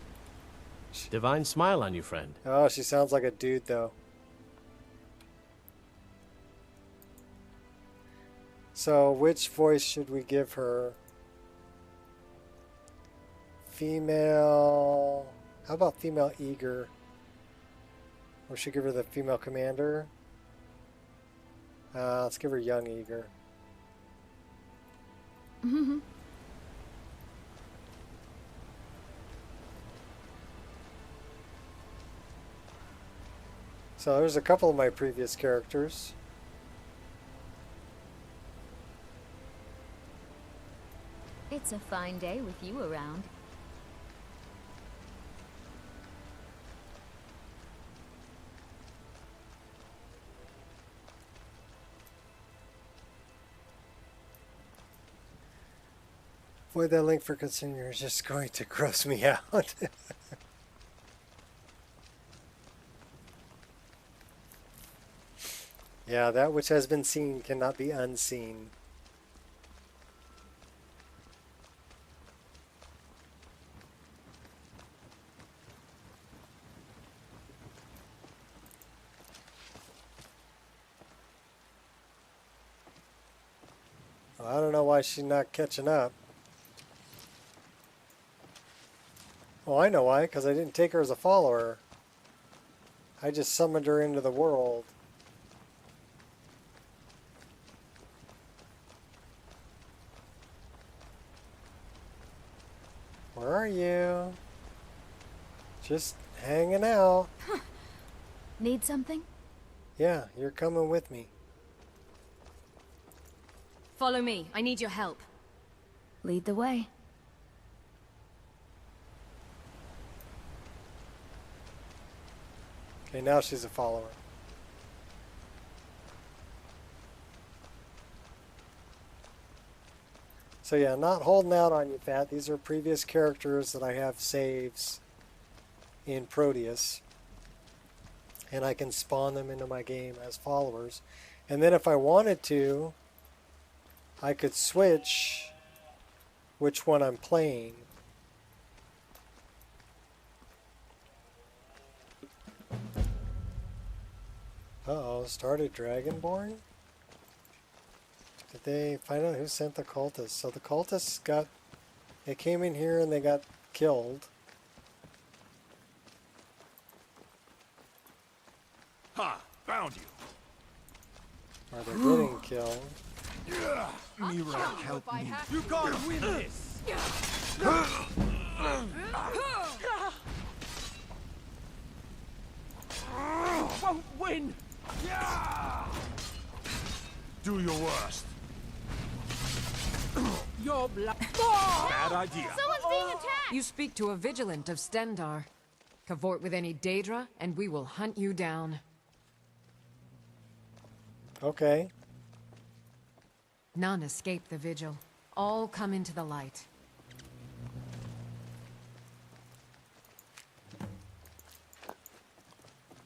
Divine smile on you, friend. Oh, she sounds like a dude, though. So, which voice should we give her? Female... How about female eager? Or should we give her the female commander? Let's give her young eager. So there's a couple of my previous characters. It's a fine day with you around. Boy, that link for consumer is just going to gross me out. Yeah, that which has been seen cannot be unseen. Well, I don't know why she's not catching up. Oh, I know why, because I didn't take her as a follower. I just summoned her into the world. Where are you? Just hanging out. Need something? Yeah, you're coming with me. Follow me. I need your help. Lead the way. Okay, now she's a follower. So yeah, not holding out on you, Fat. These are previous characters that I have saves in Proteus. And I can spawn them into my game as followers. And then if I wanted to, I could switch which one I'm playing. Uh-oh, started Dragonborn? Did they find out who sent the cultists? So the cultists they came in here and they got killed. Ha! Found you. Or they're getting killed. Mira, help me. You can't win this. Won't win. Do your worst. Your blood. Bad idea. Someone's being attacked! You speak to a vigilant of Stendar. Cavort with any Daedra, and we will hunt you down. Okay. None escape the vigil. All come into the light.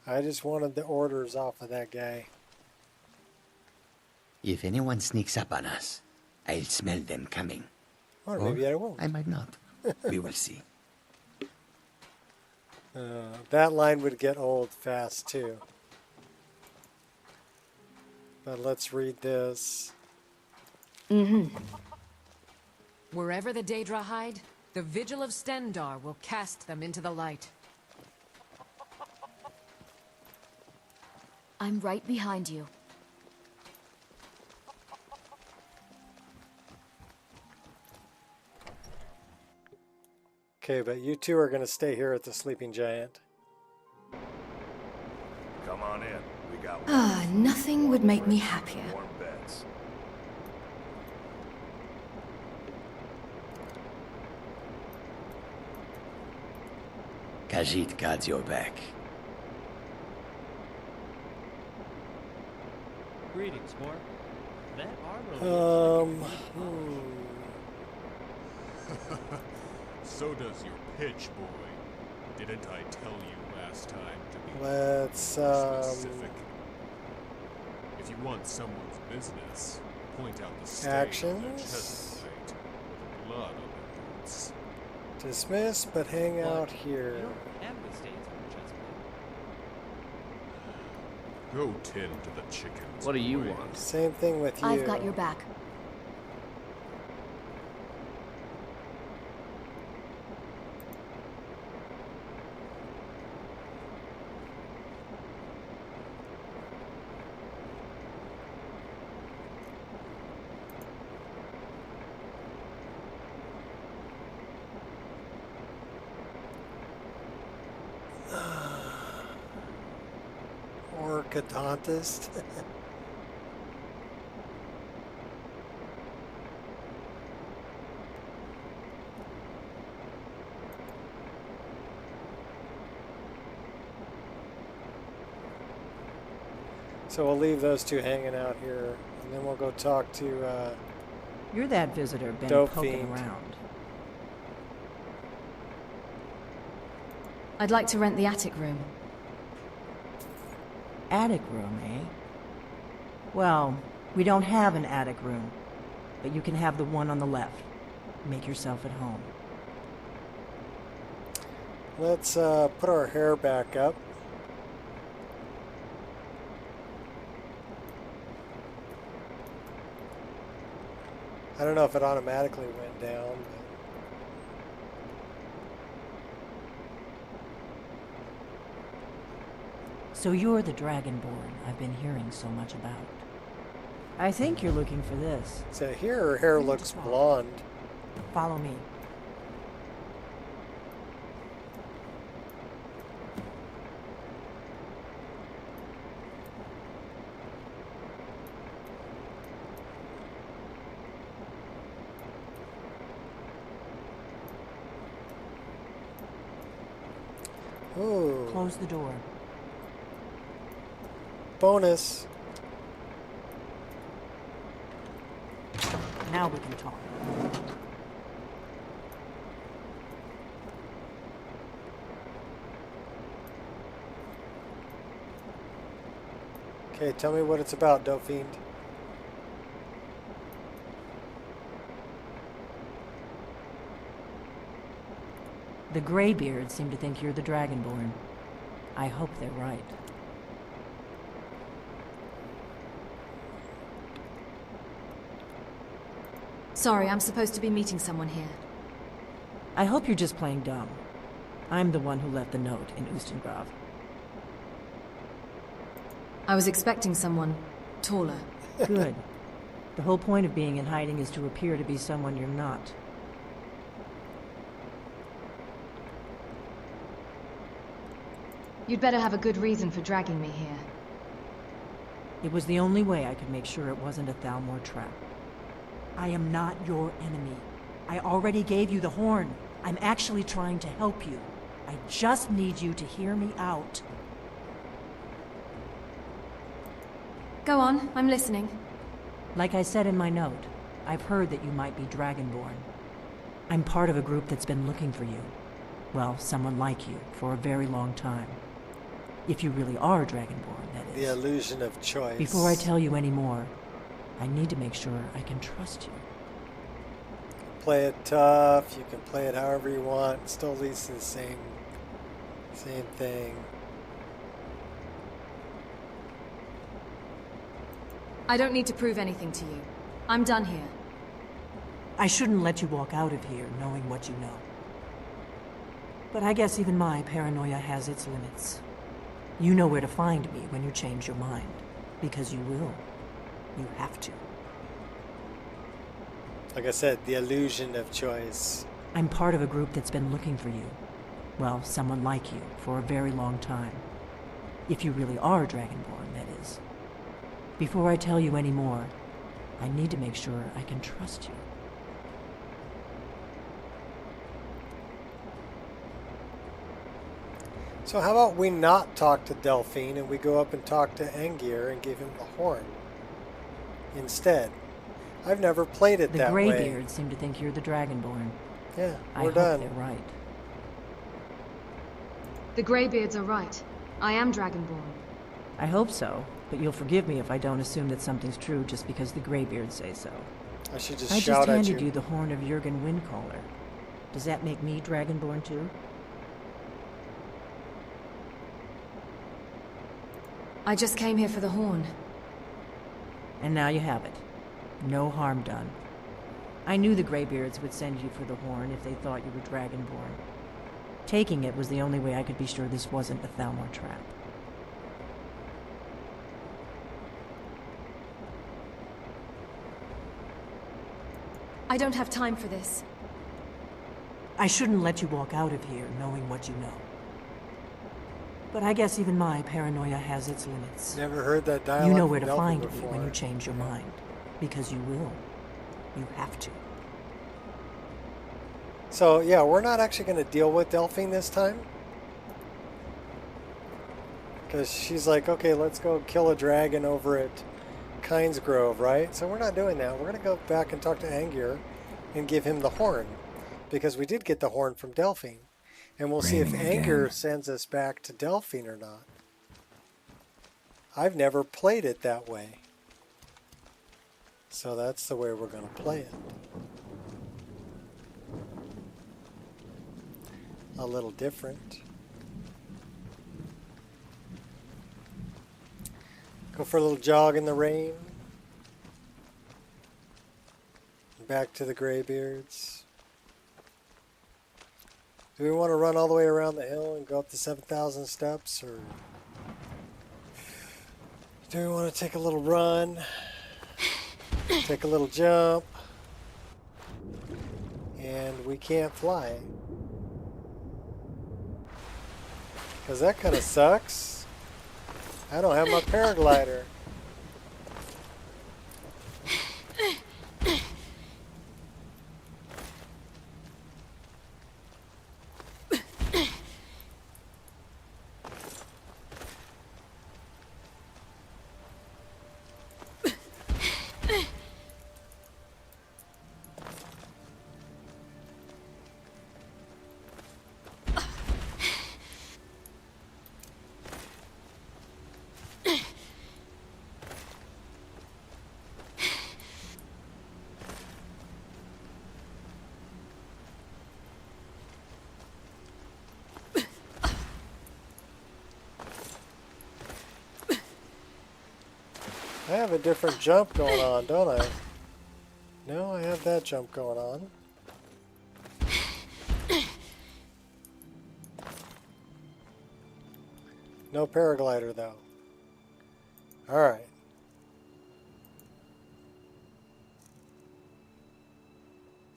I just wanted the orders off of that guy. If anyone sneaks up on us, I'll smell them coming. Or maybe I won't. I might not. We will see. That line would get old fast too. But let's read this. Wherever the Daedra hide, the Vigil of Stendar will cast them into the light. I'm right behind you. Okay, but you two are going to stay here at the Sleeping Giant. Come on in. We got Nothing would make me happier. warm beds. Khajiit guards your back. Greetings, Mort. That armor. So does your pitch, boy. Didn't I tell you last time to be Let's specific? If you want someone's business, point out the stain on their actions. chest plate with blood on their boots. Dismiss, but hang out here. You don't have any stains on your chest plate. Go tend to the chickens. What do you boy. want? Same thing with you. I've got your back. Orchodontist. So we'll leave those two hanging out here, and then we'll go talk to You're that visitor been Dope poking fiend. around. I'd like to rent the attic room. Attic room, eh? Well, we don't have an attic room, but you can have the one on the left. Make yourself at home. Let's put our hair back up. I don't know if it automatically went down. But So you're the Dragonborn I've been hearing so much about. I think you're looking for this. so here her hair looks blonde. Follow me. Ooh, Close the door. bonus. Now we can talk. Okay, tell me what it's about, Dope Fiend. The Greybeards seem to think you're the Dragonborn. I hope they're right. Sorry, I'm supposed to be meeting someone here. I hope you're just playing dumb. I'm the one who left the note in Ustengrav. I was expecting someone taller. Good. The whole point of being in hiding is to appear to be someone you're not. You'd better have a good reason for dragging me here. It was the only way I could make sure it wasn't a Thalmor trap. I am not your enemy. I already gave you the horn. I'm actually trying to help you. I just need you to hear me out. Go on, I'm listening. Like I said in my note, I've heard that you might be Dragonborn. I'm part of a group that's been looking for you. Well, someone like you, for a very long time. If you really are Dragonborn, that is. The illusion of choice. Before I tell you any more, I need to make sure I can trust you. Play it tough, you can play it however you want, it still leads to the same thing. I don't need to prove anything to you. I'm done here. I shouldn't let you walk out of here knowing what you know. But I guess even my paranoia has its limits. You know where to find me when you change your mind. Because you will. You have to. Like I said, the illusion of choice. I'm part of a group that's been looking for you. Well, someone like you, for a very long time. If you really are Dragonborn, that is. Before I tell you any more, I need to make sure I can trust you. So how about we not talk to Delphine and we go up and talk to Angier and give him the horn instead? I've never played it that way. The Greybeards seem to think you're the Dragonborn. Yeah, I we're hope done. they're right. The Greybeards are right. I am Dragonborn. I hope so, but you'll forgive me if I don't assume that something's true just because the Greybeards say so. I should just I shout just at handed you. you the horn of Jurgen Windcaller. Does that make me Dragonborn too? I just came here for the horn. And now you have it. No harm done. I knew the Greybeards would send you for the horn if they thought you were Dragonborn. Taking it was the only way I could be sure this wasn't a Thalmor trap. I don't have time for this. I shouldn't let you walk out of here knowing what you know. But I guess even my paranoia has its limits. Never heard that dialogue. You know where to from find Delphine me before. when you change your mind. Because you will. You have to. So yeah, we're not actually going to deal with Delphine this time. Because she's like, okay, let's go kill a dragon over at Kynes Grove, right? So we're not doing that. We're going to go back and talk to Angier and give him the horn. Because we did get the horn from Delphine. And we'll see if Angier sends us back to Delphine or not. I've never played it that way. So that's the way we're going to play it. A little different. Go for a little jog in the rain. Back to the Greybeards. Do we want to run all the way around the hill and go up the 7,000 steps, or do we want to take a little run, take a little jump, and we can't fly? Because that kind of sucks. I don't have my paraglider. I have a different jump going on, don't I? No, I have that jump going on. No paraglider, though. Alright.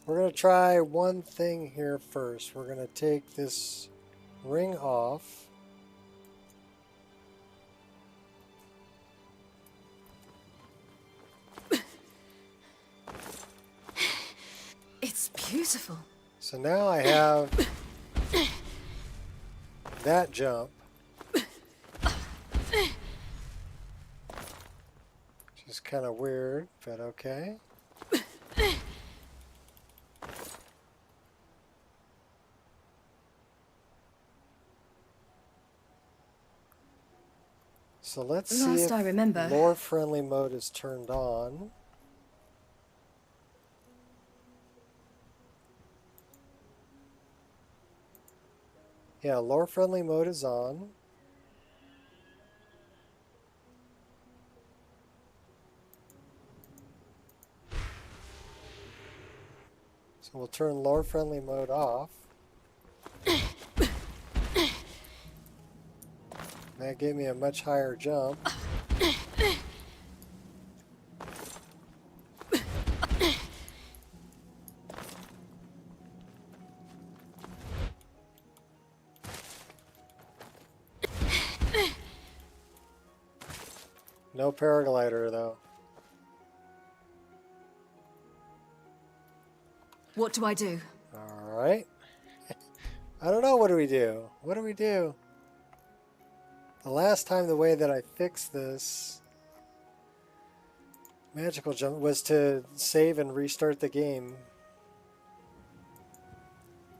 We're going to try one thing here first. We're going to take this ring off. It's beautiful. So now I have that jump. Which is kind of weird, but okay. So let's see if I remember. lore friendly mode is turned on. Yeah, lore friendly mode is on. So we'll turn lore friendly mode off. That gave me a much higher jump. No paraglider though. What do I do? Alright. I don't know, what do we do? What do we do? The last time the way that I fixed this magical jump was to save and restart the game.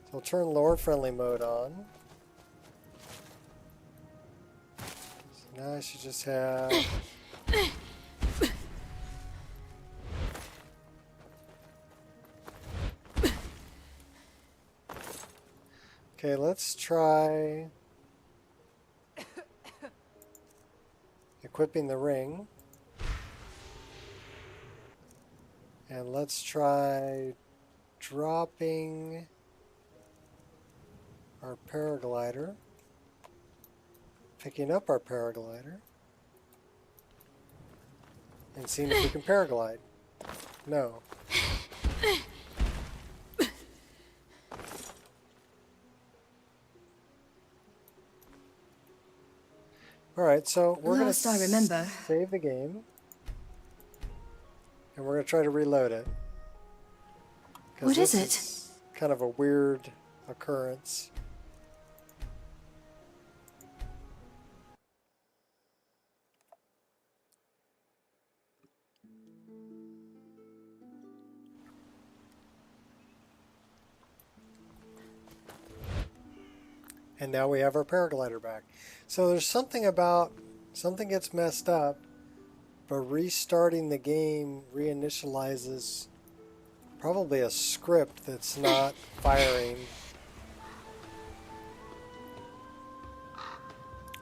So we'll turn lore friendly mode on. So now I should just have... Okay, let's try equipping the ring. And let's try dropping our paraglider, picking up our paraglider, and seeing if we can paraglide. No. Alright, so we're going to save the game. And we're going to try to reload it. What is it? Kind of a weird occurrence. And now we have our paraglider back. So there's something about, something gets messed up, but restarting the game reinitializes probably a script that's not firing.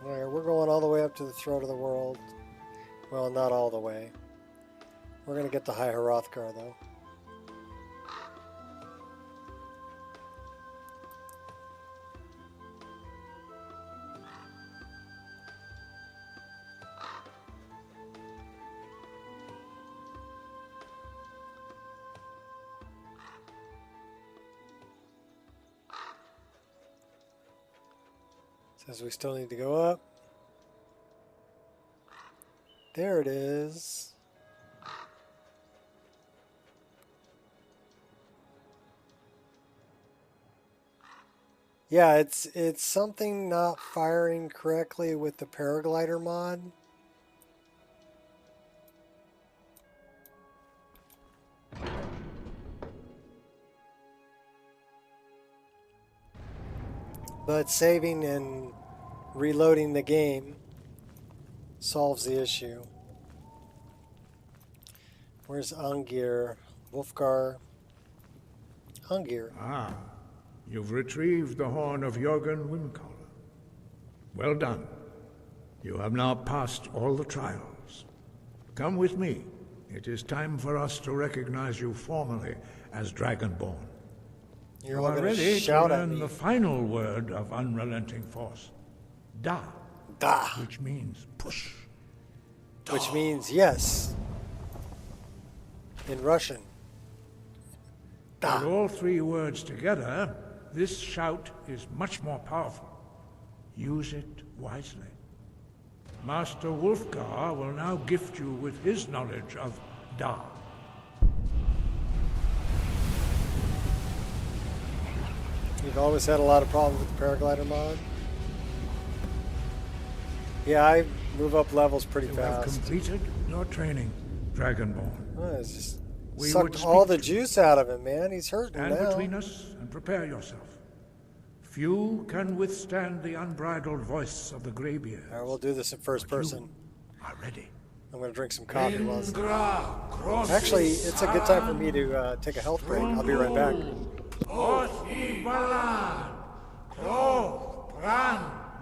Alright, we're going all the way up to the throat of the world. Well, not all the way. We're going to get to High Hrothgar, though. Says we still need to go up. There it is. Yeah, it's something not firing correctly with the paraglider mod. But saving and reloading the game solves the issue. Where's Ungir? Wolfgar? Ungir. Ah, you've retrieved the horn of Jörgen Windcaller. Well done. You have now passed all the trials. Come with me. It is time for us to recognize you formally as Dragonborn. You're You all are gonna ready to shout at learn me. the final word of unrelenting force. Da. Da. Which means push. Which means yes. In Russian. With all three words together, this shout is much more powerful. Use it wisely. Master Wolfgar will now gift you with his knowledge of Da. We've always had a lot of problems with the paraglider mod. Yeah, I move up levels pretty You have fast. completed your training, Dragonborn. Oh, it's just We would sucked all speak the juice out of him, man. He's hurting Stand now. between us and prepare yourself. Few can withstand the unbridled voice of the Greybeard. All right, we'll do this in first person. Are ready. I'm going to drink some coffee while actually, it's a good time for me to take a health break. I'll be right back.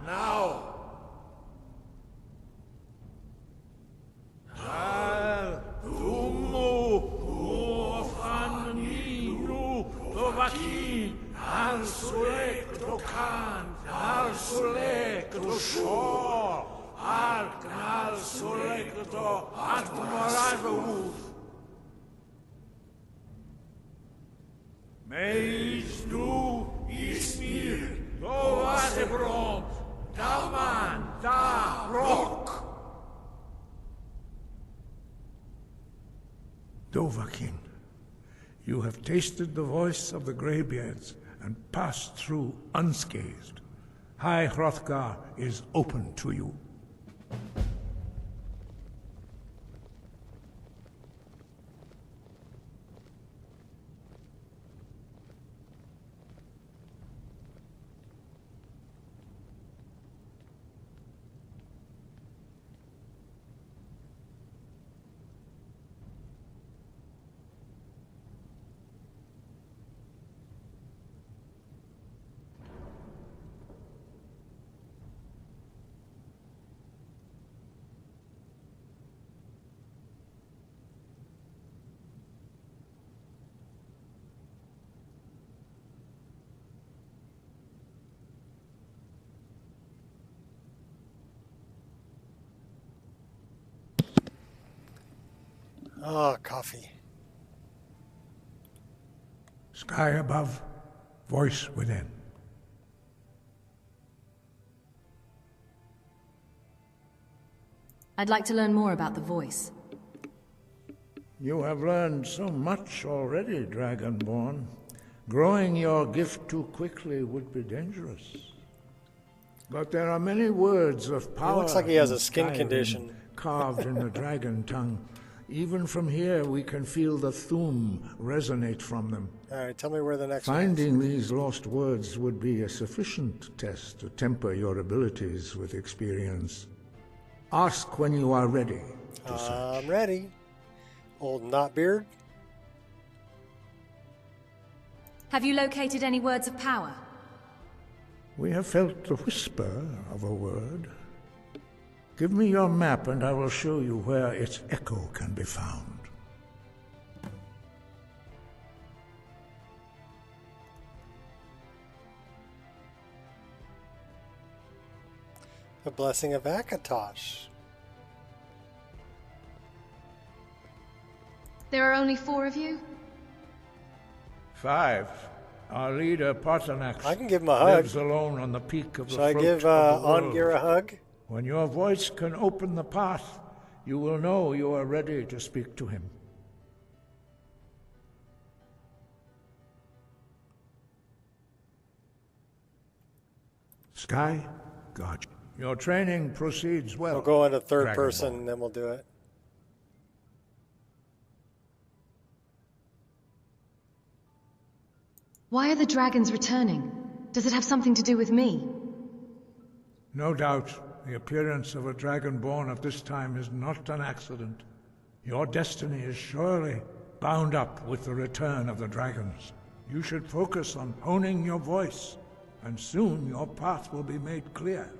Now. Meis du Ismir, do Asebront, Daman, da Rock. Dovahkiin, you have tasted the voice of the Greybeards and passed through unscathed. High Hrothgar is open to you. Ah, coffee. Sky above, voice within. I'd like to learn more about the voice. You have learned so much already, Dragonborn. Growing your gift too quickly would be dangerous. But there are many words of power. He looks like he has in a skin Skyrim condition. carved in the dragon tongue. Even from here, we can feel the Thuum resonate from them. All right, tell me where the next one is. Finding these lost words would be a sufficient test to temper your abilities with experience. Ask when you are ready to search. I'm ready. Old Knotbeard. Have you located any words of power? We have felt the whisper of a word. Give me your map and I will show you where its echo can be found. The Blessing of Akatosh. There are only 4 of you? 5. Our leader, Partanax, I can give him a hug. lives alone on the peak of the Shall I throat give of the world. Ongir a hug? When your voice can open the path, you will know you are ready to speak to him. Sky, God, your training proceeds well. We'll go into third Dragonborn. person and then we'll do it. Why are the dragons returning? Does it have something to do with me? No doubt, the appearance of a dragonborn at this time is not an accident. Your destiny is surely bound up with the return of the dragons. You should focus on honing your voice, and soon your path will be made clear.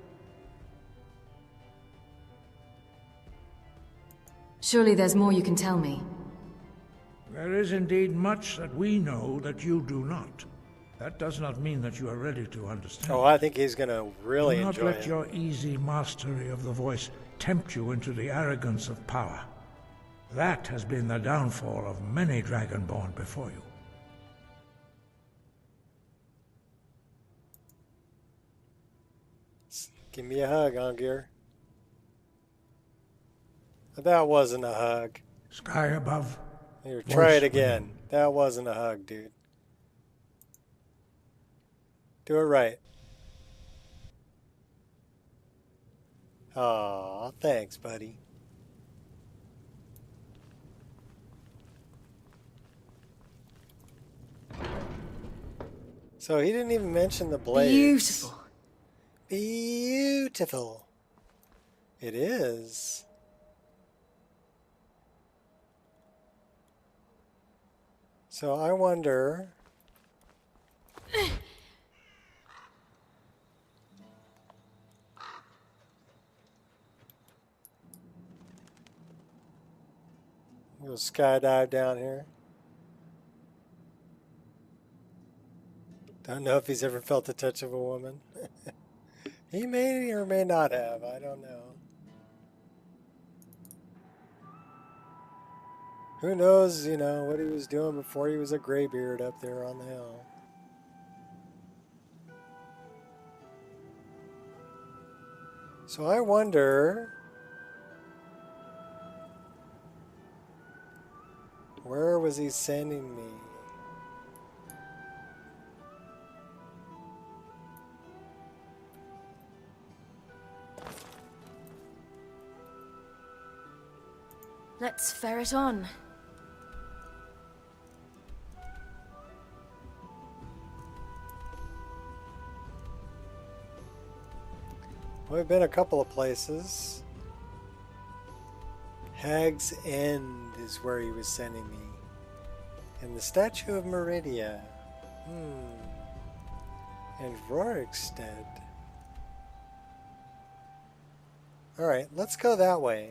Surely there's more you can tell me. There is indeed much that we know that you do not. That does not mean that you are ready to understand. Oh, I think he's gonna really do not enjoy let it. your easy mastery of the voice tempt you into the arrogance of power. That has been the downfall of many Dragonborn before you. Give me a hug, Angir. That wasn't a hug. Sky above. Here, try it again. That wasn't a hug, dude. Do it right. Aw, thanks, buddy. So he didn't even mention the blades. Beautiful. Beautiful. It is. So I wonder... We'll skydive down here. Don't know if he's ever felt the touch of a woman. He may or may not have. I don't know. Who knows, you know, what he was doing before he was a graybeard up there on the hill. So I wonder... where was he sending me? Let's ferret on. We've been a couple of places. Hag's End is where he was sending me. And the Statue of Meridia. And Rorikstead. Alright, let's go that way.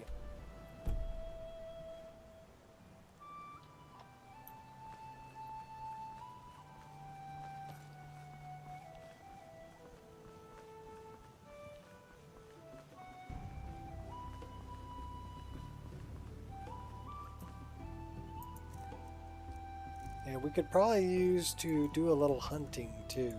And we could probably use to do a little hunting too.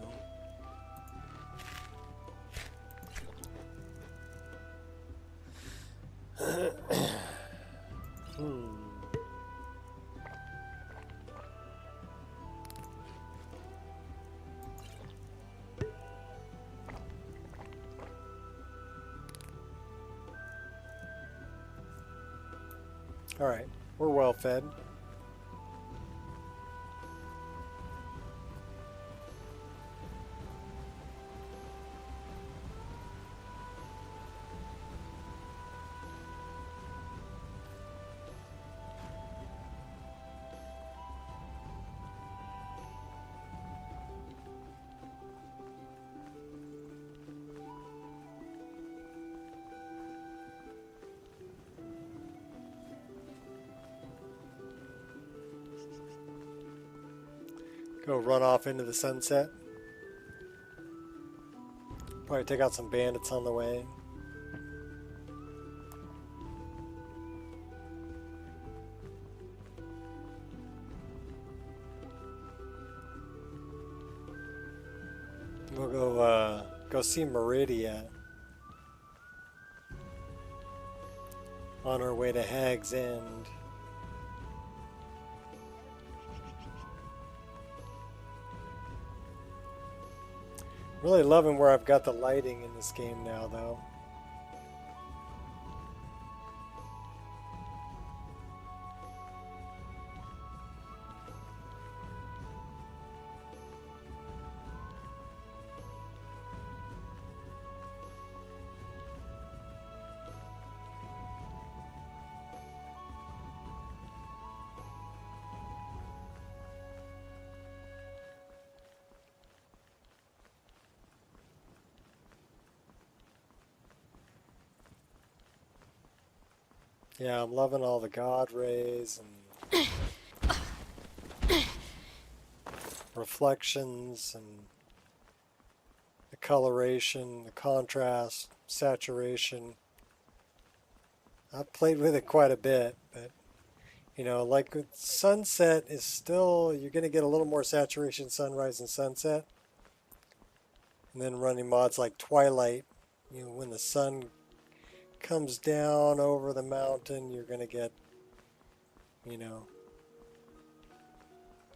All right, we're well fed. Go run off into the sunset. Probably take out some bandits on the way. We'll go see Meridia on our way to Hag's End. Really loving where I've got the lighting in this game now, though. Yeah, I'm loving all the god rays and reflections and the coloration, the contrast, saturation. I've played with it quite a bit, but you know, like with sunset is still, you're going to get a little more saturation, sunrise and sunset. And then running mods like Twilight, you know, when the sun comes down over the mountain, you're going to get, you know,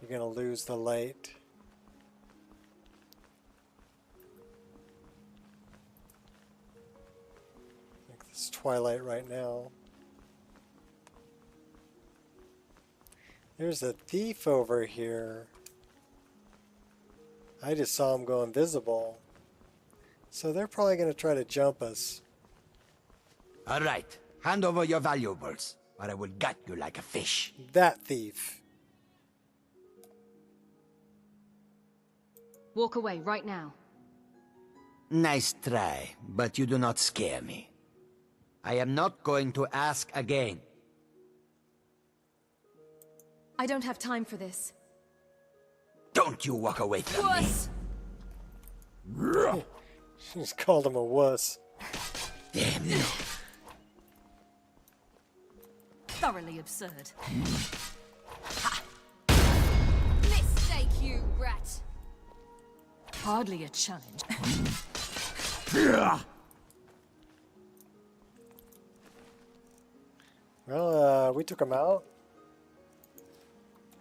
you're going to lose the light. Like this Twilight right now. There's a thief over here. I just saw him go invisible. So they're probably going to try to jump us. All right, hand over your valuables, or I will gut you like a fish. That thief. Walk away right now. Nice try, but you do not scare me. I am not going to ask again. I don't have time for this. Don't you walk away from Wuss! me. She's called him a wuss. Damn you. Thoroughly absurd. Mistake, you rat. Hardly a challenge. Well, we took him out.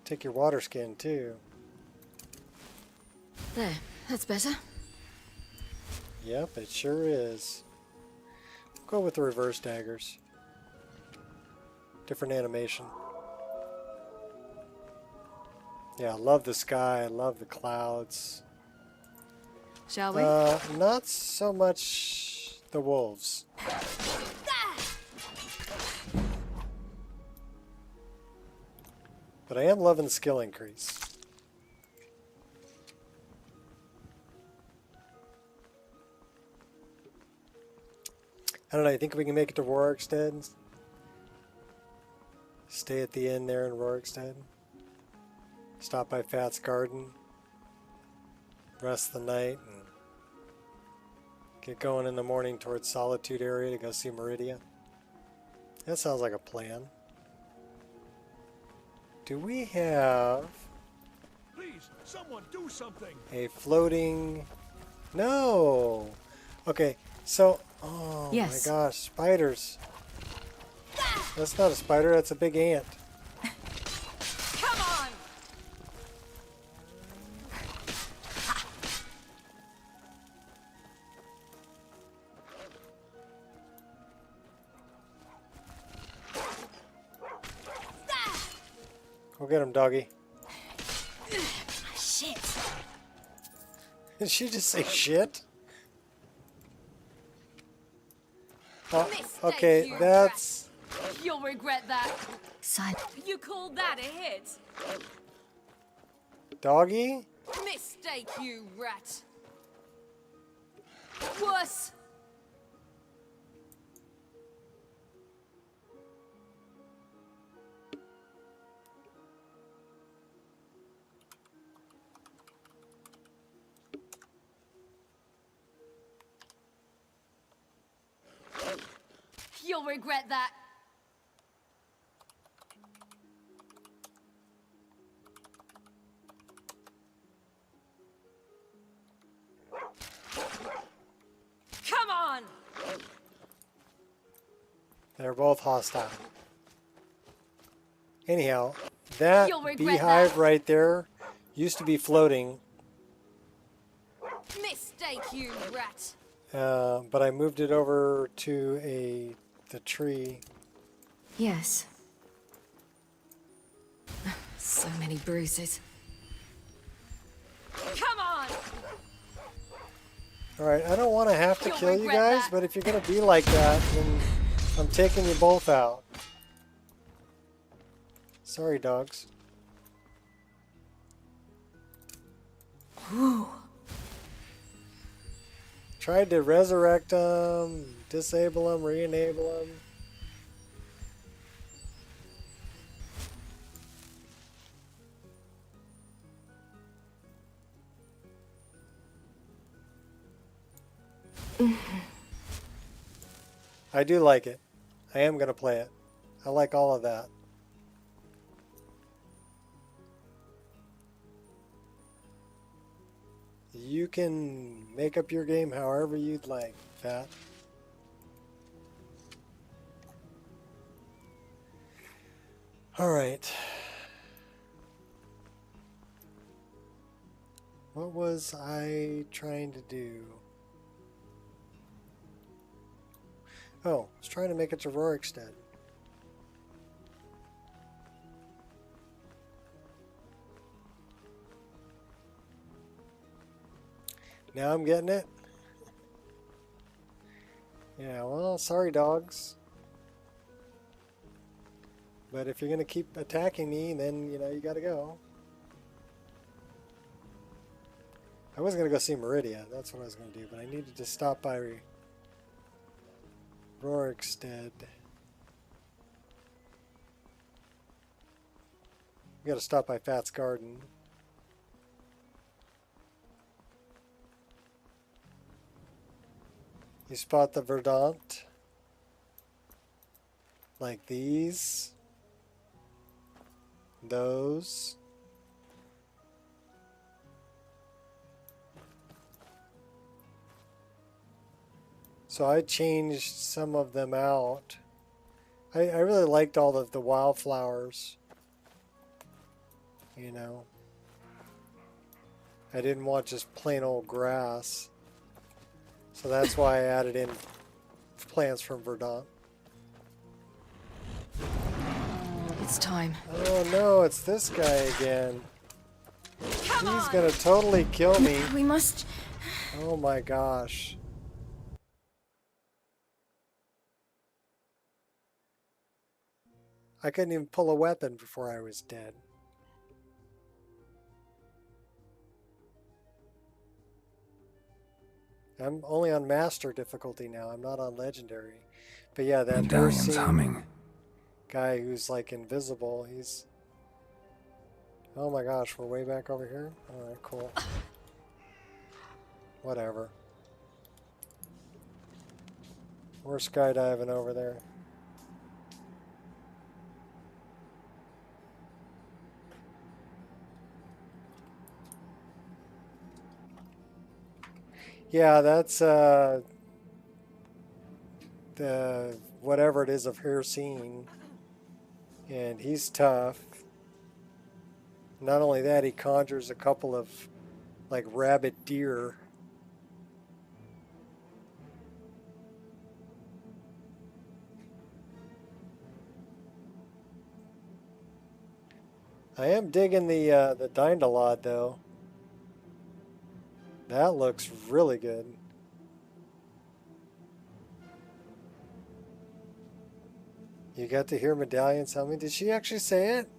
Take your water skin, too. There, that's better. Yep, it sure is. Go with the reverse daggers. Different animation. Yeah, I love the sky. I love the clouds. Shall we? Not so much the wolves. But I am loving the skill increase. I don't know, you think we can make it to Rorikstead? Stay at the inn there in Rorikstead? Stop by Fat's Garden? Rest the night and get going in the morning towards Solitude area to go see Meridia? That sounds like a plan. Do we have... Please, someone do something! A floating... No! Okay, so... Oh yes. My gosh, spiders. That's not a spider, that's a big ant. Come on! Go get him, doggy. Shit. Did she just say shit? Oh, okay, that's... You'll regret that. Silent. You called that a hit? Doggy? Mistake, you rat. Wuss. You'll regret that. Come on! They're both hostile. Anyhow, that You'll regret beehive that. right there used to be floating, Mistake, you rat. but I moved it over to the tree. Yes. So many bruises. Come on! Alright, I don't want to have to You'll kill you regret guys, that. but if you're going to be like that, then I'm taking you both out. Sorry, dogs. Whew. Tried to resurrect them, disable them, re-enable them. I do like it. I am going to play it. I like all of that. You can make up your game however you'd like, Pat. All right. What was I trying to do? Oh, I was trying to make it to Rorikstead. Now I'm getting it? Yeah, well, sorry dogs. But if you're going to keep attacking me, then, you know, you got to go. I was going to go see Meridia. That's what I was going to do. But I needed to stop by Rorikstead. We got to stop by Fat's Garden. You spot the Verdant. Like these. Those. So I changed some of them out. I really liked all of the wildflowers. You know. I didn't want just plain old grass. So that's why I added in plants from Verdant. It's time. Oh no, it's this guy again. He's gonna totally kill me. We must... Oh my gosh. I couldn't even pull a weapon before I was dead. I'm only on master difficulty now. I'm not on legendary. But yeah, that Medallion's humming. Guy who's like invisible, he's... Oh my gosh, we're way back over here? Alright, cool. Whatever. We're skydiving over there. Yeah, that's the whatever it is of Hircine. And he's tough. Not only that, he conjures a couple of like rabid deer. I am digging the Dindalod though. That looks really good. You got to hear Medallion tell me. Did she actually say it?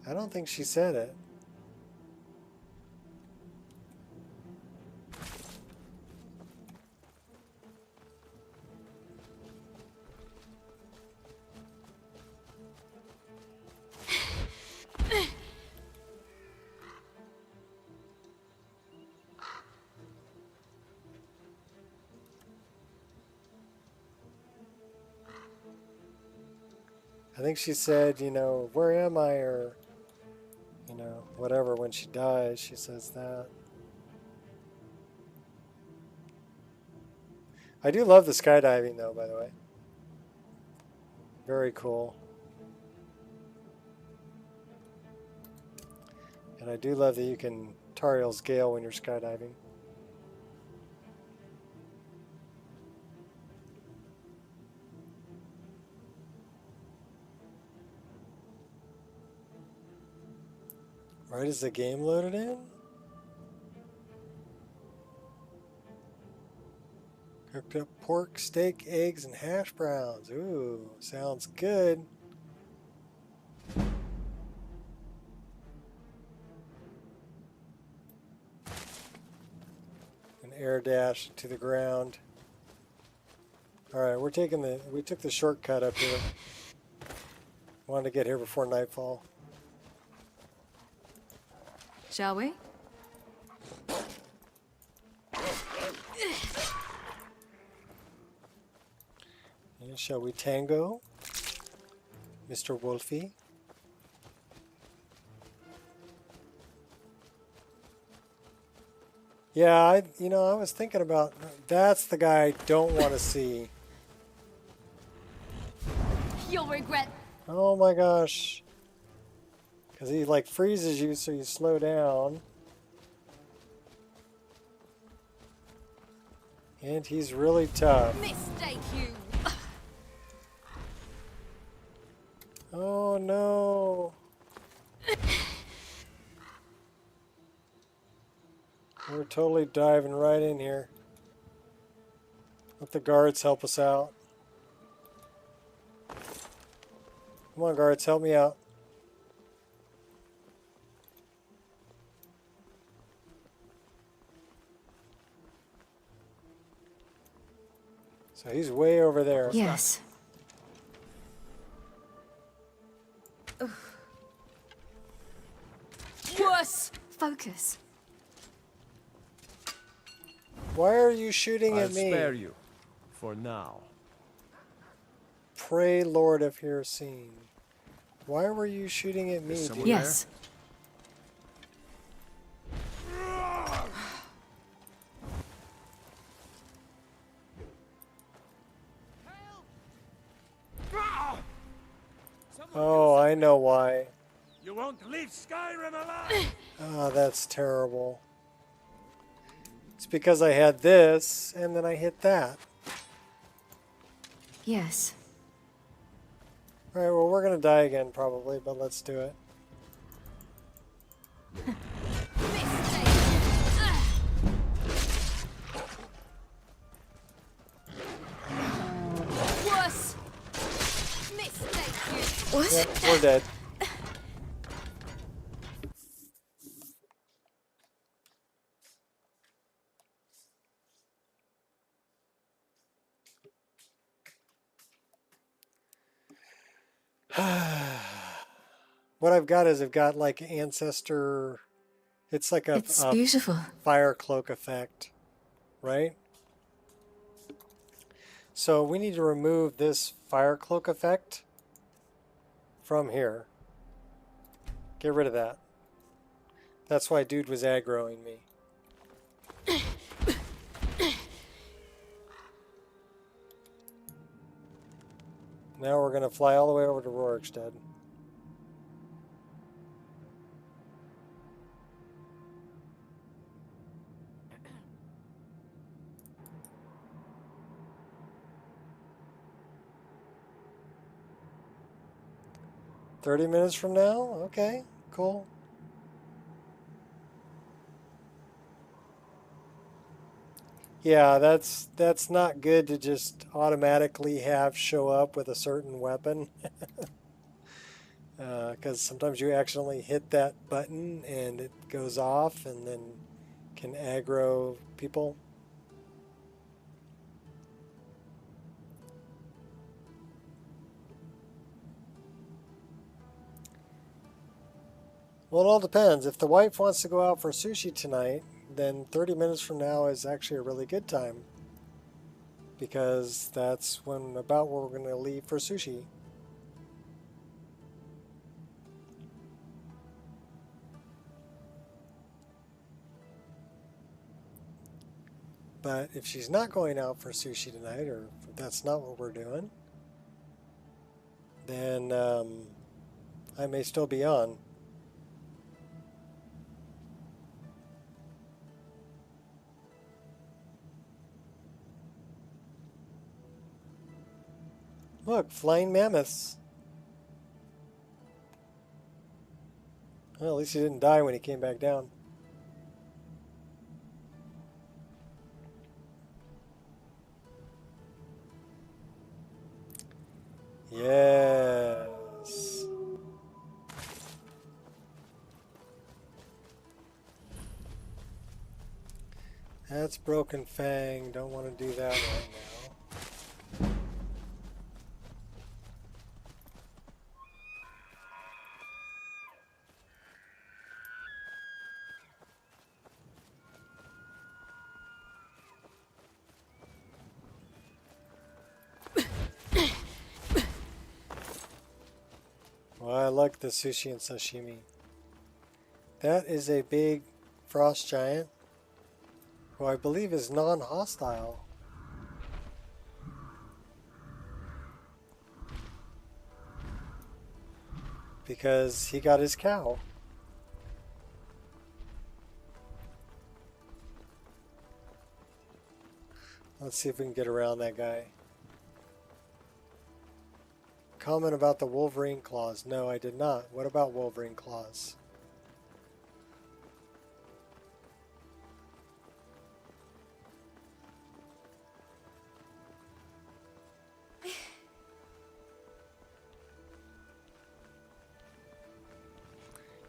I don't think she said it. I think she said, you know, where am I, or, you know, whatever, when she dies, she says that. I do love the skydiving, though, by the way. Very cool. And I do love that you can Tariel's Gale when you're skydiving. Right as the game loaded in? Cooked up pork, steak, eggs, and hash browns. Ooh, sounds good. An air dash to the ground. Alright, we took the shortcut up here. Wanted to get here before nightfall. Shall we? Yeah, shall we tango, Mr. Wolfie? Yeah, I was thinking about that's the guy I don't want to see. You'll regret. Oh my gosh. Because he like freezes you so you slow down. And he's really tough. Mistake you. Oh no. We're totally diving right in here. Let the guards help us out. Come on, guards, help me out. So he's way over there. Yes. Worse. Focus. Why are you shooting I'll at me? spare you. For now. Pray, Lord, if you're seen. Why were you shooting at me? Dude? Yes. Oh, I know why. You won't leave Skyrim alive! Oh, that's terrible. It's because I had this, and then I hit that. Yes. Alright, well, we're going to die again, probably, but let's do it. Worse. Mistake you. What? Yep, we're dead. What I've got is I've got like ancestor. It's like a beautiful fire cloak effect, right? So we need to remove this fire cloak effect from here. Get rid of that. That's why dude was aggroing me. Now we're going to fly all the way over to Rorikstead. "30 minutes from now?" Okay, cool. Yeah, that's not good to just automatically have show up with a certain weapon. Because sometimes you accidentally hit that button and it goes off and then can aggro people. Well, it all depends. If the wife wants to go out for sushi tonight, then 30 minutes from now is actually a really good time. Because that's about where we're going to leave for sushi. But if she's not going out for sushi tonight, or if that's not what we're doing, then I may still be on. Look, flying mammoths. Well, at least he didn't die when he came back down. Yes. That's Broken Fang. Don't want to do that right now. Well, I like the sushi and sashimi. That is a big frost giant, who I believe is non-hostile. Because he got his cow. Let's see if we can get around that guy. Comment about the Wolverine claws. No, I did not. What about Wolverine claws?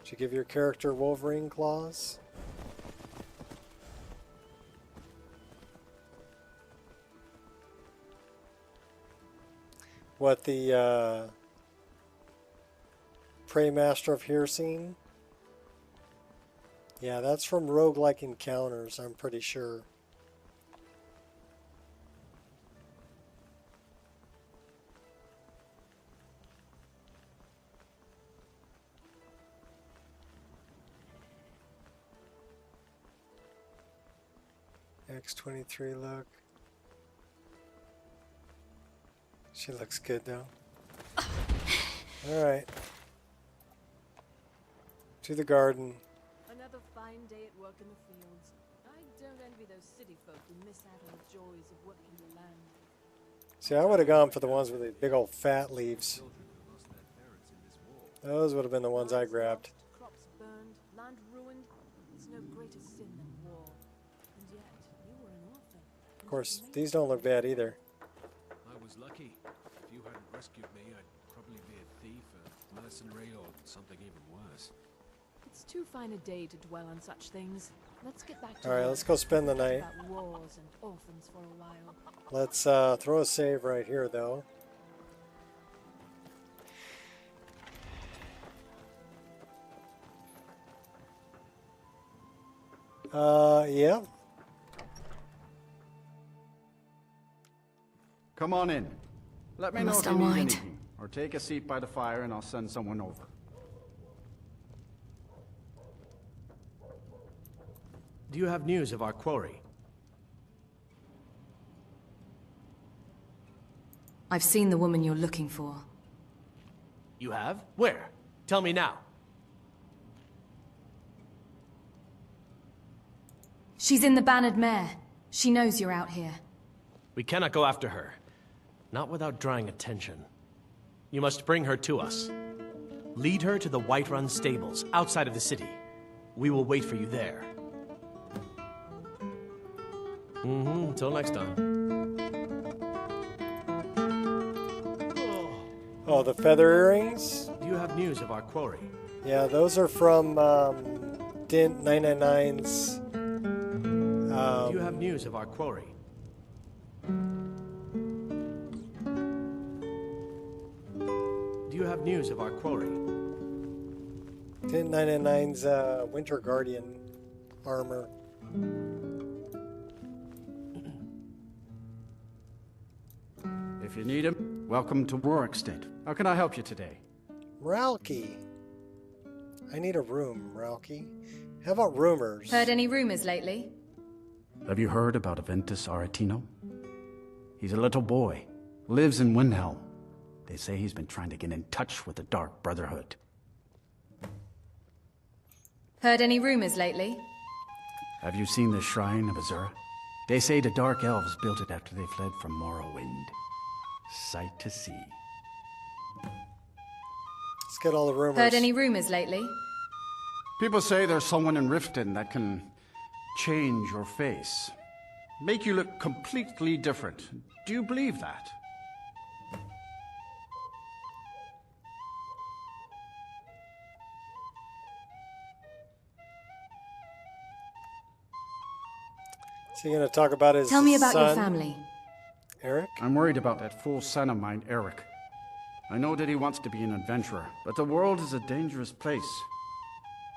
Did you give your character Wolverine claws? What, the Prey Master of Hirsine? Yeah, that's from Roguelike Encounters, I'm pretty sure. X-23 look. She looks good though. Alright. To the garden. Another fine day at work in the fields. I don't envy those city folk who miss out on the joys of working the land. See, I would have gone for the ones with the big old fat leaves. Those would have been the ones I grabbed. Crops burned, land ruined. It's no greater sin than war. And yet, you were an orphan. Of course, these don't look bad either. I was lucky. If you hadn't rescued me, I'd probably be a thief, a mercenary, or something even worse. It's too fine a day to dwell on such things. Let's get back to Alright, let's go spend the night. about wars and orphans for a while. Let's throw a save right here though. Yeah. Come on in. Let me I know must if you need unwind. anything, or take a seat by the fire and I'll send someone over. Do you have news of our quarry? I've seen the woman you're looking for. You have? Where? Tell me now. She's in the Bannered Mare. She knows you're out here. We cannot go after her. Not without drawing attention. You must bring her to us. Lead her to the Whiterun stables, outside of the city. We will wait for you there. Until next time. Oh, the feather earrings? Do you have news of our quarry? Yeah, those are from Dint 999's. Do you have news of our quarry? Do you have news of our quarry? Dint 999's Winter Guardian armor. If you need him, welcome to Rorikstead. How can I help you today? Ralki. I need a room, Ralki. How about rumors? Heard any rumors lately? Have you heard about Aventus Aretino? He's a little boy, lives in Windhelm. They say he's been trying to get in touch with the Dark Brotherhood. Heard any rumors lately? Have you seen the Shrine of Azura? They say the Dark Elves built it after they fled from Morrowind. Sight to see. Let's get all the rumors. Heard any rumors lately? People say there's someone in Riften that can change your face. Make you look completely different. Do you believe that? Is he going to talk about his Tell me about your son, family. Eric? I'm worried about that fool son of mine, Eric. I know that he wants to be an adventurer, but the world is a dangerous place.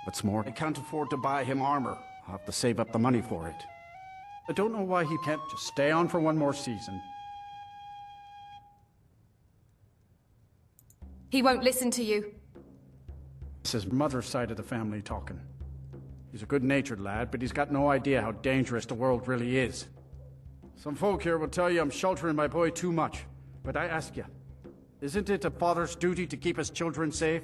What's more, I can't afford to buy him armor. I'll have to save up the money for it. I don't know why he can't just stay on for one more season. He won't listen to you. It's his mother's side of the family talking. He's a good-natured lad, but he's got no idea how dangerous the world really is. Some folk here will tell you I'm sheltering my boy too much, but I ask you, isn't it a father's duty to keep his children safe?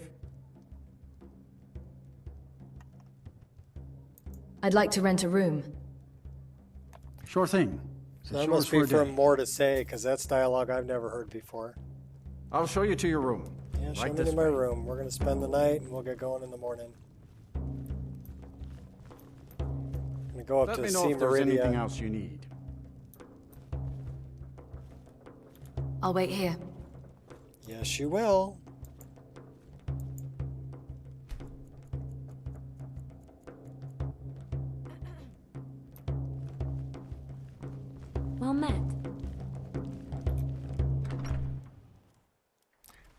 I'd like to rent a room. Sure thing. So that It's must yours be for a for day. more to say, because that's dialogue I've never heard before. I'll show you to your room. Yeah, show Right me this to my way. room. We're going to spend the night, and we'll get going in the morning. I'm going to go up Let to me see know if there's anything Meridia. else you need. I'll wait here. Yes, you will. Well met.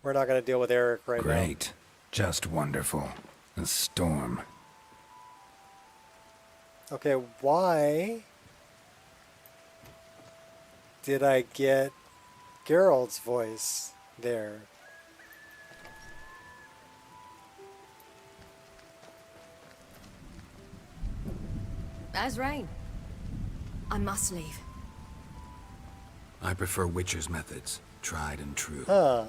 We're not going to deal with Eric right now. Great. Just wonderful. A storm. Okay, why did I get Geralt's voice there? As rain. I must leave. I prefer Witcher's methods. Tried and true. Huh.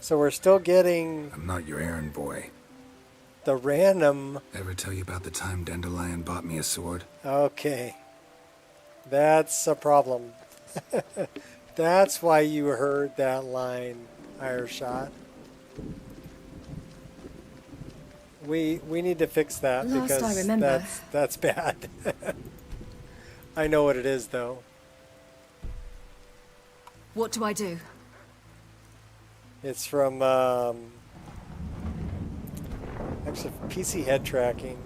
So we're still getting I'm not your errand boy. the random... Ever tell you about the time Dandelion bought me a sword? Okay. That's a problem. That's why you heard that line, Ireshot. We need to fix that Last because I remember. that's bad. I know what it is though. What do I do? It's from actually PC head tracking.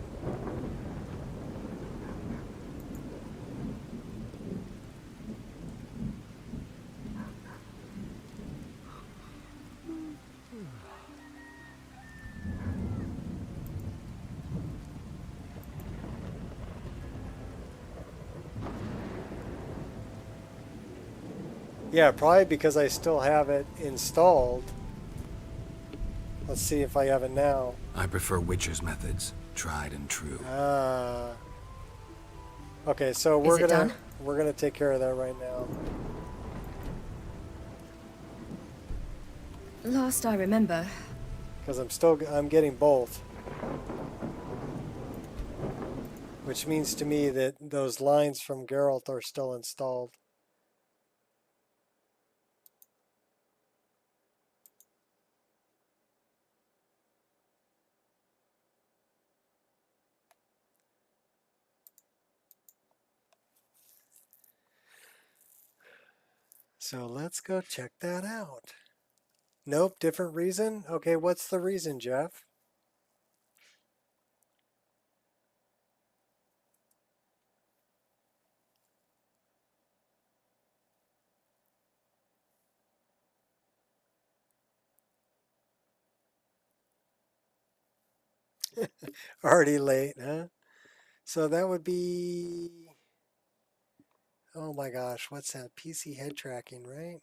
Yeah, probably because I still have it installed. Let's see if I have it now. I prefer Witcher's methods. Tried and true. Okay, so Is it done? we're gonna take care of that right now. Last I remember. Because I'm getting both. Which means to me that those lines from Geralt are still installed. So let's go check that out. Nope, different reason? Okay, what's the reason, Jeff? Already late, huh? So that would be... Oh my gosh, what's that? PC head tracking, right?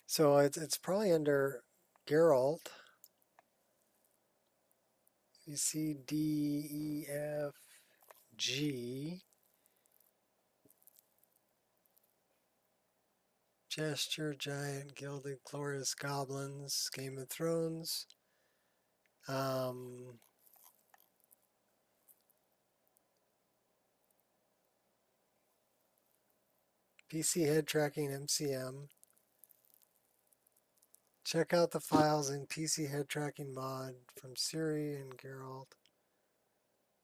So it's probably under Geralt. You see D, E, F, G. Gesture, Giant, Gilded, Glorious Goblins, Game of Thrones. PC head tracking, MCM. Check out the files in PC head tracking mod from Siri and Geralt.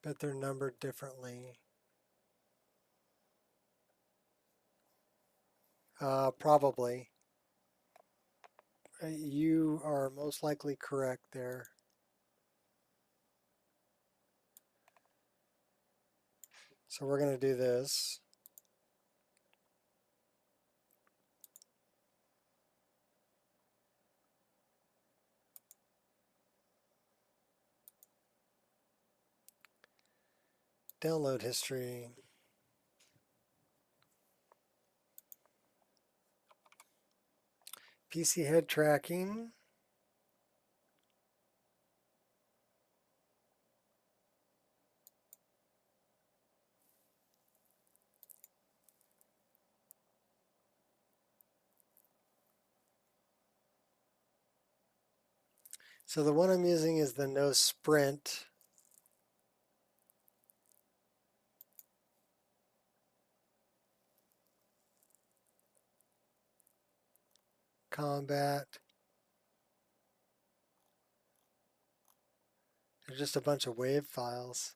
Bet they're numbered differently. Probably. You are most likely correct there. So we're going to do this. Download history. PC head tracking. So the one I'm using is the no sprint. Combat. They're just a bunch of WAV files.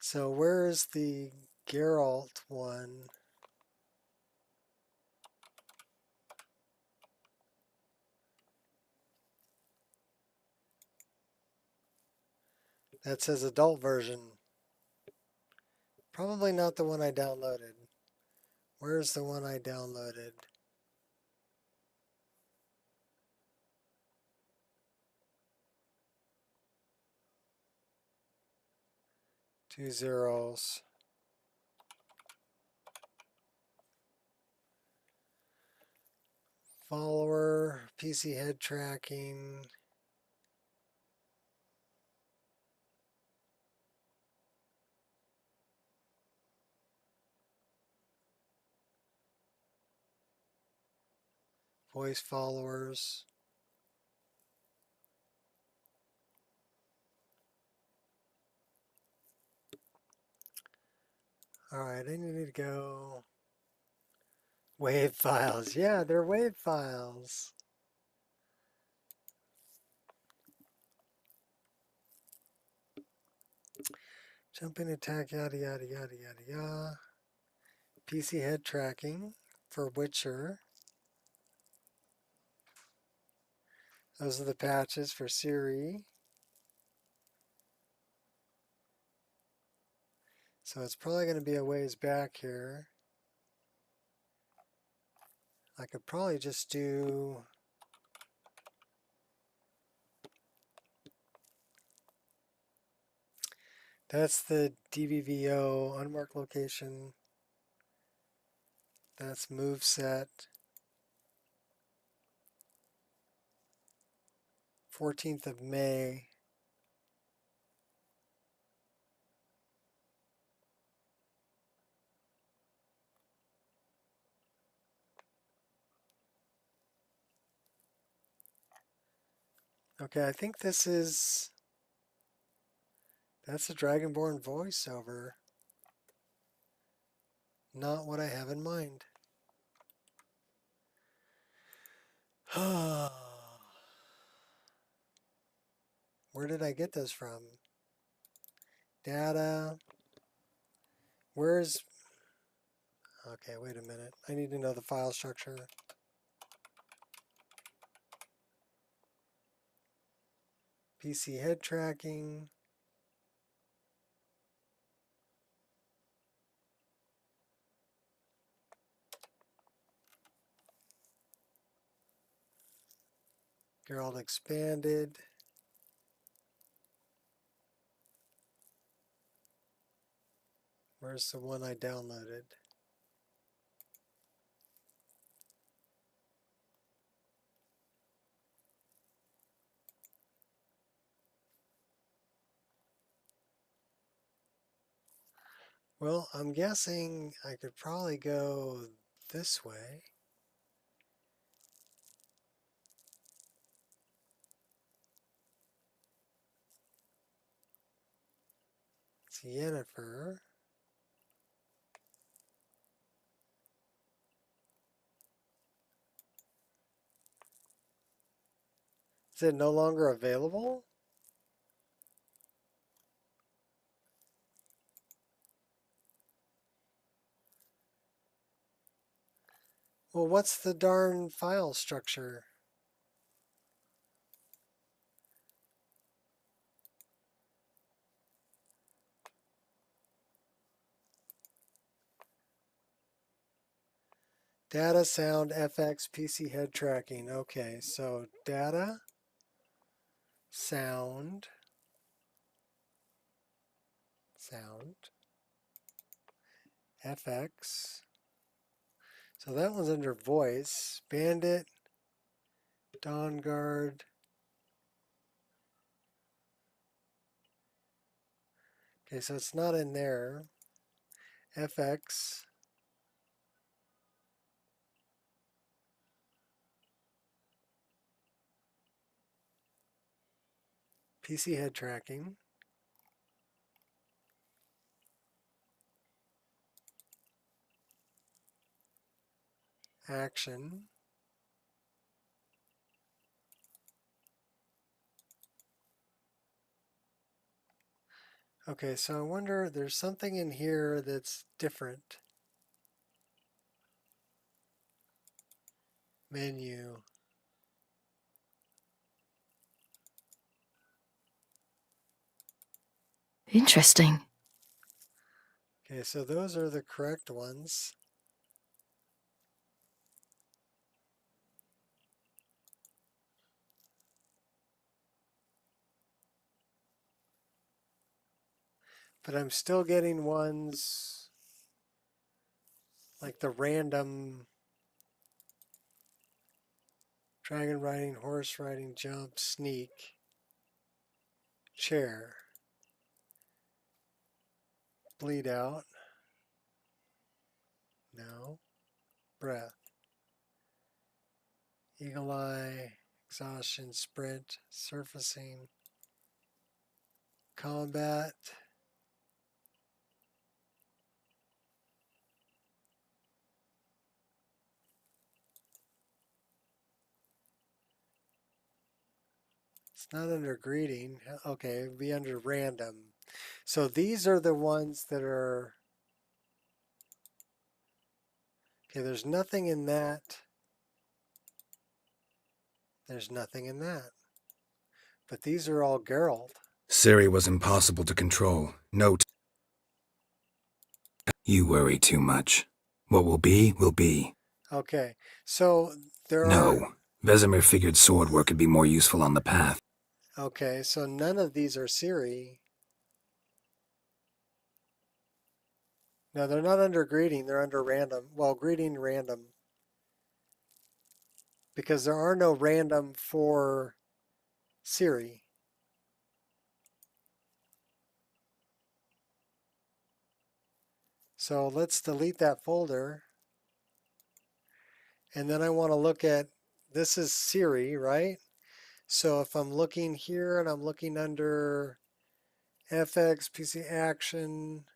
So where's the Geralt one? That says adult version. Probably not the one I downloaded. Where's the one I downloaded? Two zeros. Follower, PC head tracking. Voice followers. All right, I need to go. WAV files. Yeah, they're WAV files. Jumping attack, yada, yada, yada, yada, yada. PC head tracking for Witcher. Those are the patches for Siri. So it's probably going to be a ways back here. I could probably just do that's the DVVO unmarked location. That's move set. 14th of May. Okay, I think this is, that's a Dragonborn voiceover. Not what I have in mind. Where did I get this from? Data. Where's, okay, wait a minute. I need to know the file structure. PC head tracking. Geralt expanded. Where's the one I downloaded? Well, I'm guessing I could probably go this way. It's Yennefer. Is it no longer available? Well, what's the darn file structure? Data, sound, FX, PC head tracking. Okay, so data, sound, FX. So that one's under voice. Bandit, Dawn Guard. Okay, so it's not in there. FX. PC head tracking. Action. Okay, so I wonder, there's something in here that's different. Menu. Interesting. Okay, so those are the correct ones. But I'm still getting ones like the random dragon riding, horse riding, jump, sneak, chair, bleed out, no, breath, eagle eye, exhaustion, sprint, surfacing, combat, it's not under greeting. Okay, it would be under random. So these are the ones that are, okay, there's nothing in that. There's nothing in that. But these are all Geralt. Ciri was impossible to control. Note. You worry too much. What will be, will be. Okay, so there are... No. Vesemir figured sword work could be more useful on the path. Okay, so none of these are Ciri. No, they're not under greeting. They're under random. Well, greeting random. Because there are no random for Ciri. So let's delete that folder. And then I want to look at, this is Ciri, right? So if I'm looking here and I'm looking under FX, PC Action,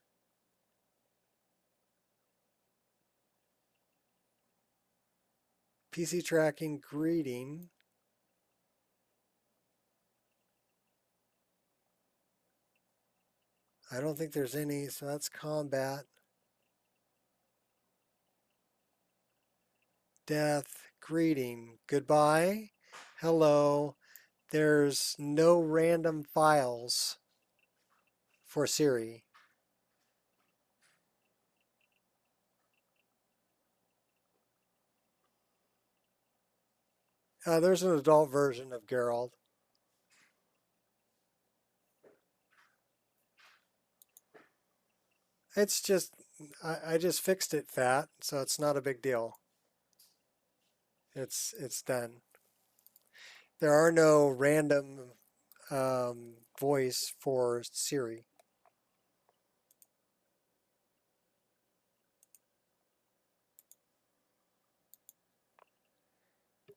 PC Tracking, Greeting, I don't think there's any, so that's Combat, Death, Greeting, Goodbye, Hello. There's no random files for Ciri. There's an adult version of Geralt. It's just, I just fixed it, Fat, so it's not a big deal. It's done. There are no random voice for Ciri.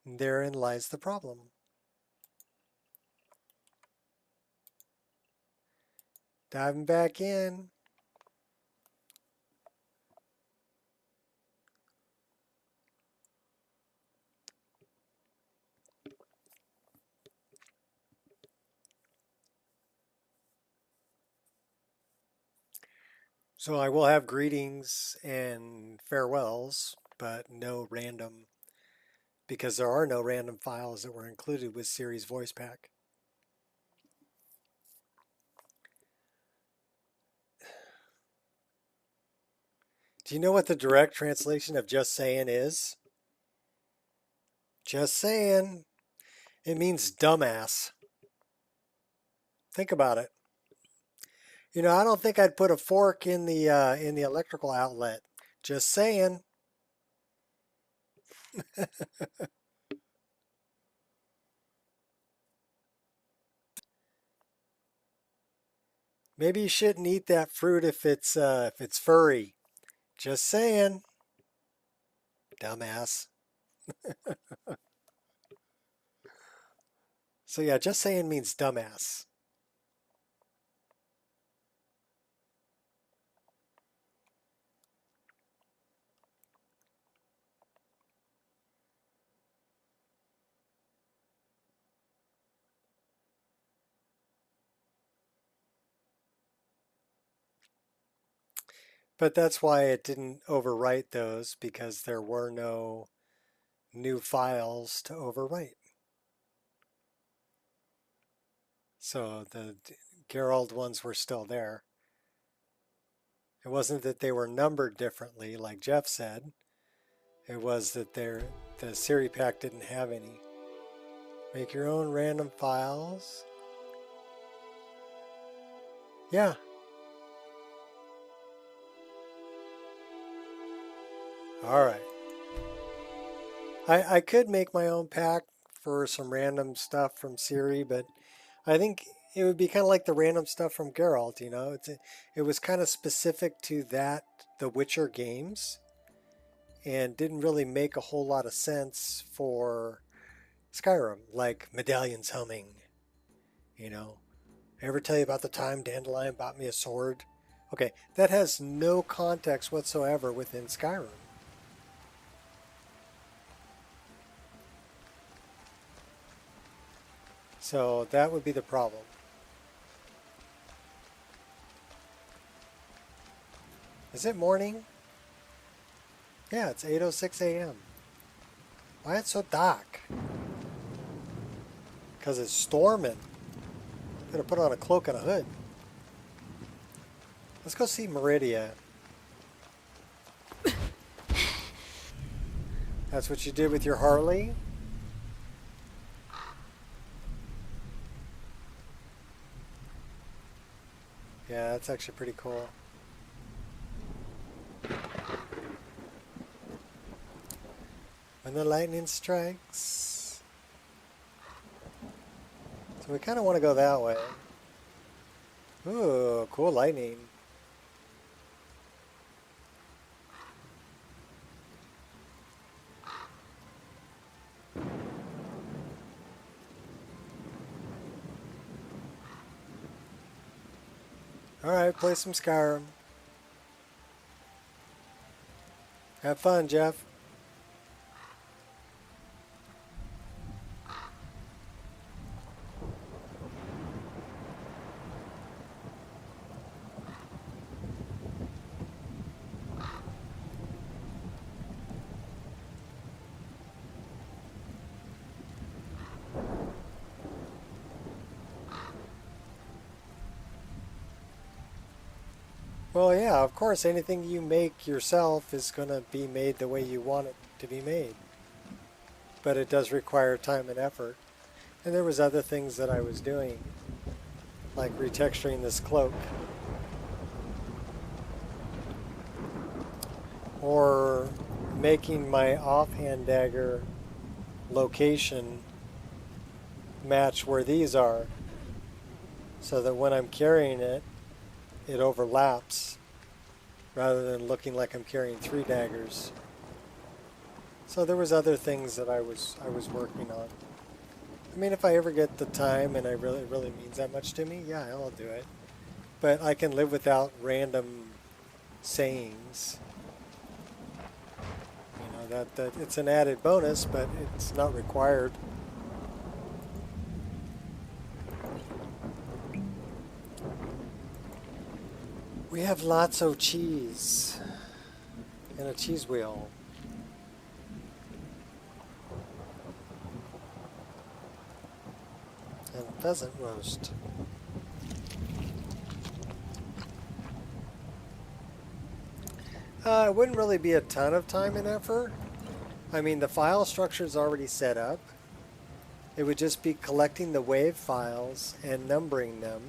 Therein lies the problem. Diving back in. So I will have greetings and farewells, but no random, because there are no random files that were included with Ciri's voice pack. Do you know what the direct translation of just saying is? Just saying. It means dumbass. Think about it. You know, I don't think I'd put a fork in the electrical outlet. Just saying. Maybe you shouldn't eat that fruit if it's furry. Just saying. Dumbass. So yeah, just saying means dumbass. But that's why it didn't overwrite those, because there were no new files to overwrite. So the Geralt ones were still there. It wasn't that they were numbered differently, like Jeff said. It was that the Siri pack didn't have any. Make your own random files. Yeah. All right. I could make my own pack for some random stuff from Siri, but I think it would be kind of like the random stuff from Geralt, you know? It was kind of specific to the Witcher games, and didn't really make a whole lot of sense for Skyrim, like medallions humming, you know? Ever tell you about the time Dandelion bought me a sword? Okay, that has no context whatsoever within Skyrim. So that would be the problem. Is it morning? Yeah, it's 8:06 a.m. Why it's so dark? Because it's storming. Better put on a cloak and a hood. Let's go see Meridia. That's what you did with your Harley? Yeah, that's actually pretty cool. When the lightning strikes. So we kind of want to go that way. Ooh, cool lightning. Alright, play some Skyrim. Have fun, Jeff. Well, yeah, of course, anything you make yourself is going to be made the way you want it to be made. But it does require time and effort. And there was other things that I was doing, like retexturing this cloak. Or making my offhand dagger location match where these are, so that when I'm carrying it, it overlaps rather than looking like I'm carrying 3 daggers. So there was other things that I was working on. I mean, if I ever get the time and it really means that much to me, yeah, I'll do it. But I can live without random sayings. You know, that it's an added bonus, but it's not required. We have lots of cheese and a cheese wheel. And pheasant roast. It wouldn't really be a ton of time and effort. I mean, the file structure is already set up. It would just be collecting the wave files and numbering them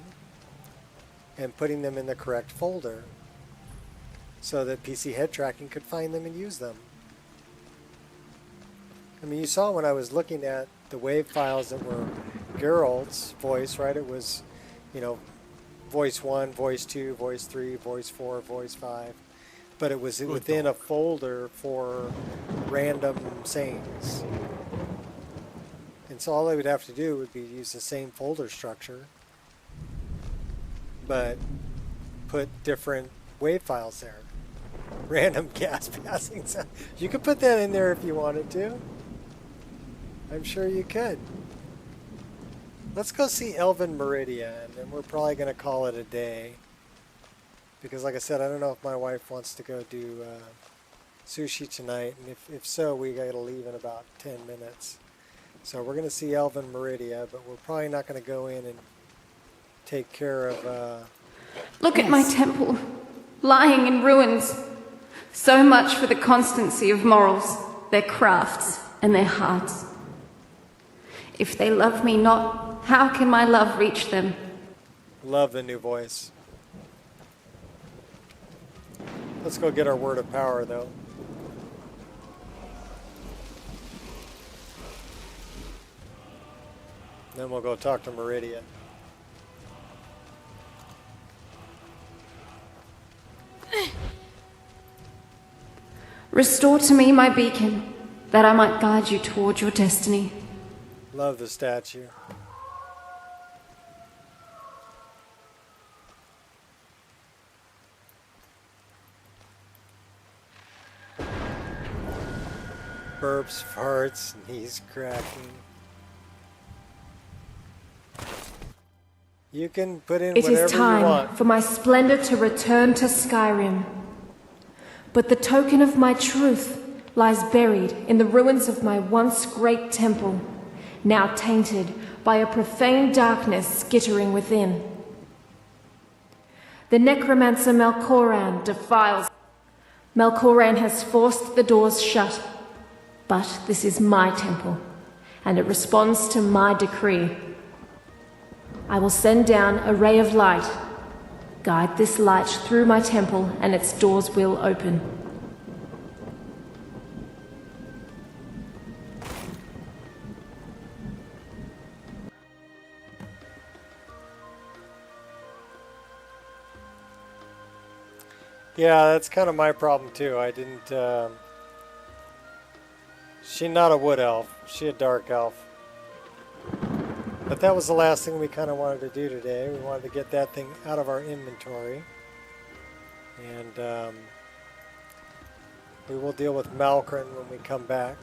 and putting them in the correct folder so that PC head tracking could find them and use them. I mean, you saw when I was looking at the wave files that were Geralt's voice, right? It was, you know, voice 1, voice 2, voice 3, voice 4, voice 5. But it was within a folder for random sayings. And so all I would have to do would be use the same folder structure, but put different wave files there. Random gas passing sound. You could put that in there if you wanted to. I'm sure you could. Let's go see Elven Meridian, and we're probably going to call it a day. Because like I said, I don't know if my wife wants to go do sushi tonight, and if so, we got to leave in about 10 minutes. So we're going to see Elven Meridia, but we're probably not going to go in and take care of... Look at my temple, lying in ruins. So much for the constancy of morals, their crafts, and their hearts. If they love me not, how can my love reach them? Love the new voice. Let's go get our word of power, though. Then we'll go talk to Meridia. Restore to me my beacon, that I might guide you toward your destiny. Love the statue. Burps, farts, knees cracking. You can put in It whatever is you want. time for my splendor to return to Skyrim. But the token of my truth lies buried in the ruins of my once great temple, now tainted by a profane darkness skittering within. The necromancer Melkoran defiles. Melkoran has forced the doors shut, but this is my temple, and it responds to my decree. I will send down a ray of light. Guide this light through my temple, and its doors will open. Yeah, that's kind of my problem too. I didn't, she's not a wood elf. She's a dark elf. But that was the last thing we kind of wanted to do today. We wanted to get that thing out of our inventory. And we will deal with Malkrin when we come back.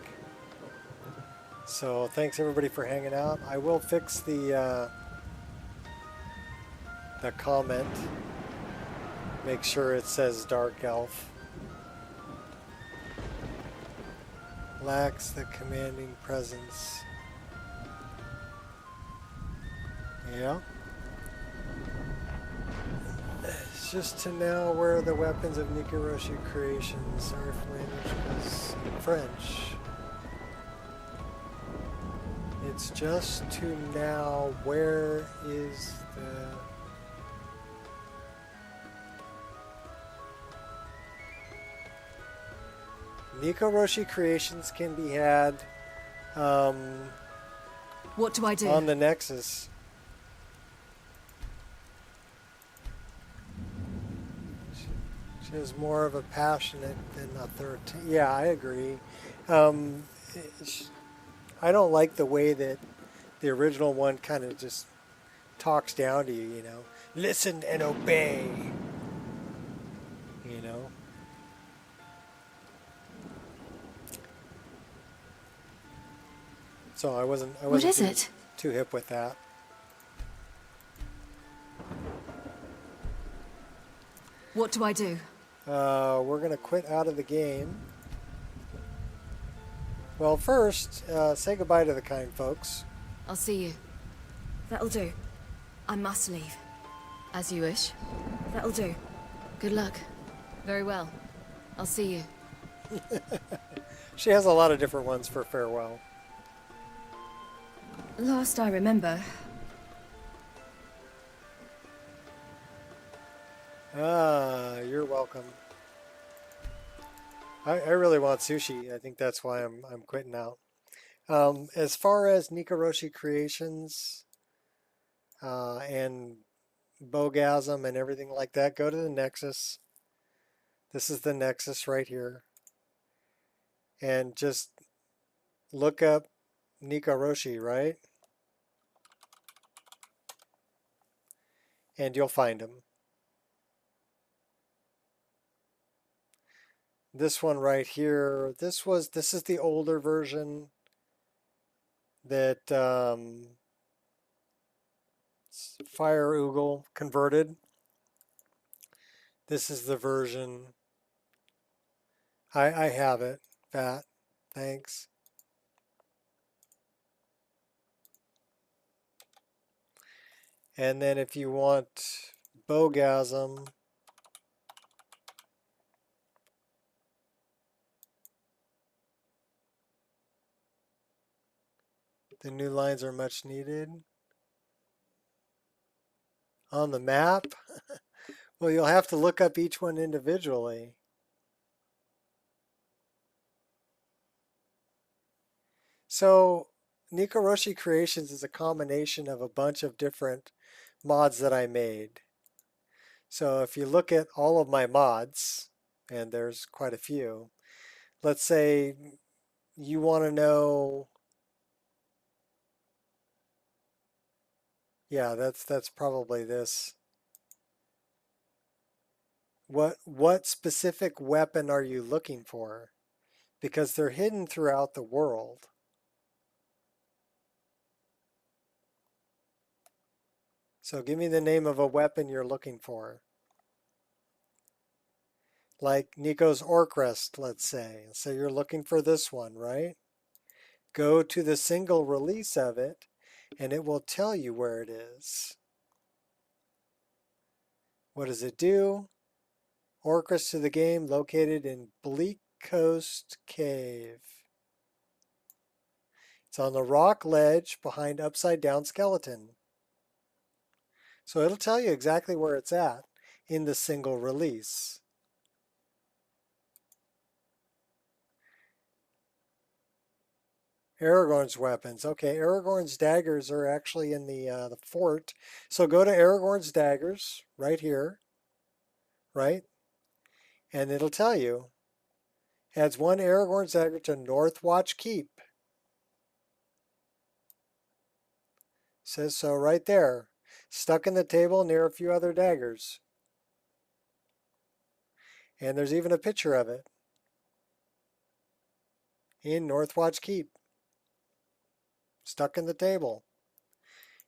So thanks everybody for hanging out. I will fix the comment. Make sure it says dark elf. Lacks the commanding presence. Yeah. It's just to now where the weapons of Nikaroshi creations. Sorry for my English was in French. It's just to now where is the... Nikaroshi creations can be had what do I do? On the Nexus. She has more of a passionate than a 13. Yeah, I agree. I don't like the way that the original one kind of just talks down to you, you know. Listen and obey. You know. So I wasn't too hip with that. What do I do? We're going to quit out of the game. Well, first, say goodbye to the kind folks. I'll see you. That'll do. I must leave. As you wish. That'll do. Good luck. Very well. I'll see you. She has a lot of different ones for farewell. Last I remember. Ah, you're welcome. I really want sushi. I think that's why I'm quitting out. As far as Nikoroshi Creations and Bogasm and everything like that, go to the Nexus. This is the Nexus right here. And just look up Nikoroshi, right? And you'll find him. This one right here, this is the older version that Fire Oogle converted. This is the version. I have it, Fat. Thanks. And then if you want Bogasm, the new lines are much needed. On the map? Well, you'll have to look up each one individually. So, Nikoroshi Creations is a combination of a bunch of different mods that I made. So if you look at all of my mods, and there's quite a few, let's say you want to know, yeah, that's probably this. What specific weapon are you looking for? Because they're hidden throughout the world. So give me the name of a weapon you're looking for. Like Nico's Orcrest, let's say. So you're looking for this one, right? Go to the single release of it, and it will tell you where it is. What does it do? Orcrest to the game located in Bleak Coast Cave. It's on the rock ledge behind Upside Down Skeleton. So it'll tell you exactly where it's at in the single release. Aragorn's weapons. Okay, Aragorn's daggers are actually in the fort. So go to Aragorn's daggers right here, right? And it'll tell you. Adds one Aragorn's dagger to Northwatch Keep. Says so right there. Stuck in the table near a few other daggers. And there's even a picture of it in Northwatch Keep. Stuck in the table.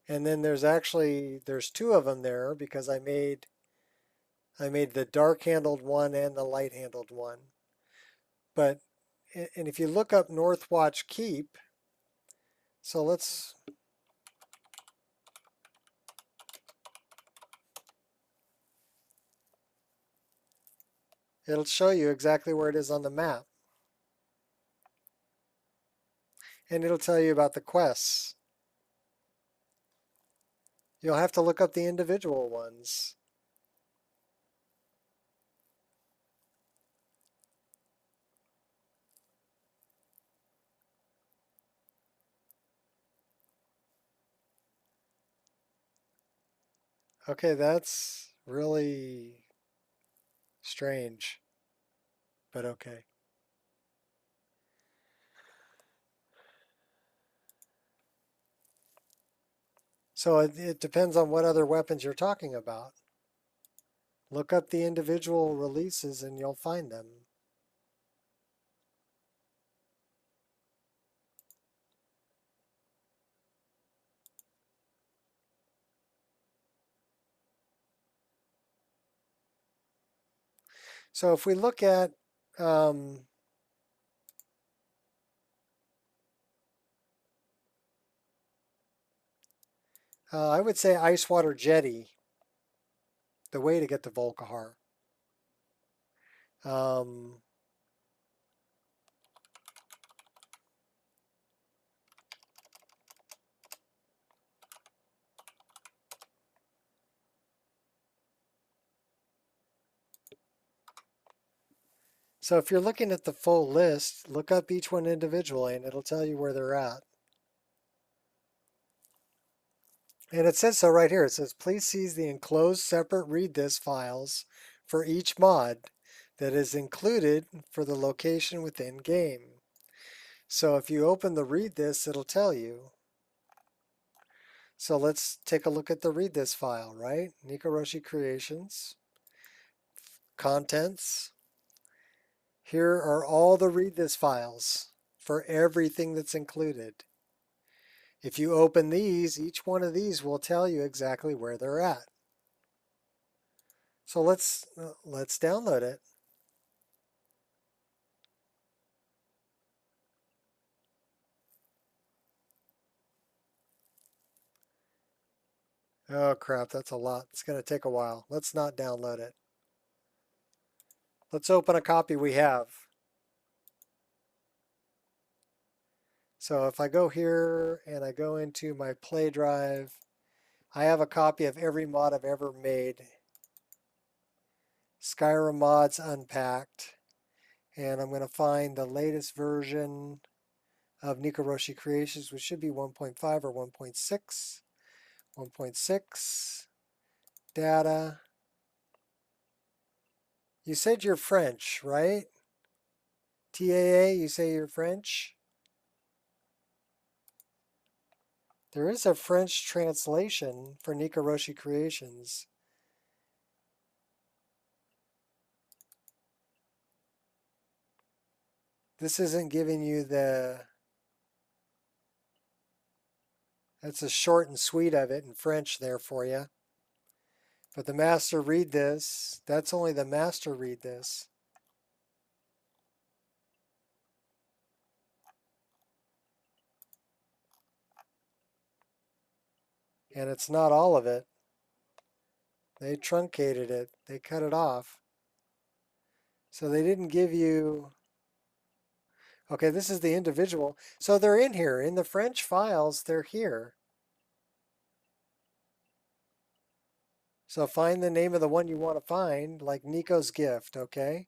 And then there's two of them there because I made the dark-handled one and the light-handled one. But, and if you look up Northwatch Keep, so let's, it'll show you exactly where it is on the map. And it'll tell you about the quests. You'll have to look up the individual ones. Okay, that's really strange, but okay. So it depends on what other weapons you're talking about. Look up the individual releases and you'll find them. So if we look at I would say Ice Water Jetty, the way to get to Volkihar. Um, so if you're looking at the full list, look up each one individually and it'll tell you where they're at. And it says so right here. It says, please seize the enclosed separate read this files for each mod that is included for the location within game. So if you open the read this, it'll tell you. So let's take a look at the read this file, right? Nikoroshi Creations, contents. Here are all the read this files for everything that's included. If you open these, each one of these will tell you exactly where they're at. So let's download it. Oh crap, that's a lot. It's going to take a while. Let's not download it. Let's open a copy we have. So if I go here and I go into my play drive, I have a copy of every mod I've ever made. Skyrim mods unpacked. And I'm going to find the latest version of Nikoroshi Creations, which should be 1.5 or 1.6. 1.6. Data. You said you're French, right? TAA, you say you're French? There is a French translation for Nikoroshi Creations. This isn't giving you the... That's a short and sweet of it in French there for you. But the master read this. That's only the master read this. And it's not all of it. They truncated it. They cut it off. So they didn't give you... Okay, this is the individual. So they're in here. In the French files, they're here. So find the name of the one you want to find, like Nico's Gift, okay?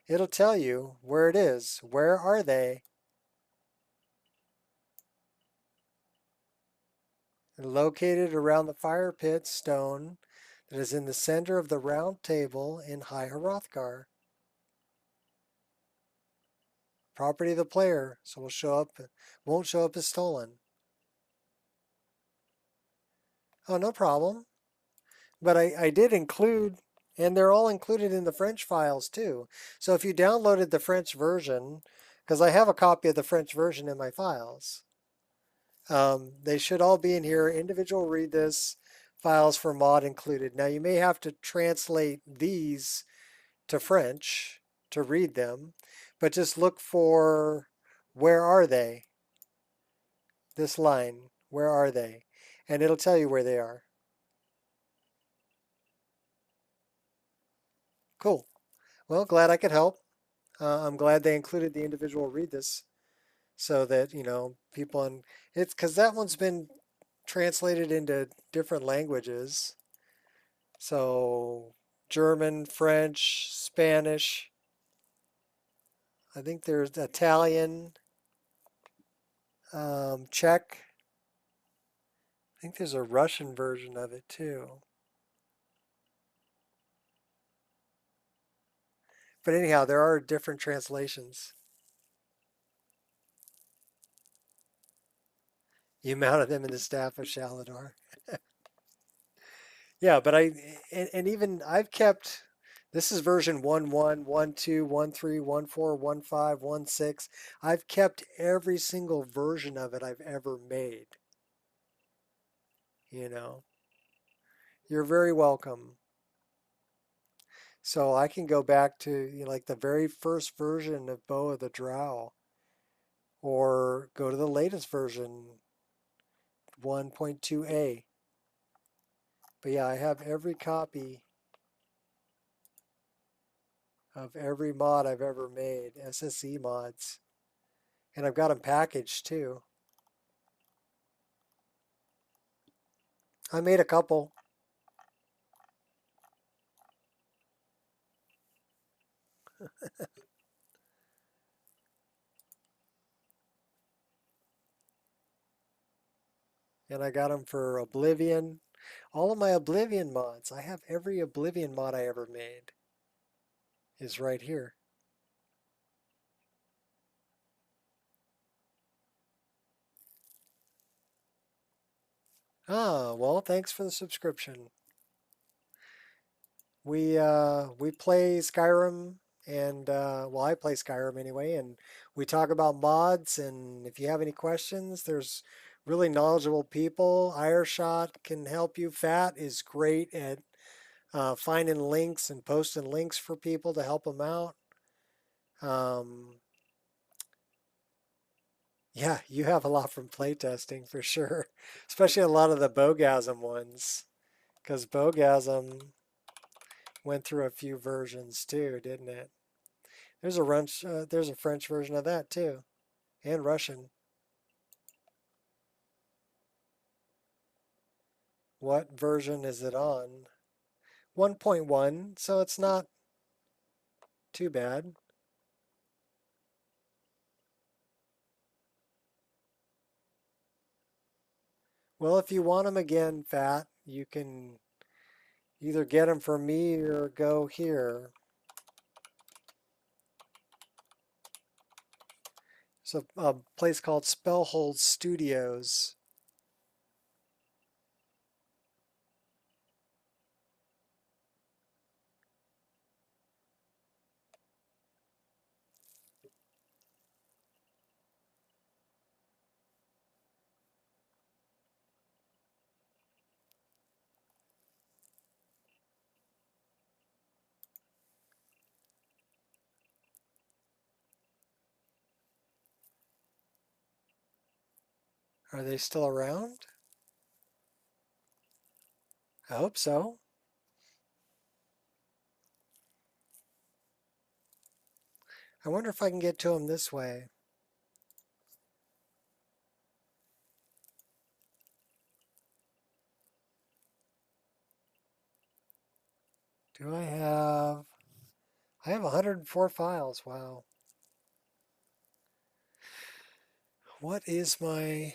It'll tell you where it is. Where are they? They're located around the fire pit stone that is in the center of the round table in High Hrothgar. Property of the player, so won't show up as stolen. Oh, no problem. But I did include, and they're all included in the French files too. So if you downloaded the French version, because I have a copy of the French version in my files, they should all be in here. Individual read this, files for mod included. Now you may have to translate these to French to read them, but just look for where are they? This line, where are they? And it'll tell you where they are. Cool. Well, glad I could help. I'm glad they included the individual read this so that, you know, people on it's because that one's been translated into different languages. So German, French, Spanish. I think there's Italian, Czech. I think there's a Russian version of it too. But anyhow, there are different translations. You mounted them in the staff of Shalador. Yeah, but and even I've kept, this is version 1.1, 1.2, 1.3, 1.4, 1.5, 1.6. I've kept every single version of it I've ever made. You know, you're very welcome. So I can go back to, you know, like the very first version of Bow of the Drow, or go to the latest version, 1.2a. But yeah, I have every copy of every mod I've ever made, SSE mods. And I've got them packaged too. I made a couple. And I got them for Oblivion. All of my Oblivion mods. I have every Oblivion mod I ever made is right here. Ah, well, thanks for the subscription. We play Skyrim, and well, I play Skyrim anyway, and we talk about mods. And if you have any questions, there's really knowledgeable people. Ireshot can help you. Fat is great at finding links and posting links for people to help them out. Yeah, you have a lot from playtesting for sure, especially a lot of the Bogasm ones, because Bogasm went through a few versions too, didn't it? There's a French version of that too, and Russian. What version is it on? 1.1, so it's not too bad. Well, if you want them again, Fat, you can either get them from me or go here. It's a place called Spellhold Studios. Are they still around? I hope so. I wonder if I can get to them this way. Do I have... I have 104 files. Wow. What is my...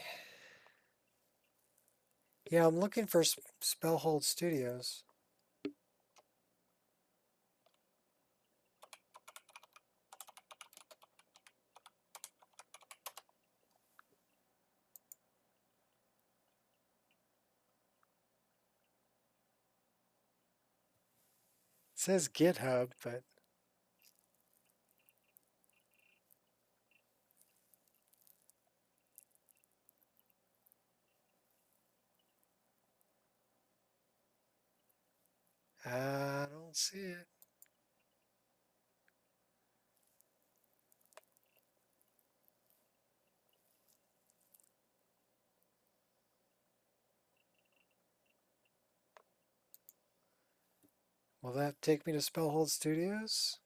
Yeah, I'm looking for Spellhold Studios. It says GitHub, but... I don't see it. Will that take me to Spellhold Studios?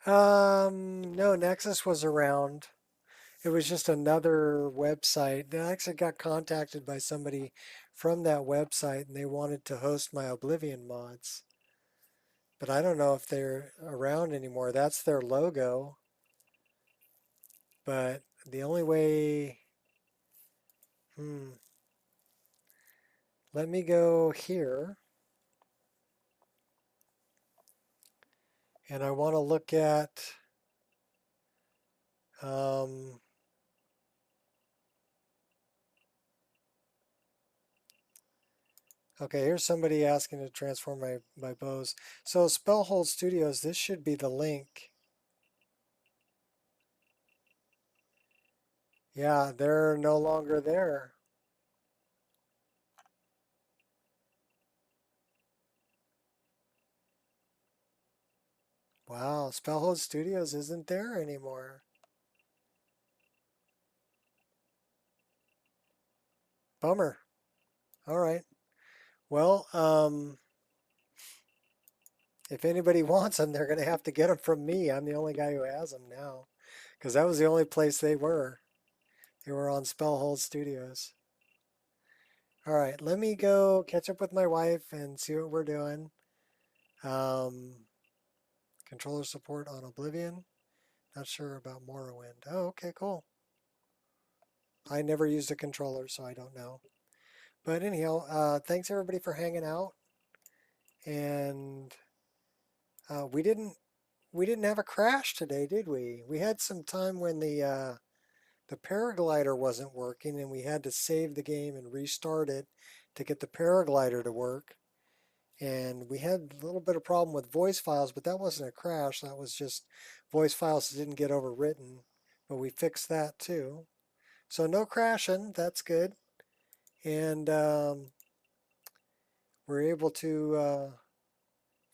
No, Nexus was around. It was just another website. I actually got contacted by somebody from that website, and they wanted to host my Oblivion mods. But I don't know if they're around anymore. That's their logo. But the only way... Let me go here. And I want to look at... okay, here's somebody asking to transform my bows. So Spellhold Studios, this should be the link. Yeah, they're no longer there. Wow, Spellhold Studios isn't there anymore. Bummer. All right. Well, if anybody wants them, they're going to have to get them from me. I'm the only guy who has them now, because that was the only place they were. They were on Spellhold Studios. All right, let me go catch up with my wife and see what we're doing. Controller support on Oblivion. Not sure about Morrowind. Oh, okay, cool. I never used a controller, so I don't know. But anyhow, thanks everybody for hanging out. And we didn't have a crash today, did we? We had some time when the paraglider wasn't working, and we had to save the game and restart it to get the paraglider to work. And we had a little bit of problem with voice files, but that wasn't a crash. That was just voice files that didn't get overwritten. But we fixed that too. So no crashing. That's good. And we're able to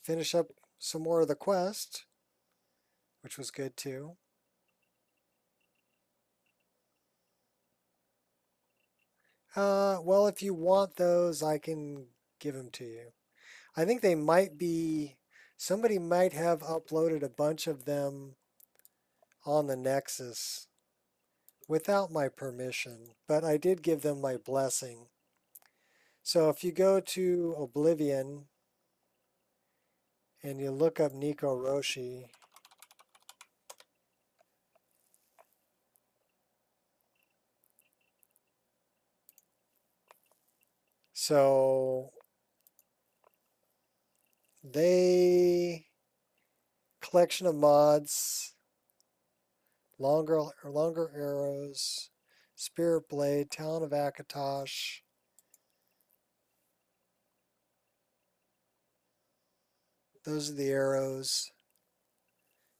finish up some more of the quest, which was good too. Well, if you want those, I can give them to you. I think they might be, somebody might have uploaded a bunch of them on the Nexus without my permission, but I did give them my blessing. So if you go to Oblivion and you look up Nico Roshi, so they collection of mods, longer arrows, Spirit Blade, Talon of Akatosh, those are the arrows,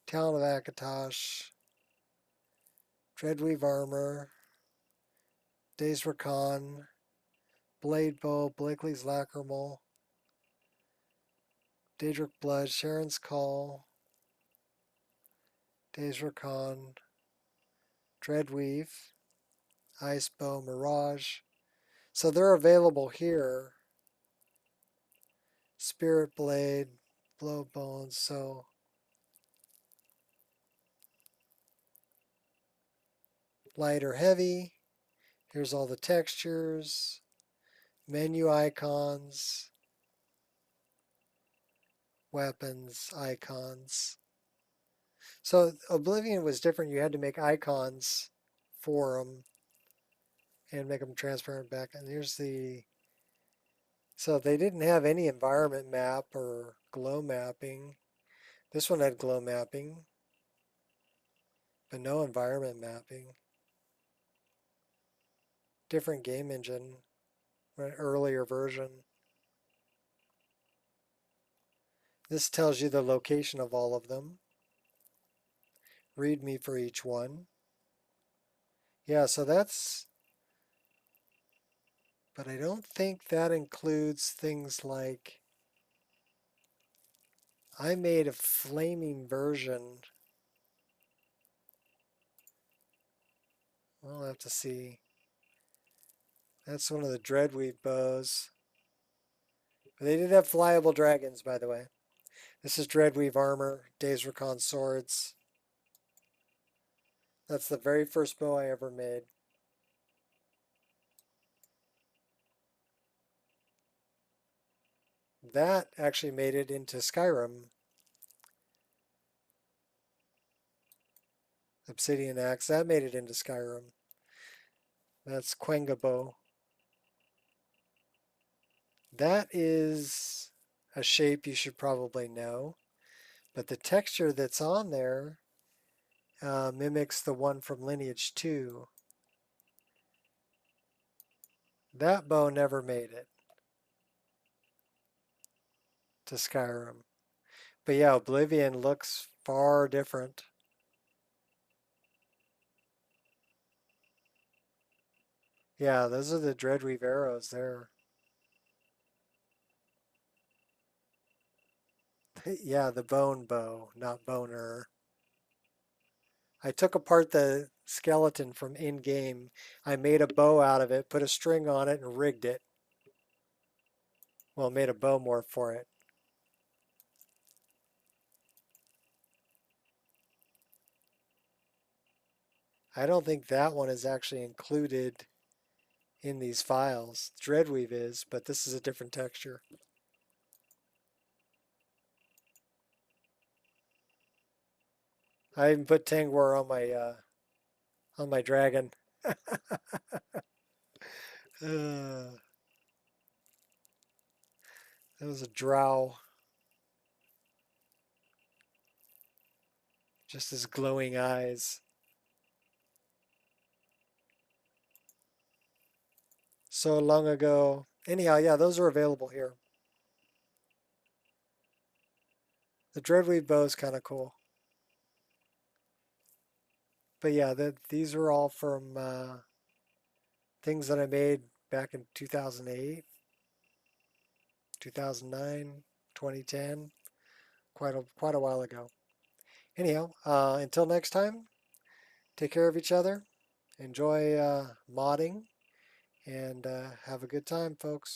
Talon of Akatosh, Dreadweave Armor, Days Recon, Blade Bow, Blakely's Lacrimal, Daedric Blood, Sharon's Call, Days Recon, Dreadweave, Ice Bow, Mirage. So they're available here. Spirit Blade, Blow Bones, so light or heavy. Here's all the textures, menu icons, weapons, icons. So Oblivion was different. You had to make icons for them and make them transparent back. And here's the, so they didn't have any environment map or glow mapping. This one had glow mapping, but no environment mapping. Different game engine, an earlier version. This tells you the location of all of them. README for each one. Yeah, so that's, but I don't think that includes things like, I made a flaming version. We'll have to see. That's one of the Dreadweave bows. They did have flyable dragons, by the way. This is Dreadweave armor, Days Recon swords. That's the very first bow I ever made. That actually made it into Skyrim. Obsidian axe, that made it into Skyrim. That's Quenga bow. That is a shape you should probably know, but the texture that's on there mimics the one from Lineage 2. That bow never made it to Skyrim. But yeah, Oblivion looks far different. Yeah, those are the Dreadweave arrows there. Yeah, the bone bow, not boner. I took apart the skeleton from in-game. I made a bow out of it, put a string on it, and rigged it. Well, made a bow morph for it. I don't think that one is actually included in these files. Dreadweave is, but this is a different texture. I even put Tangwar on my dragon. That was a drow. Just his glowing eyes. So long ago. Anyhow, yeah, those are available here. The Dreadweave bow is kind of cool. But yeah, these are all from things that I made back in 2008, 2009, 2010, quite a while ago. Anyhow, until next time, take care of each other, enjoy modding, and have a good time, folks.